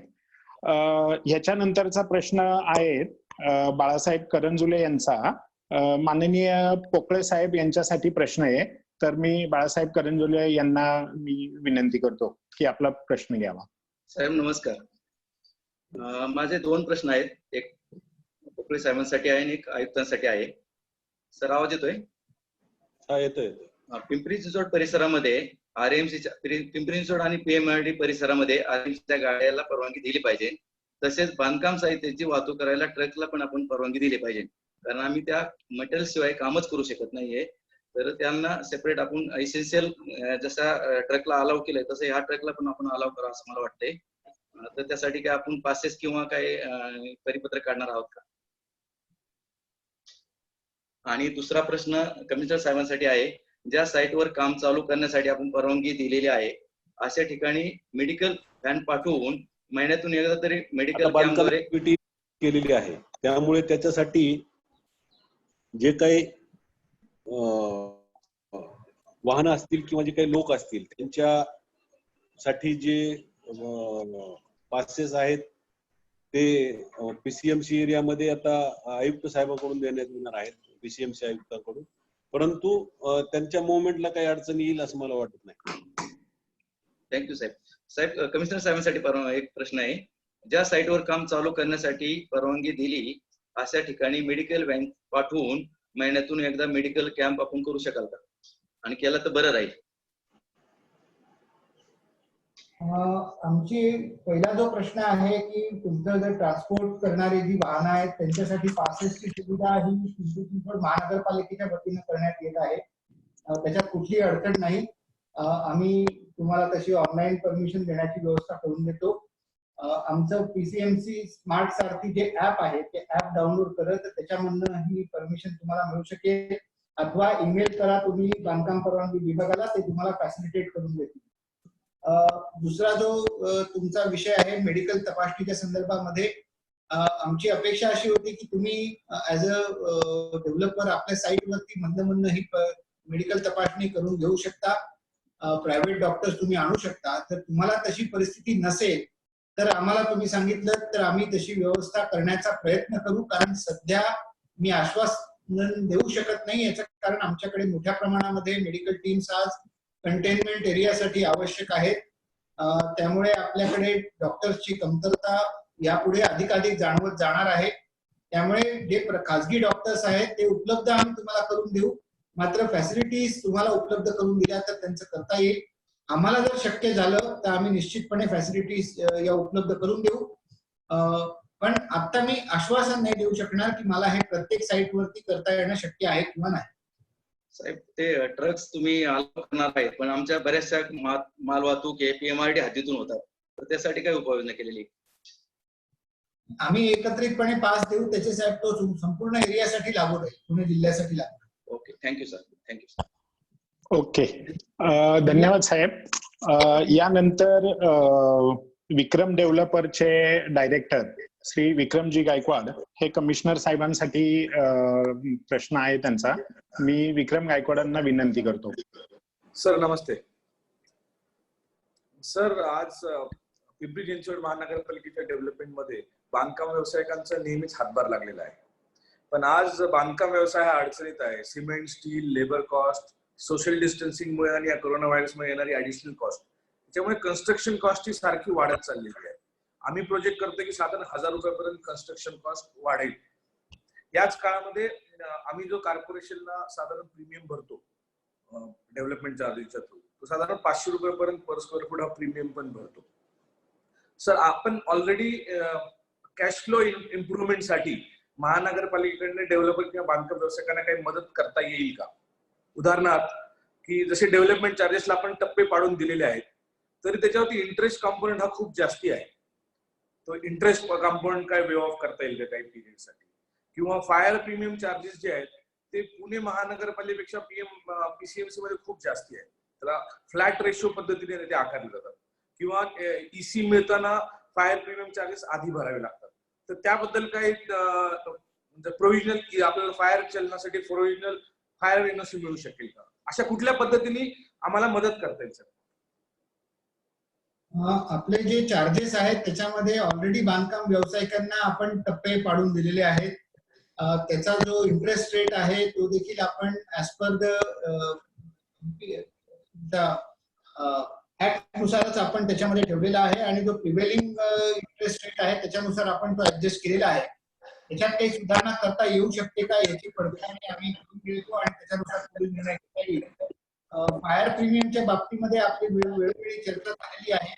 ह्याच्यानंतरचा प्रश्न आहे बाळासाहेब करंजुले यांचा. माननीय पोकळे साहेब यांच्यासाठी प्रश्न आहे, तर मी बाळासाहेब करंजुले यांना विनंती करतो की आपला प्रश्न घ्यावा. साहेब नमस्कार. माझे 2 प्रश्न आहेत, एक पोकळे साहेबांसाठी आहे आणि एक आयुक्तांसाठी आहे. सर आवाज येतोय? हा येतोय. पिंपरी चिंचवड परिसरामध्ये आरएमसीच्या पिंपरी चिंचवड आणि पीएमआरडी परिसरामध्ये आरएमसीच्या गाड्याला परवानगी दिली पाहिजे. तसेच बांधकाम साहित्याची वाहतूक करायला ट्रकला पण आपण परवानगी दिली पाहिजे, कारण आम्ही त्या मटेरियल शिवाय कामच करू शकत नाहीये. तर त्यांना सेपरेट आपण इसेन्शियल जसा ट्रकला अलाव केलंय तसं ह्या ट्रकला पण आपण अलाव करा असं मला वाटतंय. तर त्यासाठी काय आपण पासेस किंवा काय परिपत्रक काढणार आहोत का? आणि दुसरा प्रश्न कमिशनर साहेबांसाठी आहे. ज्या साईटवर काम चालू करण्यासाठी आपण परवानगी दिलेली आहे अशा ठिकाणी मेडिकल व्हॅन पाठवून महिन्यातून एकदा तरी मेडिकल कॅम्पद्वारे केलेली आहे, त्यामुळे त्याच्यासाठी जे काही वाहनं असतील किंवा जे काही लोक असतील त्यांच्यासाठी जे पासेस आहेत ते पीसीएमसी एरियामध्ये आता आयुक्त साहेबांकडून देण्यात येणार आहेत, पीसीएमसी आयुक्तांकडून. परंतु त्यांच्या मुवमेंटला काही अडचण येईल असं मला वाटत नाही. थँक्यू साहेब. साहेब कमिशनर साहेबांसाठी एक प्रश्न आहे. ज्या साईटवर काम चालू करण्यासाठी परवानगी दिली अशा ठिकाणी मेडिकल व्हॅन पाठवून महिन्यातून एकदा मेडिकल कॅम्प आपण करू शकाल का? आणि केला तर बरं राहील. आमची पहिला जो प्रश्न आहे की तुमचं जर ट्रान्सपोर्ट करणारी जी वाहनं आहेत त्यांच्यासाठी पासेसची सुविधा ही पिंपरी चिंचवड महानगरपालिकेच्या वतीनं करण्यात येत आहे. त्याच्यात कुठलीही अडचण नाही. आम्ही तुम्हाला तशी ऑनलाईन परमिशन देण्याची व्यवस्था करून देतो. आमचं पीसीएमसी स्मार्ट सारथी जे ऍप आहे ते ऍप डाउनलोड करत त्याच्यामधनं ही परमिशन तुम्हाला मिळू शकेल, अथवा ईमेल करा तुम्ही बांधकाम परवानगी विभागाला, ते तुम्हाला फॅसिलिटेट करून देतील. दुसरा जो तुमचा विषय आहे मेडिकल तपासणीच्या संदर्भामध्ये, आमची अपेक्षा अशी होती की तुम्ही ऍज अ डेव्हलपर आपल्या साईटवरती मधनं ही मेडिकल तपासणी करून घेऊ शकता. प्रायव्हेट डॉक्टर्स तुम्ही आणू शकता. तर तुम्हाला तशी परिस्थिती नसेल तर आम्हाला तुम्ही सांगितलं तर आम्ही तशी व्यवस्था करण्याचा प्रयत्न करू. कारण सध्या मी देऊ शकत नाही. याचं कारण आमच्याकडे मोठ्या प्रमाणामध्ये मेडिकल टीम्स आज कंटेनमेंट एरियासाठी आवश्यक आहेत. त्यामुळे आपल्याकडे डॉक्टर्सची कमतरता यापुढे अधिकाधिक जाणवत जाणार आहे. त्यामुळे जे खासगी डॉक्टर्स आहेत ते उपलब्ध आम्ही तुम्हाला करून देऊ. मात्र फॅसिलिटीज तुम्हाला उपलब्ध करून दिल्या तर त्यांचं करता येईल. आम्हाला जर शक्य झालं तर आम्ही निश्चितपणे फॅसिलिटीज या उपलब्ध करून देऊ. पण आता मी आश्वासन नाही देऊ शकणार की मला हे प्रत्येक साईटवरती करता येणं शक्य आहे किंवा नाही. साहेब, ते ट्रक्स तुम्ही अलाव करणार आहेत, पण आमच्या बऱ्याचशा मालवाहतूक PMRD हद्दीतून होतात, तर त्यासाठी काय उपाययोजना केलेली? आम्ही एकत्रितपणे पास देऊ त्याचे साहेब, तो संपूर्ण एरियासाठी लागू राहील, पुणे जिल्ह्यासाठी लागू. Okay, thank you sir. Thank you. Okay, धन्यवाद साहेब. यानंतर विक्रम डेव्हलपरचे डायरेक्टर श्री विक्रमजी गायकवाड हे कमिशनर साहेबांसाठी प्रश्न आहे त्यांचा. मी विक्रम गायकवाडांना विनंती करतो. सर नमस्ते. सर, आज पिंपरी चिंचवड महानगरपालिकेच्या डेव्हलपमेंट मध्ये बांधकाम व्यावसायिकांचा नेहमीच हातभार लागलेला आहे, पण आज बांधकाम व्यवसाय हा अडचणीत आहे. Cement, steel, labour cost, social डिस्टन्सिंगमुळे आणि या कोरोना व्हायरसमुळे येणारी ऍडिशनल कॉस्ट, त्याच्यामुळे कन्स्ट्रक्शन कॉस्ट ही सारखी वाढत चाललेली आहे. आम्ही प्रोजेक्ट करतो की साधारण 1000 रुपयापर्यंत कन्स्ट्रक्शन कॉस्ट वाढेल. याच काळामध्ये आम्ही जो कॉर्पोरेशनला साधारण प्रीमियम भरतो डेव्हलपमेंट चार्जेसच्या थ्रू, तो साधारण 500 रुपयापर्यंत पर स्क्वेअर फूट हा प्रीमियम पण भरतो. सर, आपण ऑलरेडी कॅश फ्लो इम्प्रुव्हमेंटसाठी महानगरपालिकेकडे डेव्हलपर किंवा बांधकाम व्यावसायिकांना काही मदत करता येईल का? उदाहरणार्थ की जसे डेव्हलपमेंट चार्जेसला आपण टप्पे पाडून दिलेले आहेत, तरी त्याच्यावरती इंटरेस्ट कॉम्पोनंट हा खूप जास्ती आहे. तो इंटरेस्ट कॉम्पोनंट काय वे ऑफ करता येईल का काही पिरियडसाठी? किंवा फायर प्रीमियम चार्जेस जे आहेत ते पुणे महानगरपालिकेपेक्षा PCMC मध्ये खूप जास्ती आहे. त्याला फ्लॅट रेशो पद्धतीने ते आकारले जातात. किंवा EC मिळताना फायर प्रीमियम चार्जेस आधी भरावे लागतात. तर त्याबद्दल काही प्रोव्हिजनल आपल्याला फायर चलनासाठी प्रोव्हिजनल फायर एनओसी मिळू शकेल का? अशा कुठल्या पद्धतीने आम्हाला मदत करता येईल सर? आपले जे चार्जेस आहेत त्याच्यामध्ये ऑलरेडी बांधकाम व्यावसायिकांना आपण टप्पे पाडून दिलेले आहेत. त्याचा जो इंटरेस्ट रेट आहे तो देखील आपण ऍज पर द ऍक्ट नुसारच आपण त्याच्यामध्ये ठेवलेला आहे आणि जो प्रिव्हेलिंग इंटरेस्ट रेट आहे त्याच्यानुसार आपण तो ऍडजस्ट केलेला आहे. त्याच्यात काही सुधारणा करता येऊ शकते का याची पडताळणी आम्ही करून घेतो आणि त्याच्यानुसार निर्णय घेता येईल. फायर प्रीमियमच्या बाबतीमध्ये आपली वेळोवेळी चर्चा झालेली आहे.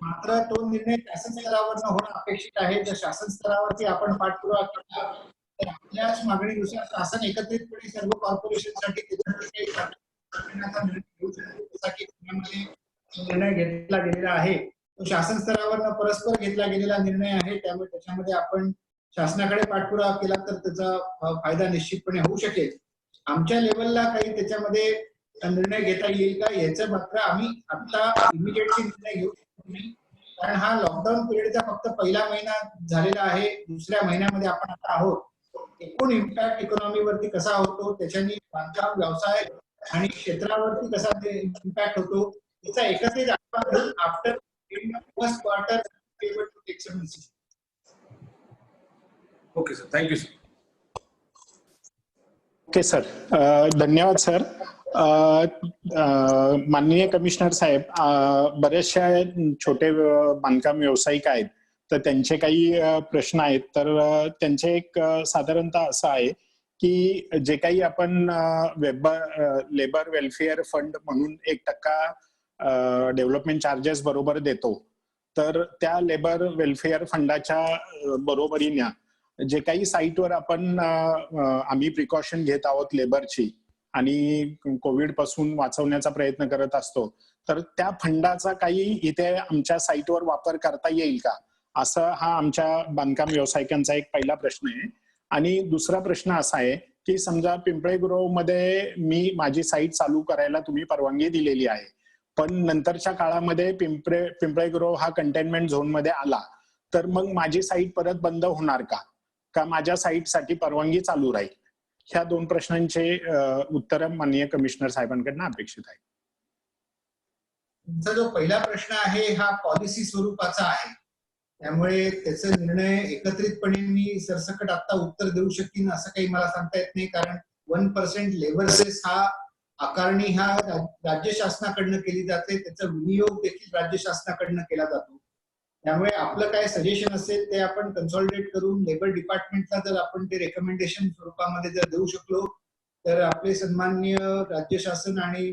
मात्र तो निर्णय शासन स्तरावर होणं अपेक्षित आहे. जर शासन स्तरावरती आपण पाठपुरावा केला तर आपल्याच मागणीनुसार शासन एकत्रितपणे सर्व कॉर्पोरेशनसाठी निर्णय घेतला गेलेला आहे. तो शासन स्तरावर परस्पर घेतला गेलेला निर्णय आहे. त्यामुळे त्याच्यामध्ये आपण शासनाकडे पाठपुरावा केला तर त्याचा फायदा निश्चितपणे होऊ शकेल. आमच्या लेवलला काही त्याच्यामध्ये निर्णय घेता येईल का याचं मात्र आम्ही आता इमिडिएटली निर्णय घेऊ शकतो नाही, कारण हा लॉकडाऊन पिरियडचा फक्त पहिला महिना झालेला आहे. दुसऱ्या महिन्यामध्ये आपण आता आहोत. एकूण इम्पॅक्ट इकॉनॉमीवरती कसा होतो, त्याच्यानी बांधकाम व्यवसाय आणि क्षेत्रावरती कसा इम्पॅक्ट होतो याचा एकत्रित after first quarter able to take some decision. Okay sir, thank you sir. Okay sir, धन्यवाद सर. माननीय कमिशनर साहेब, बरेचशा छोटे बांधकाम व्यावसायिक आहेत तर त्यांचे काही प्रश्न आहेत. तर त्यांचे एक साधारणतः असं आहे की जे काही आपण लेबर वेलफेअर फंड म्हणून 1% डेव्हलपमेंट चार्जेस बरोबर देतो, तर त्या लेबर वेलफेअर फंडाच्या बरोबरीने जे काही साईटवर आम्ही प्रिकॉशन घेत आहोत लेबरची आणि कोविड पासून वाचवण्याचा प्रयत्न करत असतो, तर त्या फंडाचा काही इथे आमच्या साईटवर वापर करता येईल का, असं हा आमच्या बांधकाम व्यावसायिकांचा एक पहिला प्रश्न आहे. आणि दुसरा प्रश्न असा आहे की समजा पिंपळे गुरवमध्ये मी माझी साईट चालू करायला तुम्ही परवानगी दिलेली आहे, पण नंतरच्या काळामध्ये पिंपळे गुरव हा कंटेनमेंट झोन मध्ये आला, तर मग माझी साईट परत बंद होणार का माझ्या साईटसाठी परवानगी चालू राहील? ह्या दोन प्रश्नांचे उत्तर माननीय कमिशनर साहेबांकडून अपेक्षित आहे. तुमचा जो पहिला प्रश्न आहे हा पॉलिसी स्वरूपाचा आहे. त्यामुळे त्याचा निर्णय एकत्रितपणे मी सरसकट आता उत्तर देऊ शकीन असं काही मला सांगता येत नाही, कारण 1% लेबर सेस हा आकारणी हा राज्य शासनाकडनं केली जाते, त्याचा विनियोग देखील राज्य शासनाकडनं केला जातो. त्यामुळे आपलं काय सजेशन असेल ते आपण कन्सॉलिडेट करून लेबर डिपार्टमेंटला जर आपण ते रेकमेंडेशन स्वरूपामध्ये जर देऊ शकलो तर आपले सन्माननीय राज्य शासन आणि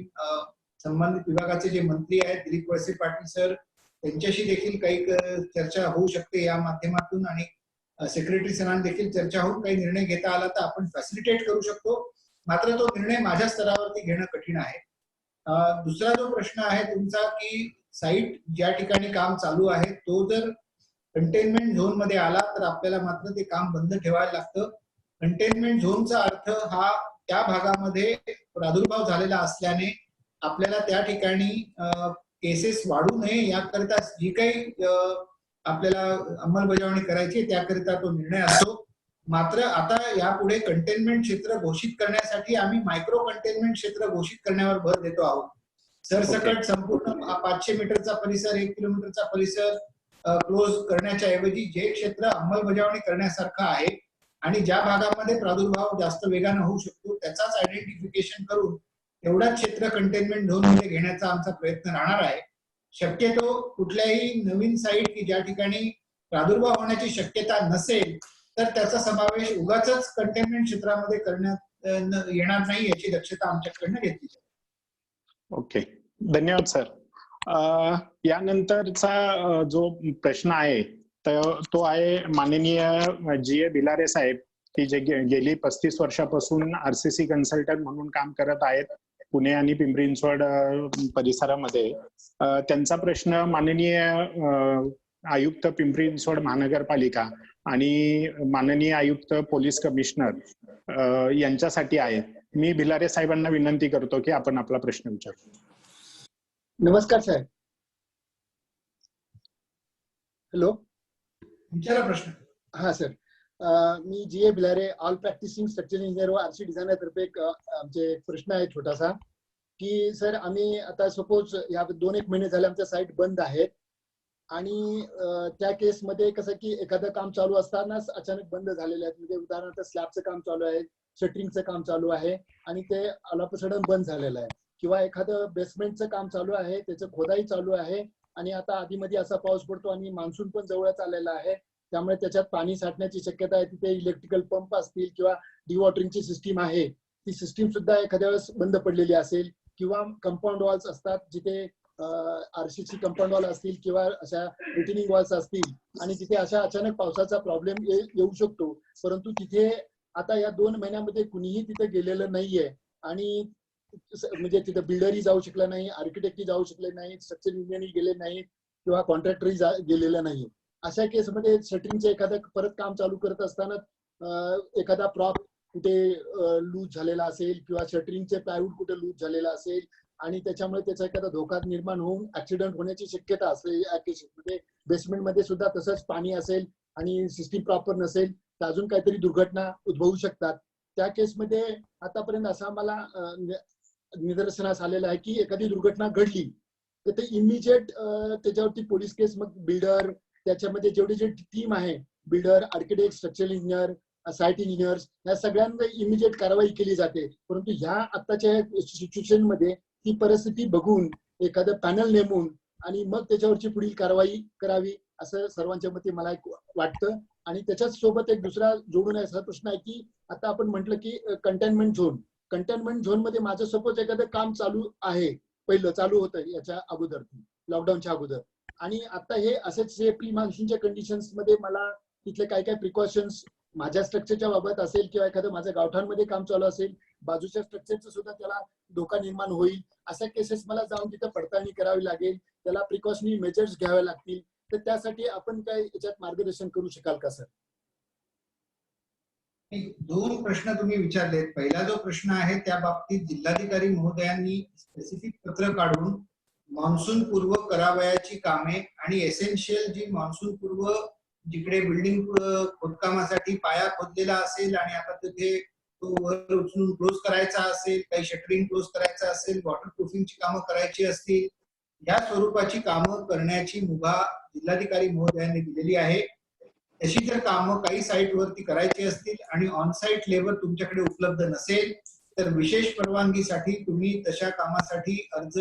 संबंधित विभागाचे जे मंत्री आहेत दिलीप वळसे पाटील सर, त्यांच्याशी देखील काही चर्चा होऊ शकते या माध्यमातून, आणि सेक्रेटरी सरांना देखील चर्चा होऊन काही निर्णय घेता आला तर आपण फॅसिलिटेट करू शकतो. मात्र तो निर्णय माझ्या स्तरावरती घेणं कठीण आहे. दुसरा जो प्रश्न आहे तुमचा की साईट ज्या ठिकाणी काम चालू आहे तो जर कंटेनमेंट झोन मध्ये आला तर आपल्याला मात्र ते काम बंद ठेवायला लागतं. कंटेनमेंट झोनचा अर्थ हा त्या भागामध्ये प्रादुर्भाव झालेला असल्याने आपल्याला त्या ठिकाणी केसेस वाढू नये याकरिता जी काही आपल्याला अंमलबजावणी करायची त्याकरिता तो निर्णय असतो. मात्र आता यापुढे कंटेनमेंट क्षेत्र घोषित करण्यासाठी आम्ही मायक्रो कंटेनमेंट क्षेत्र घोषित करण्यावर भर देतो आहोत. सरसकट संपूर्ण 500 मीटरचा परिसर, 1 किलोमीटरचा परिसर क्लोज करण्याच्या ऐवजी जे क्षेत्र अंमलबजावणी करण्यासारखं आहे आणि ज्या भागामध्ये प्रादुर्भाव जास्त वेगानं होऊ शकतो त्याचाच आयडेंटिफिकेशन करून एवढाच क्षेत्र कंटेनमेंट झोन मध्ये घेण्याचा आमचा प्रयत्न राहणार आहे. शक्यतो कुठल्याही नवीन साईट की ज्या ठिकाणी प्रादुर्भाव होण्याची शक्यता नसेल तर त्याचा समावेश उगाचच कंटेनमेंट क्षेत्रामध्ये करण्यात येणार नाही याची दक्षता आमच्याकडनं घेतली जाईल. ओके, धन्यवाद सर. यानंतरचा जो प्रश्न आहे तो आहे माननीय जी ए भिलारे साहेब, की जे गेली 35 वर्षापासून RCC कन्सल्टंट म्हणून काम करत आहेत पुणे आणि पिंपरी चिंचवड परिसरामध्ये. त्यांचा प्रश्न माननीय आयुक्त पिंपरी चिंचवड महानगरपालिका आणि माननीय आयुक्त पोलीस कमिशनर यांच्यासाठी आहे. मी भिलारे साहेबांना विनंती करतो की आपण आपला प्रश्न विचारू. नमस्कार साहेब. हॅलो, विचारा प्रश्न. हा सर, मी G A Bhilare, all practising structural engineer व RC डिझायनर तर्फे आमचे एक प्रश्न आहे छोटासा, की सर आम्ही आता सपोज या 2-1 महिने झाले आमच्या साईट बंद आहेत आणि त्या केसमध्ये कसं की एखादं काम चालू असतानाच अचानक बंद झालेले आहेत. म्हणजे उदाहरणार्थ स्लॅबचं काम चालू आहे, शटरिंगचं काम चालू आहे आणि ते ऑल ऑफ अ सडन बंद झालेलं आहे, किंवा एखादं बेसमेंटचं काम चालू आहे त्याचं खोदाई चालू आहे आणि आता आधीमध्ये असा पाऊस पडतो आणि मान्सून पण जवळच आलेला आहे, त्यामुळे त्याच्यात पाणी साठण्याची शक्यता आहे. तिथे इलेक्ट्रिकल पंप असतील किंवा डिवॉटरिंगची सिस्टीम आहे ती सिस्टीम सुद्धा एखाद्या वेळेस बंद पडलेली असेल, किंवा कंपाऊंड वॉल्स असतात जिथे RCC कंपाऊंड वॉल असतील किंवा अशा रिटेनिंग वॉल्स असतील आणि तिथे अशा अचानक पावसाचा प्रॉब्लेम येऊ शकतो. परंतु तिथे आता या 2 महिन्यामध्ये कुणीही तिथे गेलेलं नाहीये आणि म्हणजे तिथे बिल्डरही जाऊ शकला नाही, आर्किटेक्टही जाऊ शकले नाही, स्ट्रक्चर इंजिनियरही गेले नाही किंवा कॉन्ट्रॅक्टरही गेलेलं नाही. अशा केसमध्ये शटरिंगचं एखादं परत काम चालू करत असताना एखादा प्रॉप कुठे लूज झालेला असेल किंवा शटरिंगचे प्लायवूड कुठे लूज झालेला असेल आणि त्याच्यामुळे त्याचा एखादा धोका निर्माण होऊन ऍक्सिडेंट होण्याची शक्यता असते. या केसेसमध्ये बेसमेंटमध्ये सुद्धा तसंच पाणी असेल आणि सिस्टीम प्रॉपर नसेल तर अजून काहीतरी दुर्घटना उद्भवू शकतात. त्या केसमध्ये आतापर्यंत असं आम्हाला निदर्शनास आलेलं आहे की एखादी दुर्घटना घडली तर ते इमिजिएट त्याच्यावरती पोलीस केस, मग बिल्डर, त्याच्यामध्ये जेवढी जे टीम आहे, builder, architect, structural engineer, site engineers, या सगळ्यांवर इमिजिएट कारवाई केली जाते. परंतु ह्या आताच्या सिच्युएशन मध्ये ती परिस्थिती बघून एखादं पॅनल नेमून आणि मग त्याच्यावरची पुढील कारवाई करावी असं सर्वांच्या मते मला एक वाटतं. आणि त्याच्याच सोबत एक दुसरा जोडून असा प्रश्न आहे की आता आपण म्हटलं की कंटेनमेंट झोन मध्ये माझं सपोज एखादं काम चालू आहे, पहिलं चालू होतं याच्या अगोदर, लॉकडाऊनच्या अगोदर, आणि आता हे असेच प्री मान्सूनच्या कंडिशन्स मध्ये मला तिथले काय काय प्रिकॉशन्स माझ्या स्ट्रक्चरच्या बाबत असेल किंवा एखादं माझ्या गावठांमध्ये काम चालू असेल, बाजूच्या स्ट्रक्चरचं सुद्धा त्याला धोका निर्माण होईल, अशा केसेस मला जाऊन तिथं पडताळणी करावी लागेल, त्याला प्रिकॉशनरी मेजर्स घ्यावे लागतील. तर त्यासाठी आपण काय याच्यात मार्गदर्शन करू शकाल का सर? 2 प्रश्न तुम्ही विचारलेत. पहिला जो प्रश्न आहे त्या बाबतीत जिल्हाधिकारी महोदयांनी स्पेसिफिक पत्र काढून मान्सून पूर्व करावयाची कामे आणि एसेन्शियल जी मान्सून पूर्व जिकडे बिल्डिंग खोदकामासाठी पाया खोदलेला असेल आणि आता तिथे तो वर उचलून क्लोज करायचा असेल, काही शटरिंग क्लोज करायचा असेल, वॉटरप्रूफिंगची कामं करायची असतील, या स्वरूपाची कामं करण्याची मुभा जिल्हाधिकारी महोदयांनी दिलेली आहे. तशी जर कामं काही साईटवरती करायची असतील आणि ऑन साईट लेबर तुमच्याकडे उपलब्ध नसेल तर विशेष परवानगीसाठी तुम्ही तशा कामासाठी अर्ज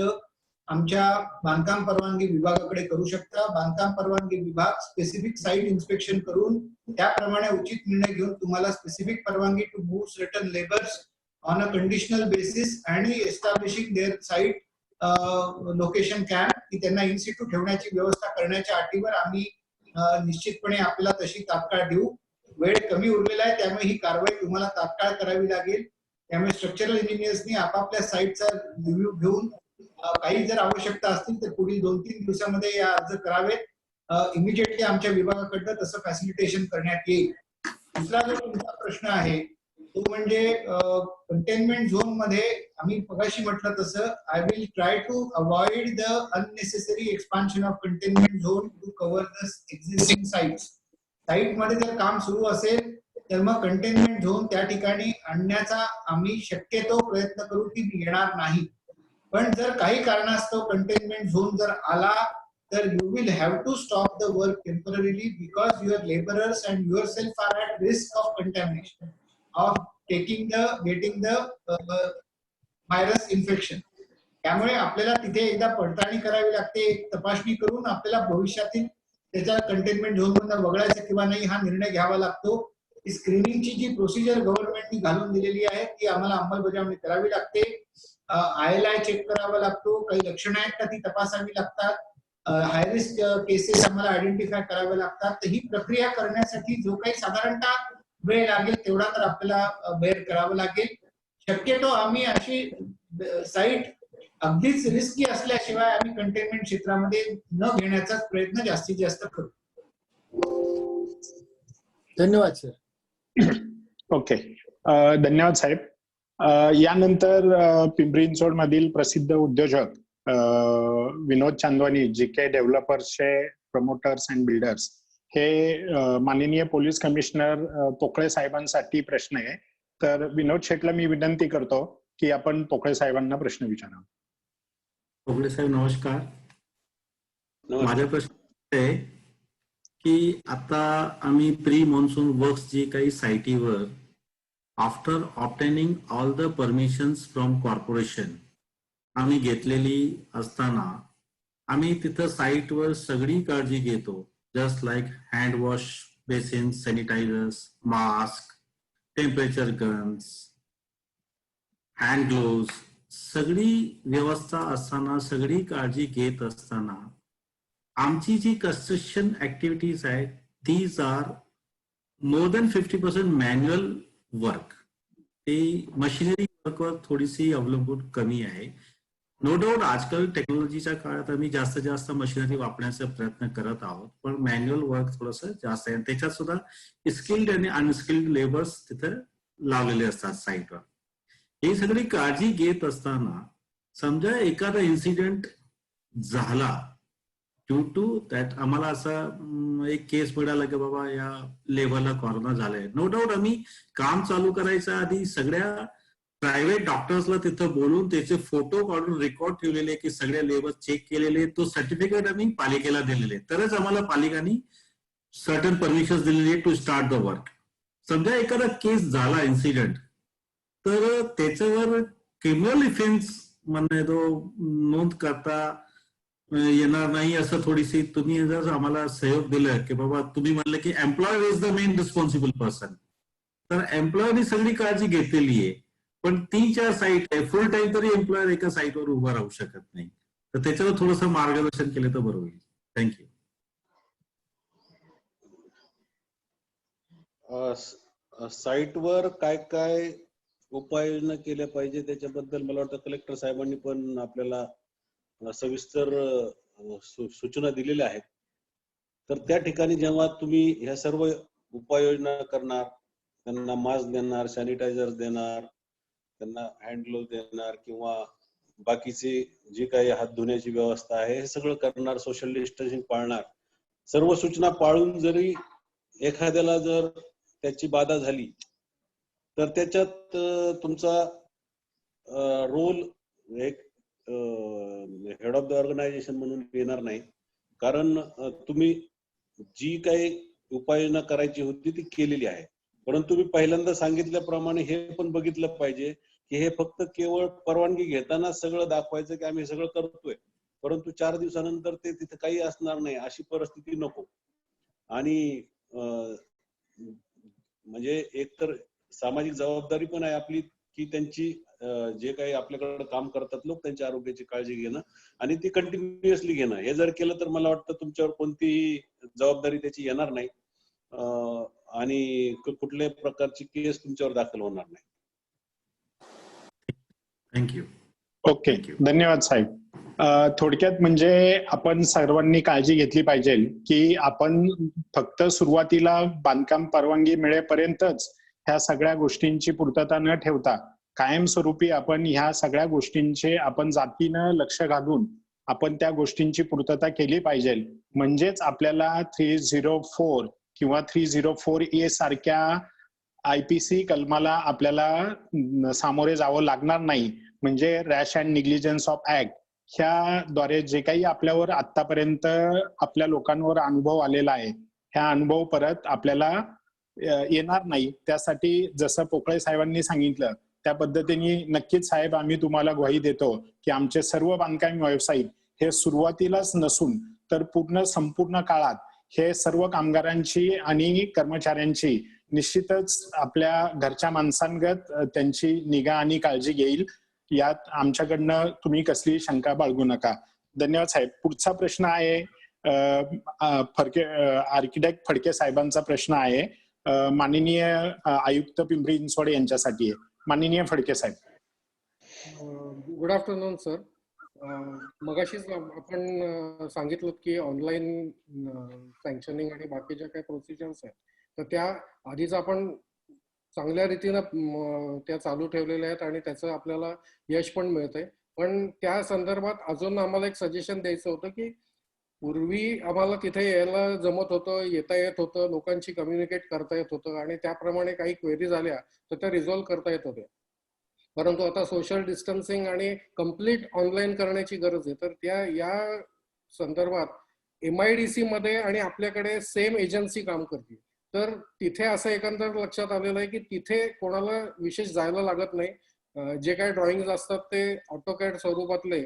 आमच्या बांधकाम परवानगी विभागाकडे करू शकता. बांधकाम परवानगी विभाग स्पेसिफिक साईट इन्स्पेक्शन करून त्याप्रमाणे उचित निर्णय घेऊन तुम्हाला स्पेसिफिक परवानगी to move certain labours on a conditional basis आणि establishing their site location camp की त्यांना इन सिटू ठेवण्याची व्यवस्था करण्याच्या अटीवर आम्ही निश्चितपणे आपल्याला तशी तात्काळ देऊ. वेळ कमी उरलेला आहे त्यामुळे ही कारवाई तुम्हाला तात्काळ करावी लागेल. त्यामुळे स्ट्रक्चरल इंजिनियर्सनी आपापल्या साईटचा रिव्ह्यू घेऊन काही जर आवश्यकता असतील तर पुढील 2-3 दिवसामध्ये या अर्ज करावेत. इमिजिएटली आमच्या विभागाकडनं तसं फॅसिलिटेशन करण्यात येईल. दुसरा जो तुमचा प्रश्न आहे तो म्हणजे कंटेनमेंट झोन मध्ये आम्ही मगाशी म्हटलं तसं I will try to avoid the unnecessary expansion of containment zone to cover the existing sites. Site मध्ये जर काम सुरू असेल तर मग कंटेनमेंट झोन त्या ठिकाणी आणण्याचा आम्ही शक्यतो प्रयत्न करू की येणार नाही. पण जर काही कारणास्तव कंटेनमेंट झोन जर आला तर you will have to stop the work temporarily because your labourers and yourself are at risk of contamination of getting the virus infection. त्यामुळे आपल्याला तिथे एकदा पडताळणी करावी लागते. एक तपासणी करून आपल्याला भविष्यातील त्याच्या कंटेनमेंट झोन मधून वगळायचं किंवा नाही हा निर्णय घ्यावा लागतो. स्क्रीनिंगची जी प्रोसिजर गव्हर्नमेंटनी घालून दिलेली आहे ती आम्हाला अंमलबजावणी करावी लागते. ILI चेक करावा लागतो. काही लक्षणं आहेत का ती तपासावी लागतात. हाय रिस्क केसेस आम्हाला आयडेंटिफाय कराव्या लागतात. तर ही प्रक्रिया करण्यासाठी जो काही साधारणतः वेळ लागेल तेवढा तर आपल्याला बेअर करावं लागेल. शक्यतो आम्ही अशी साईट अगदीच रिस्की असल्याशिवाय आम्ही कंटेनमेंट क्षेत्रामध्ये न घेण्याचा प्रयत्न जास्तीत जास्त करू. धन्यवाद सर. ओके, धन्यवाद साहेब. यानंतर पिंपरी चिंचवड मधील प्रसिद्ध उद्योजक विनोद चांदवानी GK डेव्हलपर्सचे प्रमोटर्स अँड बिल्डर्स हे माननीय पोलीस कमिशनर पोकळे साहेबांसाठी प्रश्न आहे. तर विनोद शेटला मी विनंती करतो की आपण पोकळे साहेबांना प्रश्न विचारावा. पोकळे साहेब नमस्कार. माझा प्रश्न आहे की आता आम्ही प्री मॉन्सून वर्क्स जी काही साइटीवर after obtaining all the permissions from corporation आम्ही घेतलेली असताना आम्ही तिथं साईटवर सगळी काळजी घेतो. Just like hand wash basin, sanitisers, mask, temperature guns, hand gloves, सगळी व्यवस्था असताना सगळी काळजी घेत असताना आमची जी कन्स्ट्रक्शन ऍक्टिव्हिटीज आहेत these are more than 50% manual work. ते मशिनरी वर्कवर थोडीशी अवलंबून कमी आहे. नो डाऊट आजकाल टेक्नॉलॉजीच्या काळात आम्ही जास्तीत जास्त मशिनरी वापरण्याचा प्रयत्न करत आहोत, पण मॅन्युअल वर्क थोडंसं जास्त आहे. त्याच्यात सुद्धा स्किल्ड आणि अनस्किल्ड लेबर्स तिथे लावलेले असतात साईटवर. ही सगळी काळजी घेत असताना समजा एखादा इन्सिडेंट झाला ड्यू टू दॅट आम्हाला असा एक केस मिळाला की बाबा या लेबरला कोरोना झालाय. नो डाऊट आम्ही काम चालू करायच्या आधी सगळ्या प्रायव्हेट डॉक्टर्सला तिथं बोलून त्याचे फोटो काढून रेकॉर्ड ठेवलेले की सगळ्या लेबर चेक केलेले, तो सर्टिफिकेट आम्ही पालिकेला दिलेले, तरच आम्हाला पालिकांनी सर्टन परमिशन दिलेली टू स्टार्ट द वर्क. समजा एखादा केस झाला इन्सिडेंट तर त्याच्यावर क्रिमिनल इफेन्स म्हणजे तो नोंद करता येणार नाही असं थोडीशी तुम्ही जर आम्हाला सहयोग दिलं की बाबा तुम्ही म्हणलं की employer is the main responsible person, तर एम्प्लॉयरनी सगळी काळजी घेतलेली आहे पण 3-4 साईट आहे, फुल टाइम तरी एम्प्लॉयर एका साईटवर उभा राहू शकत नाही. तर त्याच्यावर थोडंसं मार्गदर्शन केलं तर बरं होईल. थँक्यू. साईटवर काय काय उपाययोजना केल्या पाहिजे त्याच्याबद्दल मला वाटतं कलेक्टर साहेबांनी पण आपल्याला सविस्तर सूचना दिलेल्या आहेत. तर त्या ठिकाणी जेव्हा तुम्ही ह्या सर्व उपाययोजना करणार, त्यांना मास्क देणार, सॅनिटायझर देणार, त्यांना हँड ग्लोव्ह देणार किंवा बाकीची जी काही हात धुण्याची व्यवस्था आहे हे सगळं करणार, सोशल डिस्टन्सिंग पाळणार, सर्व सूचना पाळून जरी एखाद्याला जर त्याची बाधा झाली तर त्याच्यात तुमचा रोल एक हेड ऑफ द ऑर्गनायझेशन म्हणून येणार नाही, कारण तुम्ही जी काही उपाययोजना करायची होती ती केलेली आहे. परंतु मी पहिल्यांदा सांगितल्याप्रमाणे हे पण बघितलं पाहिजे की हे फक्त केवळ परवानगी घेताना सगळं दाखवायचं की आम्ही सगळं करतोय, परंतु 4 दिवसानंतर ते तिथे काही असणार नाही अशी परिस्थिती नको. आणि म्हणजे एकतर सामाजिक जबाबदारी पण आहे आपली की त्यांची जे काही आपल्याकडे काम करतात लोक त्यांच्या आरोग्याची काळजी घेणं आणि ती कंटिन्युअसली घेणं. हे जर केलं तर मला वाटतं तुमच्यावर कोणतीही जबाबदारी त्याची येणार नाही आणि कुठल्याही प्रकारची केस तुमच्यावर दाखल होणार नाही. थँक्यू. ओके, धन्यवाद साहेब. थोडक्यात म्हणजे आपण सर्वांनी काळजी घेतली पाहिजे की आपण फक्त सुरुवातीला बांधकाम परवानगी मिळेपर्यंतच ह्या सगळ्या गोष्टींची पूर्तता न ठेवता कायमस्वरूपी आपण ह्या सगळ्या गोष्टींचे आपण जातीनं लक्ष घालून आपण त्या गोष्टींची पूर्तता केली पाहिजे. म्हणजेच आपल्याला 304 किंवा 304A सारख्या IPC कलमाला आपल्याला सामोरे जावं लागणार नाही. म्हणजे rash and negligence of act ह्याद्वारे जे काही आपल्यावर आतापर्यंत आपल्या लोकांवर अनुभव आलेला आहे ह्या अनुभव परत आपल्याला येणार नाही. त्यासाठी जसं पोकळे साहेबांनी सांगितलं त्या पद्धतीने नक्कीच साहेब आम्ही तुम्हाला ग्वाही देतो की आमचे सर्व बांधकाम व्यावसायिक हे सुरुवातीलाच नसून तर संपूर्ण काळात हे सर्व कामगारांची आणि कर्मचाऱ्यांची निश्चितच आपल्या घरच्या माणसांगत त्यांची निगा आणि काळजी घेईल. यात आमच्याकडनं तुम्ही कसली शंका बाळगू नका. धन्यवाद साहेब. पुढचा प्रश्न आहे आर्किटेक्ट फडके साहेबांचा प्रश्न आहे. माननीय आयुक्त पिंपरी चिंचवड यांच्यासाठी आहे. माननीय फडके साहेब. Good afternoon sir. मगाशीच आपण सांगितलं की ऑनलाईन सँक्शनिंग आणि बाकीच्या काही प्रोसिजर्स आहेत तर त्या आधीच आपण चांगल्या रीतीनं त्या चालू ठेवलेल्या आहेत आणि त्याचं आपल्याला यश पण मिळतंय. पण त्या संदर्भात अजून आम्हाला एक सजेशन द्यायचं होतं की पूर्वी आम्हाला तिथे यायला जमत होतं, येता येत होतं, लोकांशी कम्युनिकेट करता येत होतं आणि त्याप्रमाणे काही क्वेरीज आल्या तर त्या रिझॉल्व्ह करता येत होत्या. परंतु आता सोशल डिस्टन्सिंग आणि कम्प्लीट ऑनलाईन करण्याची गरज आहे. तर या संदर्भात MIDC मध्ये आणि आपल्याकडे सेम एजन्सी काम करते. तर तिथे असं एकंदर लक्षात आलेलं आहे की तिथे कोणाला विशेष जायला लागत नाही. जे काही ड्रॉइंग असतात ते ऑटोकॅड स्वरूपातले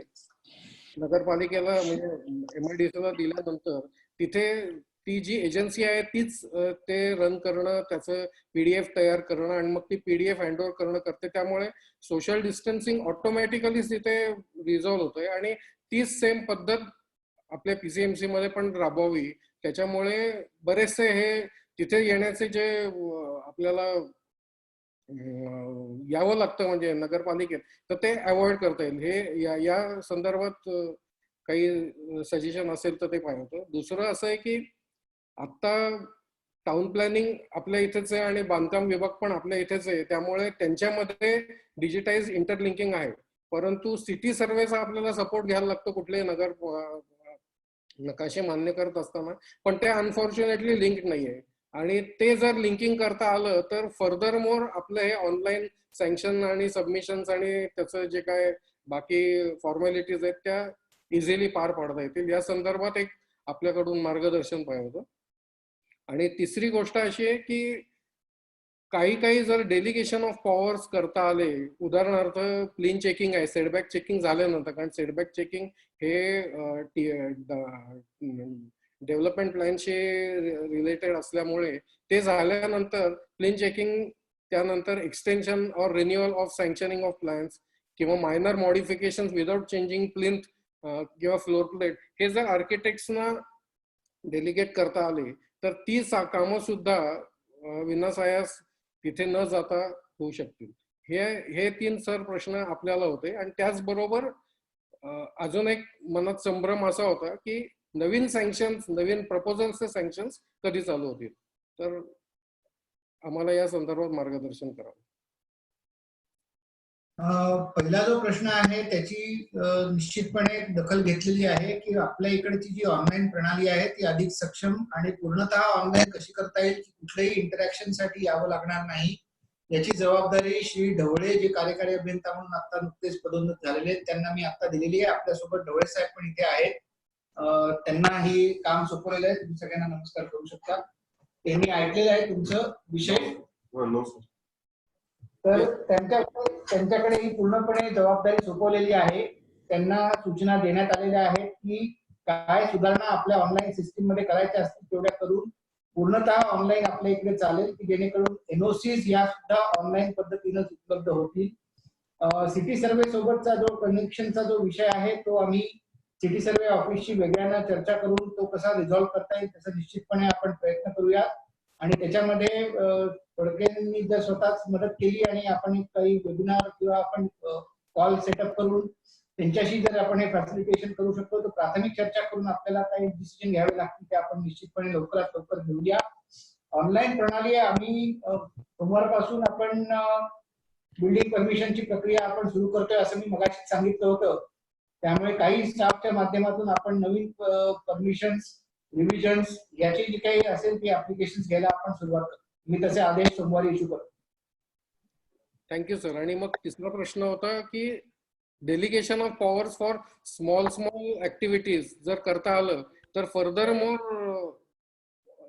नगरपालिकेला म्हणजे MIDCला दिल्यानंतर तिथे ती जी एजन्सी आहे तीच ते रन करणं, त्याचं PDF तयार करणं आणि मग ती PDF हँडओव्हर करणं करते. त्यामुळे सोशल डिस्टन्सिंग ऑटोमॅटिकली तिथे रिझॉल्व्ह होतंय आणि तीच सेम पद्धत आपल्या PCMC मध्ये पण राबवावी. त्याच्यामुळे बरेचसे हे तिथे येण्याचे जे आपल्याला यावं लागतं म्हणजे नगरपालिकेत तर ते अवॉइड करता येईल. हे या संदर्भात काही सजेशन असेल तर ते पाहिजे. दुसरं असं आहे की आता टाउन प्लॅनिंग आपल्या इथेच आहे आणि बांधकाम विभाग पण आपल्या इथेच आहे. त्यामुळे त्यांच्यामध्ये डिजिटाइज इंटरलिंकिंग आहे. परंतु सिटी सर्वेचा आपल्याला सपोर्ट घ्यायला लागतो कुठलेही नगर नकाशे मान्य करत असताना. पण ते अनफॉर्च्युनेटली लिंक नाहीये आणि ते जर लिंकिंग करता आलं तर फर्दर मोर आपलं हे ऑनलाईन सँक्शन आणि सबमिशन्स आणि त्याचं जे काय बाकी फॉर्मॅलिटीज आहेत त्या इझिली पार पाडता येतील. या संदर्भात एक आपल्याकडून मार्गदर्शन पाहिजे होतं. आणि तिसरी गोष्ट अशी आहे की काही जर डेलिगेशन ऑफ पॉवर्स करता आले, उदाहरणार्थ प्लीन चेकिंग आहे, सेटबॅक चेकिंग झाल्यानंतर, कारण सेटबॅक चेकिंग हे डेव्हलपमेंट प्लॅनशी रिलेटेड असल्यामुळे ते झाल्यानंतर प्लीन चेकिंग त्यानंतर extension or renewal of sanctioning of plans किंवा minor modification without changing plinth किंवा फ्लोर प्लेट हे जर आर्किटेक्ट्सना डेलिगेट करता आले तर ती कामं सुद्धा विनासायास तिथे न जाता होऊ शकतील. हे 3 सर प्रश्न आपल्याला होते. आणि त्याचबरोबर अजून एक मनात संभ्रम असा होता की नवीन सँक्शन्स, नवीन प्रपोजल्सचे सँक्शन्स कधी चालू होतील. तर आम्हाला या संदर्भात मार्गदर्शन करावं. पहिला जो प्रश्न आहे त्याची निश्चितपणे दखल घेतलेली आहे की आपल्या इकडची जी ऑनलाईन प्रणाली आहे ती अधिक सक्षम आणि पूर्णतः ऑनलाईन कशी करता येईल की कुठल्याही इंटरॅक्शन साठी यावं लागणार नाही याची जबाबदारी श्री ढवळे जे कार्यकारी अभियंता म्हणून आता नुकतेच पदोन्नत झालेले आहेत त्यांना मी आता दिलेली आहे. आपल्यासोबत ढवळे साहेब पण इथे आहेत. त्यांना ही काम सोपवलेलं आहे. तुम्ही सगळ्यांना नमस्कार करू शकता. त्यांनी ऐकलेलं आहे तुमचं विषय. तर त्यांच्याकडे ही पूर्णपणे जबाबदारी सोपवलेली आहे. त्यांना सूचना देण्यात आलेल्या आहेत की काय सुधारणा आपल्या ऑनलाईन सिस्टीम मध्ये करायच्या असतील तेवढ्या करून पूर्णतः ऑनलाईन आपल्या इकडे चालेल की जेणेकरून एनओसीज या सुद्धा ऑनलाईन पद्धतीनेच उपलब्ध होतील. सिटी सर्व्हे सोबतचा जो कनेक्शनचा जो विषय आहे तो आम्ही सिटी सर्व्हे ऑफिसची वेगळ्यानं चर्चा करून तो कसा रिझॉल्व्ह करता येईल त्याचा निश्चितपणे आपण प्रयत्न करूया. आणि त्याच्यामध्ये फडकेंनी जर स्वतःच मदत केली आणि आपण काही वेबिनार किंवा आपण कॉल सेटअप करून त्यांच्याशी जर आपण हे फॅसिलिटेशन करू शकतो तर प्राथमिक चर्चा करून आपल्याला काही डिसिजन घ्यावे लागतील ते आपण निश्चितपणे लवकरात लवकर घेऊया. ऑनलाईन प्रणाली आम्ही सोमवारपासून आपण बिल्डिंग परमिशनची प्रक्रिया आपण सुरू करतोय असं मी मगाशी सांगितलं होतं. त्यामुळे काही स्टाफच्या माध्यमातून आपण नवीन परमिशन्स रिव्हिजन्स याची जी काही असेल ती ऍप्लिकेशन घ्यायला आपण सुरुवात करतो. मी तसे आदेश सोमवारी इश्यू करतो. Thank you sir. आणि मग तिसरा प्रश्न होता की delegation of powers for small activities जर करता आलं तर further more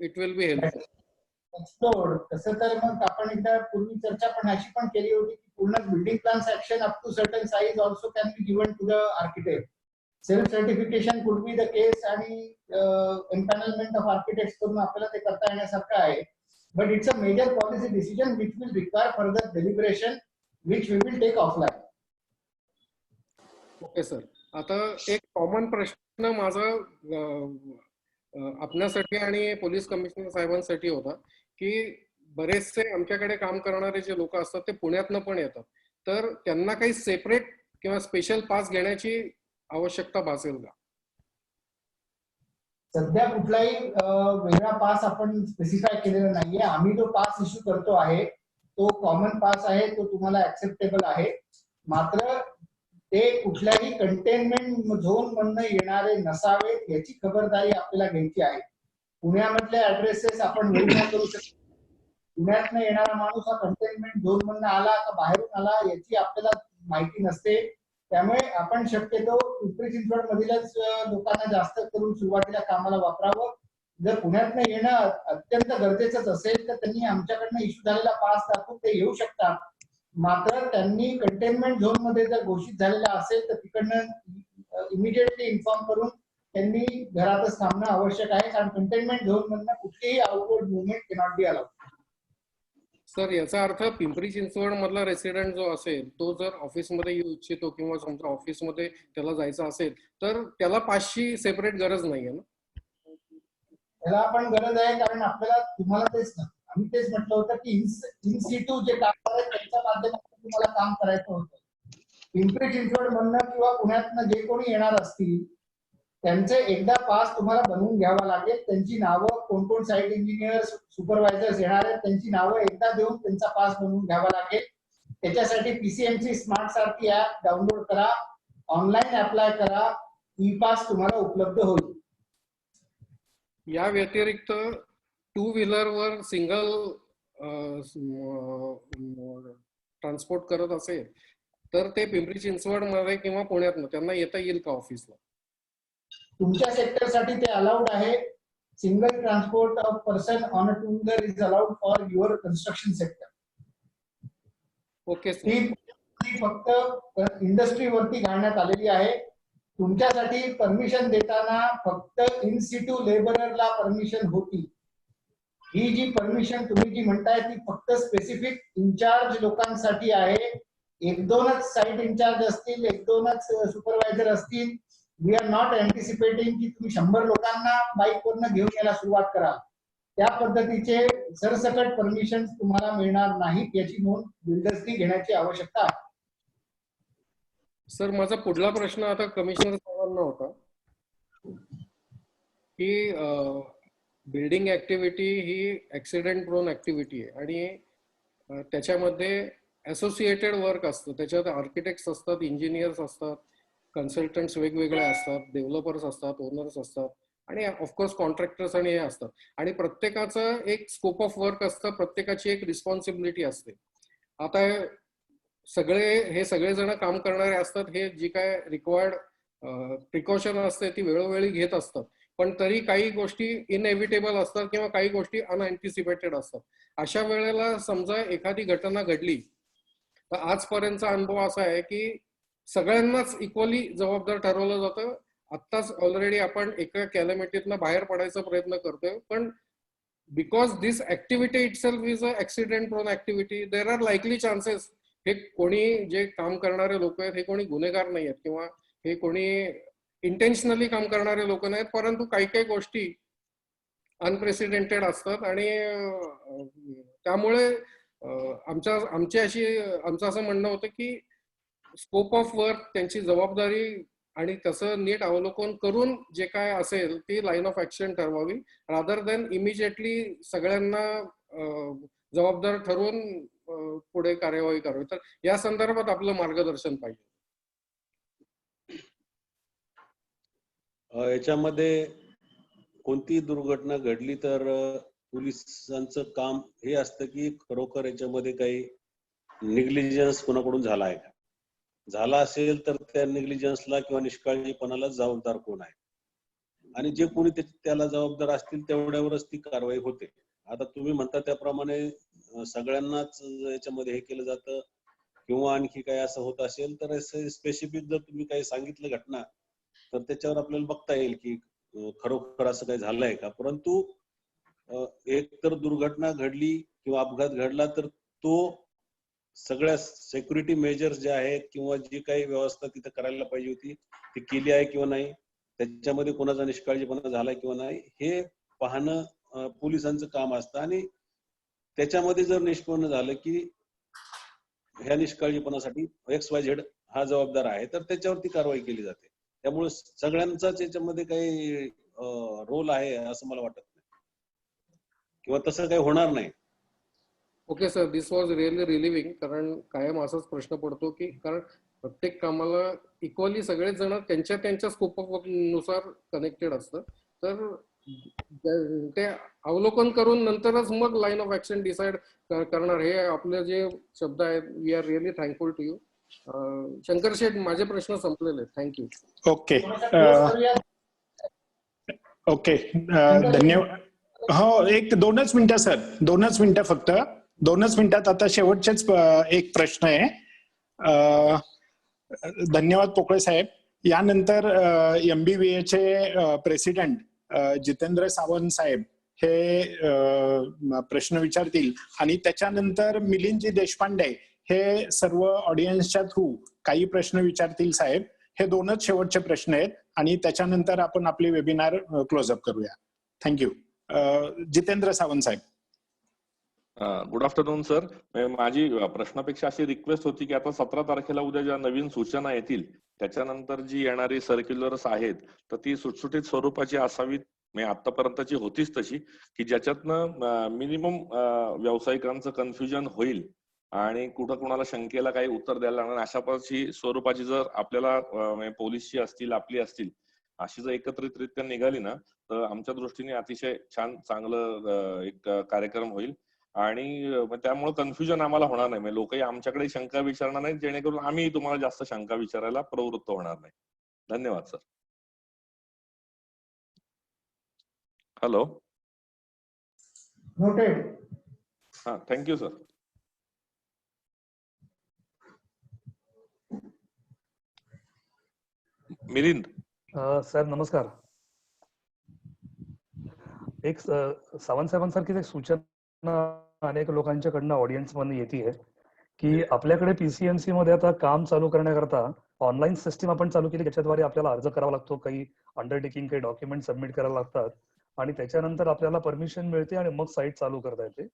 it will be helpful. Explore तसं तर मग आपण एकदा पूर्वी चर्चा पण अशी पण केली होती की पूर्ण building plan section up to certain size also can be given to the architect. Self certification could be the केस आणि एम्पॅनलमेंट ऑफ आर्किटेक्ट्स करून आपल्याला ते करता येण्यासारखं आहे. But it's a major policy decision which will require further deliberation which we will take offline. Okay sir. आता एक common प्रश्न माझा आपल्यासाठी आणि पोलीस कमिशनर साहेबांसाठी होता की बरेचसे आमच्याकडे काम करणारे जे लोक असतात ते पुण्यातनं पण येतात, तर त्यांना काही सेपरेट किंवा स्पेशल पास घेण्याची आवश्यकता भासेल का? सध्या कुठलाही वेगळा पास आपण स्पेसिफाय केलेला नाहीये. आम्ही जो पास इश्यू करतो आहे तो कॉमन पास आहे, तो तुम्हाला ऍक्सेप्टेबल आहे. मात्र ते कुठल्याही कंटेनमेंट झोन मधनं येणारे नसावेत याची खबरदारी आपल्याला घ्यायची आहे. पुण्यामधले ऍड्रेसेस आपण व्हेरीफाय करू शकतो. पुण्यातनं येणारा माणूस हा कंटेनमेंट झोन मधनं आला का बाहेरून आला याची आपल्याला माहिती नसते. त्यामुळे आपण शक्यतो पिंपरी चिंचवड मधीलच लोकांना जास्त करून सुरुवातीला कामाला वापरावं. जर पुण्यातनं येणं अत्यंत गरजेचंच असेल तर त्यांनी आमच्याकडनं इश्यू झालेला पास दाखवून ते येऊ शकतात. मात्र त्यांनी कंटेनमेंट झोन मध्ये जर घोषित झालेला असेल तर तिकडनं इमिडिएटली इन्फॉर्म करून त्यांनी घरातच थांबणं आवश्यक आहे, कारण कंटेनमेंट झोन मधनं कुठलीही outward movement cannot be allowed. Sir याचा अर्थ पिंपरी चिंचवड मधला रेसिडेंट जो असेल तो जर ऑफिसमध्ये येऊ इच्छितो किंवा समजा ऑफिसमध्ये त्याला जायचं असेल तर त्याला पासची सेपरेट गरज नाहीये ना? त्याला आपण गरज आहे, कारण आपल्याला तुम्हाला तेच आम्ही तेच म्हटलं होतं की इन सिटू जे काम आहे त्यांच्या माध्यमातून तुम्हाला काम करायचं होतं. पिंपरी चिंचवड मधनं किंवा पुण्यातनं जे कोणी येणार असतील त्यांचे एकदा पास तुम्हाला बनवून घ्यावा लागेल. त्यांची नावं कोण कोण साईट इंजिनियर सुपरवायझर्स येणार आहेत त्यांची नावं एकदा देऊन त्यांचा पास बनवून घ्यावा लागेल. त्याच्यासाठी पीसीएमसी स्मार्ट सारखी ऍप डाउनलोड करा, ऑनलाईन अप्लाय करा, ई पास तुम्हाला उपलब्ध होईल. या व्यतिरिक्त टू व्हीलर वर सिंगल ट्रान्सपोर्ट करत असेल तर ते पिंपरी चिंचवड मध्ये किंवा पुण्यातनं त्यांना येता येईल का ऑफिसला? तुमच्या सेक्टरसाठी ते अलाउड आहे. Single transport of person on a two wheeler is allowed for your construction sector. Okay. ती फक्त इंडस्ट्री वरती घालण्यात आलेली आहे. तुमच्यासाठी परमिशन देताना फक्त इन सिटू लेबररला परमिशन होती. ही जी परमिशन तुम्ही जी म्हणताय ती फक्त स्पेसिफिक इन्चार्ज लोकांसाठी आहे. एक दोनच साईट इन्चार्ज असतील, एक दोनच सुपरवायझर असतील. वी आर नॉट अँटिसिपेटिंग की तुम्ही 100 लोकांना बाईक वरनं घेऊन यायला सुरुवात कराल. त्या पद्धतीचे सरसकट परमिशन तुम्हाला मिळणार नाहीत याची नोंद बिल्डर्सनी घेण्याची आवश्यकता आहे. सर माझा पुढला प्रश्न आता कमिशनर साहेबांना होता की बिल्डिंग ऍक्टिव्हिटी ही ऍक्सिडेंट प्रोन ऍक्टिव्हिटी आहे आणि त्याच्यामध्ये असोसिएटेड वर्क असतं. त्याच्यात आर्किटेक्ट्स असतात, इंजिनियर्स असतात, कन्सल्टंट्स वेगवेगळे असतात, डेव्हलपर्स असतात, ओनर्स असतात आणि ऑफकोर्स कॉन्ट्रॅक्टर्स आणि हे असतात. आणि प्रत्येकाचं एक स्कोप ऑफ वर्क असतं, प्रत्येकाची एक रिस्पॉन्सिबिलिटी असते. आता हे सगळेजण काम करणारे असतात, हे जी काय रिक्वायर्ड प्रिकॉशन असते ती वेळोवेळी घेत असतात, पण तरी काही गोष्टी इनएव्हिटेबल असतात किंवा काही गोष्टी अनएंटिसिपेटेड असतात. अशा वेळेला समजा एखादी घटना घडली तर आजपर्यंतचा अनुभव असा आहे की सगळ्यांनाच इक्वली जबाबदार ठरवलं जातं. आत्ताच ऑलरेडी आपण एका कॅलॅमिटीतनं बाहेर पडायचा प्रयत्न करतोय, पण because this activity itself is a accident prone activity, there are likely chances हे कोणी जे काम करणारे लोक आहेत हे कोणी गुन्हेगार नाही आहेत किंवा हे कोणी इंटेन्शनली काम करणारे लोक नाहीत, परंतु काही काही गोष्टी अनप्रेसिडेंटेड असतात आणि त्यामुळे आमचं असं म्हणणं होतं की स्कोप ऑफ वर्क, त्यांची जबाबदारी आणि तसं नीट अवलोकन करून जे काय असेल ती लाईन ऑफ ऍक्शन ठरवावी, रादर दॅन इमिजिएटली सगळ्यांना जबाबदार ठरवून पुढे कार्यवाही करावी. तर या संदर्भात आपलं मार्गदर्शन पाहिजे. याच्यामध्ये कोणती दुर्घटना घडली तर पोलिसांचं काम हे असतं की खरोखर याच्यामध्ये काही निग्लिजन्स कोणाकडून झाला आहे का, झाला असेल तर त्या निग्लिजन्सला किंवा निष्काळजीपणाला जबाबदार कोण आहे, आणि जे कोणी त्याला जबाबदार असतील तेवढ्यावरच ती कारवाई होते. आता तुम्ही म्हणता त्याप्रमाणे सगळ्यांनाच याच्यामध्ये हे केलं जातं किंवा आणखी काही असं होत असेल तर स्पेसिफिक जर तुम्ही काही सांगितलं घटना तर त्याच्यावर आपल्याला बघता येईल की खरोखर असं काही झालंय का. परंतु एक तर दुर्घटना घडली किंवा अपघात घडला तर तो सगळ्या सेक्युरिटी मेजर्स जे आहेत किंवा जी काही व्यवस्था तिथे करायला पाहिजे होती ती केली आहे किंवा नाही, त्याच्यामध्ये कोणाचा निष्काळजीपणा झालाय किंवा नाही हे पाहणं पोलिसांचं काम असतं. आणि त्याच्यामध्ये जर निष्पन्न झालं की ह्या निष्काळजीपणासाठी XYZ हा जबाबदार आहे तर त्याच्यावरती कारवाई केली जाते. त्यामुळे सगळ्यांचाच याच्यामध्ये काही रोल आहे असं मला वाटत नाही किंवा तसं काही होणार नाही. Okay sir, this was really relieving. कारण कायम असाच प्रश्न पडतो की कारण प्रत्येक कामाला इक्वली सगळेच जण त्यांच्या त्यांच्या स्कोप ऑफ नुसार कनेक्टेड असतं, तर ते अवलोकन करून नंतरच मग लाईन ऑफ ऍक्शन डिसाइड करणार. हे आपले जे शब्द आहेत, we are really thankful to you. Shankar Sheth, माझे प्रश्न संपलेले. थँक्यू. ओके ओके धन्यवाद. हो, एक 2च मिनिटं सर, 2च मिनिटं फक्त, 2च मिनिटात. आता शेवटचेच एक प्रश्न आहे. धन्यवाद पोकळे साहेब. यानंतर MBVA चे प्रेसिडेंट जितेंद्र सावंत साहेब हे प्रश्न विचारतील आणि त्याच्यानंतर मिलिंदजी देशपांडे हे सर्व ऑडियन्सच्या थ्रू काही प्रश्न विचारतील साहेब. हे 2च शेवटचे प्रश्न आहेत आणि त्याच्यानंतर आपण आपले वेबिनार क्लोजअप करूया. थँक्यू. जितेंद्र सावंत साहेब. Good afternoon sir. माझी प्रश्नापेक्षा अशी रिक्वेस्ट होती की आता 17 तारखेला उद्या ज्या नवीन सूचना येतील त्याच्यानंतर जी येणारी सर्क्युलर्स आहेत तर ती सुटसुटीत स्वरूपाची असावीत. म्हणजे आतापर्यंतची होतीच तशी की ज्याच्यातनं मिनिमम व्यावसायिकांचं कन्फ्युजन होईल आणि कुठं कुणाला शंकेला काही उत्तर द्यायला लागणार अशा स्वरूपाची जर आपल्याला पोलीसची असतील आपली असतील अशी जर एकत्रितरित्या निघाली ना तर आमच्या दृष्टीने अतिशय छान चांगलं एक कार्यक्रम होईल आणि त्यामुळे कन्फ्युजन आम्हाला होणार नाही. म्हणजे लोकही आमच्याकडे शंका विचारणार नाहीत जेणेकरून आम्ही तुम्हाला जास्त शंका विचारायला प्रवृत्त होणार नाही. धन्यवाद सर. हॅलो. नोटेड. हा, थँक्यू सर. मिलिंद सर नमस्कार. एक सावंत साहेबांसारखीच एक सूचना अनेक लोकांच्याकडनं ऑडियन्स मध्ये येते की आपल्याकडे PCMC मध्ये आता काम चालू करण्याकरता ऑनलाईन सिस्टीम आपण चालू केली, त्याच्याद्वारे आपल्याला अर्ज करावा लागतो, काही अंडरटेकिंग काही डॉक्युमेंट सबमिट करायला लागतात आणि त्याच्यानंतर आपल्याला परमिशन मिळते आणि मग साईट चालू करता येते.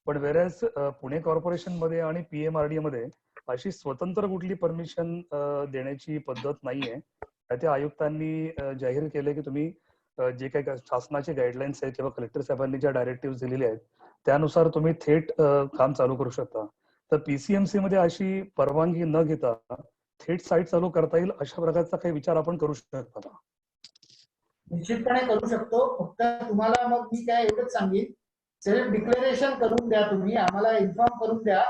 पण वेरेज पुणे कॉर्पोरेशन मध्ये आणि PMRD मध्ये अशी स्वतंत्र कुठली परमिशन देण्याची पद्धत नाहीये. त्या आयुक्तांनी जाहीर केले की तुम्ही जे काही शासनाचे गाईडलाईन्स आहेत किंवा कलेक्टर साहेबांनी ज्या डायरेक्टिव्ह दिलेले आहेत त्यानुसार तुम्ही थेट काम चालू करू शकता. तर PCMC मध्ये अशी परवानगी न घेता थेट साईट चालू करता येईल अशा प्रकारचा काही विचार आपण करू शकता का? निश्चितपणे करू शकतो. फक्त तुम्हाला मग मी काय एवढंच सांगेन, सेल्फ डिक्लेरेशन करून द्या, तुम्ही आम्हाला इन्फॉर्म करून द्या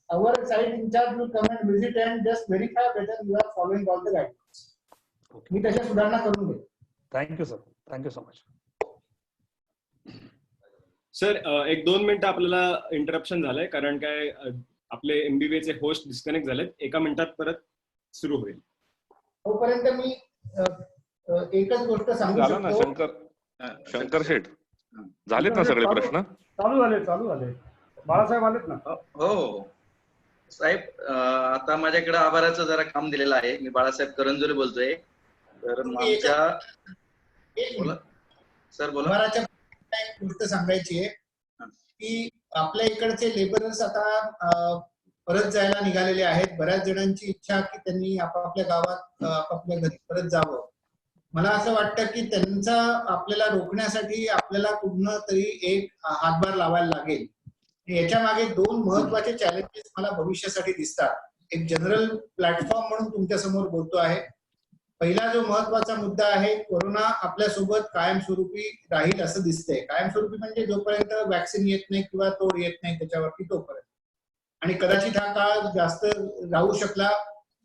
our site in charge will come and visit and just verify whether you are following all the guidelines. मी तशा सुधारणा करून घेईन. Thank you sir, thank you so much. Sir 1-2 मिनिटं आपल्याला इंटरप्शन झालंय, कारण काय आपले MBBA चे होस्ट डिस्कनेक्ट झालेत. 1 मिनिटात परत सुरू होईल. तोपर्यंत मी एकच गोष्ट सांगू झालं ना शकतो. शंकर शेठ, झालेत ना सगळे प्रश्न? चालू झाले. बाळासाहेब आलेत ना? हो साहेब, आता माझ्याकडे आभाराचं जरा काम दिलेलं आहे. मी बाळासाहेब करंजोले बोलतोय. तर आमच्या बोला सर, बोला. आभाराच्या एक गोष्ट सांगायची आहे की आपल्या इकडचे लेबरर्स आता परत जायला निघालेले आहेत. बऱ्याच जणांची इच्छा की त्यांनी आपापल्या गावात आपापल्या घरी परत जावं. मला असं वाटतं की त्यांचा आपल्याला रोखण्यासाठी आपल्याला कुठं तरी एक हातभार लावायला लागेल. याच्या मागे 2 महत्वाचे चॅलेंजेस मला भविष्यासाठी दिसतात. एक जनरल प्लॅटफॉर्म म्हणून तुमच्या समोर बोलतो आहे. पहिला जो महत्वाचा मुद्दा आहे, कोरोना आपल्यासोबत कायमस्वरूपी राहील असं दिसतंय. कायमस्वरूपी म्हणजे जोपर्यंत वॅक्सिन येत नाही किंवा तोड येत नाही त्याच्यावरती तोपर्यंत. आणि कदाचित हा काळ जास्त राहू शकला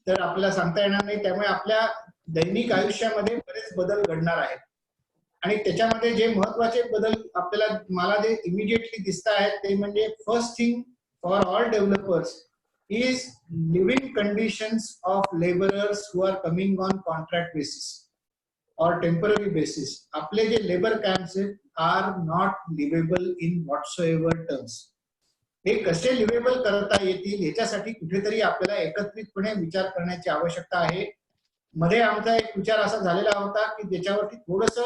तर आपल्याला सांगता येणार नाही. त्यामुळे आपल्या दैनिक आयुष्यामध्ये बरेच बदल घडणार आहेत. आणि त्याच्यामध्ये जे महत्वाचे बदल आपल्याला मला जे इमिडिएटली दिसत आहेत ते म्हणजे first thing for all developers is living conditions of laborers who are coming on contract basis or temporary basis. आपले जे labour camps are not livable in whatsoever terms. हे कसे लिव्हेबल करता येतील याच्यासाठी कुठेतरी आपल्याला एकत्रितपणे विचार करण्याची आवश्यकता आहे. मध्ये आमचा एक विचार असा झालेला होता की ज्याच्यावरती थोडस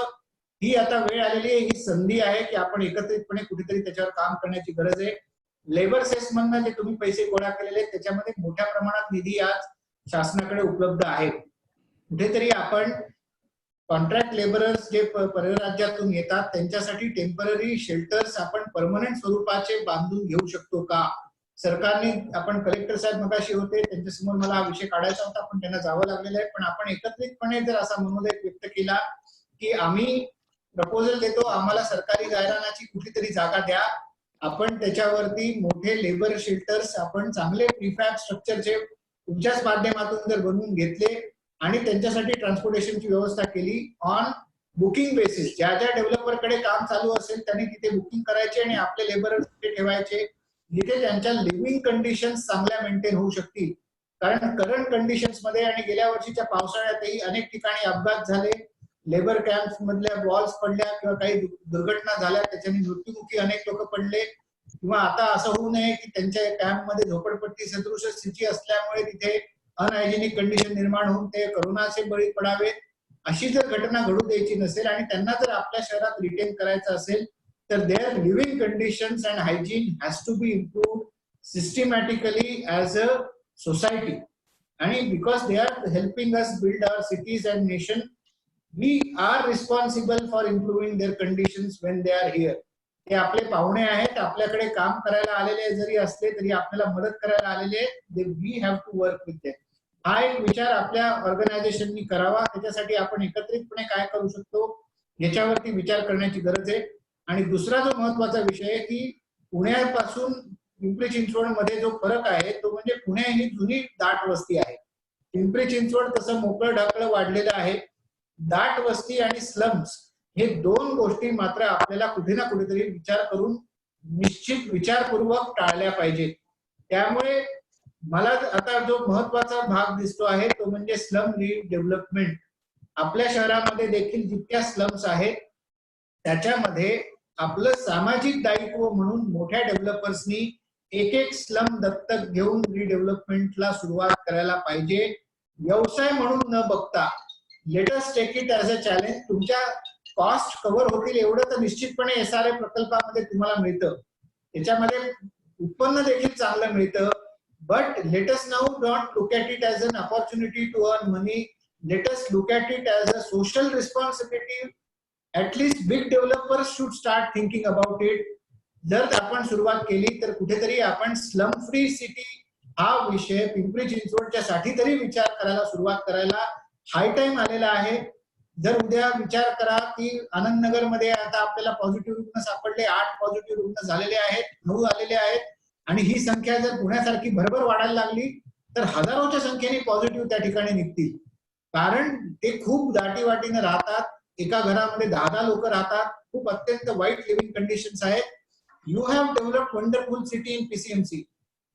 ही आता वेळ आलेली आहे, ही संधी आहे की आपण एकत्रितपणे कुठेतरी त्याच्यावर काम करण्याची गरज आहे. लेबर सेसमधनं जे तुम्ही पैसे गोळा केलेले आहेत त्याच्यामध्ये मोठ्या प्रमाणात निधी आज शासनाकडे उपलब्ध आहे. कुठेतरी आपण कॉन्ट्रॅक्ट लेबरर्स जे परराज्यातून येतात त्यांच्यासाठी टेम्पररी शेल्टर्स आपण परमनंट स्वरूपाचे बांधून घेऊ शकतो का? सरकारने, आपण कलेक्टर साहेब मगाशी होते त्यांच्यासमोर मला हा विषय काढायचा होता पण त्यांना जावं लागलेलं आहे. पण आपण एकत्रितपणे जर असा मनोदय व्यक्त केला की आम्ही प्रपोजल देतो, आम्हाला सरकारी गायरानाची कुठेतरी जागा द्या, आपण त्याच्यावरती मोठे लेबर शेल्टर्स आपण चांगले प्रीफॅब स्ट्रक्चरचे तुमच्याच माध्यमातून जर बनवून घेतले आणि त्यांच्यासाठी ट्रान्सपोर्टेशनची व्यवस्था केली ऑन बुकिंग बेसिस. ज्या ज्या डेव्हलपरकडे काम चालू असेल त्यांनी तिथे बुकिंग करायचे आणि आपले लेबर तिथे ठेवायचे जिथे त्यांच्या लिव्हिंग कंडिशन्स चांगल्या मेंटेन होऊ शकतील. कारण करंट कंडिशन्स मध्ये आणि गेल्या वर्षीच्या पावसाळ्यातही अनेक ठिकाणी अपघात झाले, लेबर कॅम्प मधल्या वॉल्स पडल्या किंवा काही दुर्घटना झाल्या, त्याच्याने मृत्युमुखी अनेक लोक पडले. किंवा आता असं होऊ नये की त्यांच्या कॅम्प मध्ये झोपडपट्टी सदृश स्थिती असल्यामुळे तिथे अनहायजेनिक कंडिशन निर्माण होऊन ते करोनाचे बळी पडावेत. अशी जर घटना घडू द्यायची नसेल आणि त्यांना जर आपल्या शहरात रिटेन करायचं असेल तर their living conditions and hygiene has to be improved systematically as a society. आणि because they are helping us build our cities and nation, we are responsible for improving their conditions when they are here. ते आपले पाहुणे आहेत, आपल्याकडे काम करायला आलेले जरी असले तरी आपल्याला मदत करायला आलेले, we have to work with them. हा एक विचार आपल्या ऑर्गनायझेशननी करावा. त्याच्यासाठी आपण एकत्रितपणे काय करू शकतो याच्यावरती विचार करण्याची गरज आहे. आणि दुसरा जो महत्वाचा विषय आहे की पुण्यापासून पिंपरी चिंचवड मध्ये जो फरक आहे तो म्हणजे पुणे ही जुनी दाट वस्ती आहे, पिंपरी चिंचवड तसं मोकळं ढाकळं वाढलेलं आहे. दाट वस्ती आणि स्लम्स हे 2 गोष्टी मात्र आपल्याला कुठे ना कुठेतरी विचार करून निश्चित विचारपूर्वक टाळल्या पाहिजेत. त्यामुळे मला आता जो महत्वाचा भाग दिसतो आहे तो म्हणजे स्लम रिडेव्हलपमेंट. आपल्या शहरामध्ये देखील जितक्या स्लम्स आहेत त्याच्यामध्ये आपलं सामाजिक दायित्व म्हणून मोठ्या डेव्हलपर्सनी एक स्लम दत्तक घेऊन रिडेव्हलपमेंटला सुरुवात करायला पाहिजे. व्यवसाय म्हणून न बघता let us take it as a challenge. तुमच्या कॉस्ट कव्हर होतील एवढं तर निश्चितपणे SRA प्रकल्पामध्ये तुम्हाला मिळतं, त्याच्यामध्ये उत्पन्न देखील चांगलं मिळतं. But let us now not look at it as an opportunity to earn money, let us look at it as a social responsibility. At least big developers should start thinking about it. जर आपण सुरुवात केली तर कुठेतरी आपण slum free city हा विषय पिंपरी चिंचवडच्या साठी तरी विचार करायला सुरुवात करायला हाय टाइम आलेला आहे. जर उद्या विचार करा की आनंदनगर मध्ये आता आपल्याला पॉझिटिव्ह रुग्ण सापडले, 8 पॉझिटिव्ह रुग्ण झालेले आहेत, 9 आलेले आहेत आणि ही संख्या जर पुण्यासारखी भरभर वाढायला लागली तर हजारोच्या संख्येने पॉझिटिव्ह त्या ठिकाणी निघतील. कारण ते खूप दाटीवाटीने राहतात, एका घरामध्ये 10 लोक राहतात, खूप अत्यंत वाईट लिव्हिंग कंडिशन्स आहेत. You have developed wonderful city in PCMC.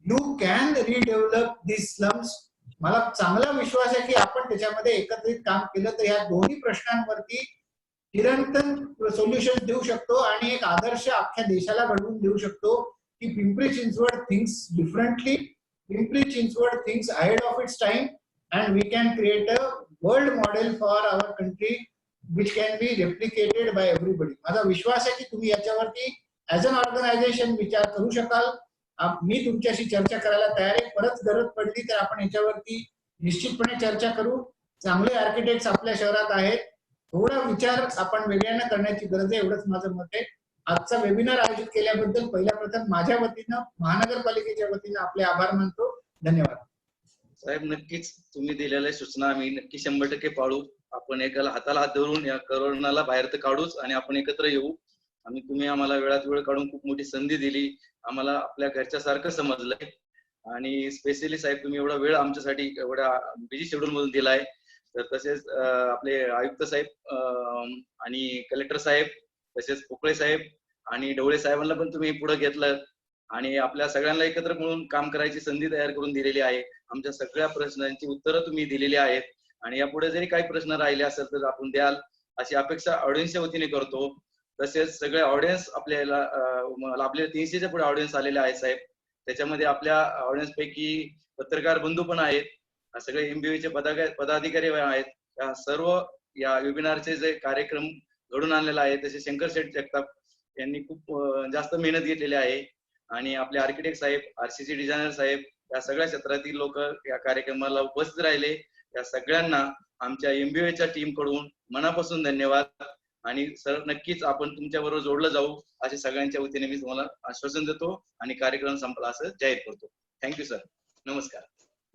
You can redevelop this slums. मला चांगला विश्वास आहे की आपण त्याच्यामध्ये एकत्रित काम केलं तर या दोन्ही प्रश्नांवरती निरंतर सोल्युशन देऊ शकतो आणि एक आदर्श अख्ख्या देशाला घडवून देऊ शकतो की Pimpri Chinchwad thinks differently, Pimpri Chinchwad thinks ahead of its time, and we can create a world model for our country which can be replicated by everybody. माझा विश्वास आहे की तुम्ही याच्यावरती ऍज अन ऑर्गनायझेशन विचार करू शकाल. मी तुमच्याशी चर्चा करायला तयार आहे. परत गरज पडली तर आपण याच्यावरती निश्चितपणे चर्चा करू. चांगले आर्किटेक्ट्स आपल्या शहरात आहेत. थोडा विचार आपण वेगळ्यानं करण्याची गरज आहे, एवढंच माझं मत आहे. आजचा वेबिनार आयोजित केल्याबद्दल पहिल्या प्रथम माझ्या वतीनं, महानगरपालिकेच्या वतीनं आपले आभार मानतो. धन्यवाद. साहेब, नक्कीच तुम्ही दिलेल्या सूचना आम्ही नक्की 100% पाळू. आपण एकाला हाताला हात धरून या कोरोनाला बाहेर तर काढूच आणि आपण एकत्र येऊ. आणि तुम्ही आम्हाला वेळात वेळ काढून खूप मोठी संधी दिली. आम्हाला आपल्या घरच्या सारखं समजलंय आणि स्पेशली साहेब तुम्ही एवढा वेळ आमच्यासाठी एवढ्या बिझी शेड्यूल मधून दिलाय. तर तसेच आपले आयुक्त साहेब आणि कलेक्टर साहेब, तसेच पोकळे साहेब आणि ढवळे साहेबांना पण तुम्ही पुढे घेतलं आणि आपल्या सगळ्यांना एकत्र मिळून काम करायची संधी तयार करून दिलेली आहे. आमच्या सगळ्या प्रश्नांची उत्तरं तुम्ही दिलेली आहेत आणि यापुढे जरी काही प्रश्न राहिले असेल तर आपण द्याल अशी अपेक्षा ऑडियन्सच्या वतीने करतो. तसेच सगळे ऑडियन्स आपल्याला आपल्या 300च्या पुढे ऑडियन्स आलेले आहेत साहेब. त्याच्यामध्ये आपल्या ऑडियन्स पैकी पत्रकार बंधू पण आहेत, सगळे एमबीएचे पदाधिकारी आहेत. या सर्व या वेबिनारचे जे कार्यक्रम घडून आणलेला आहे तसे शंकर शेठ जगताप यांनी खूप जास्त मेहनत घेतलेली आहे आणि आपले आर्किटेक्ट साहेब, आरसीसी डिझायनर साहेब, या सगळ्या क्षेत्रातील लोक या कार्यक्रमाला उपस्थित राहिले. या सगळ्यांना आमच्या एमबीएच्या टीम कडून मनापासून धन्यवाद आणि सर नक्कीच आपण तुमच्या बरोबर जोडलं जाऊ असे सगळ्यांच्या वतीने मी तुम्हाला आश्वासन देतो आणि कार्यक्रम संपला असं जाहीर करतो. Thank you sir. नमस्कार.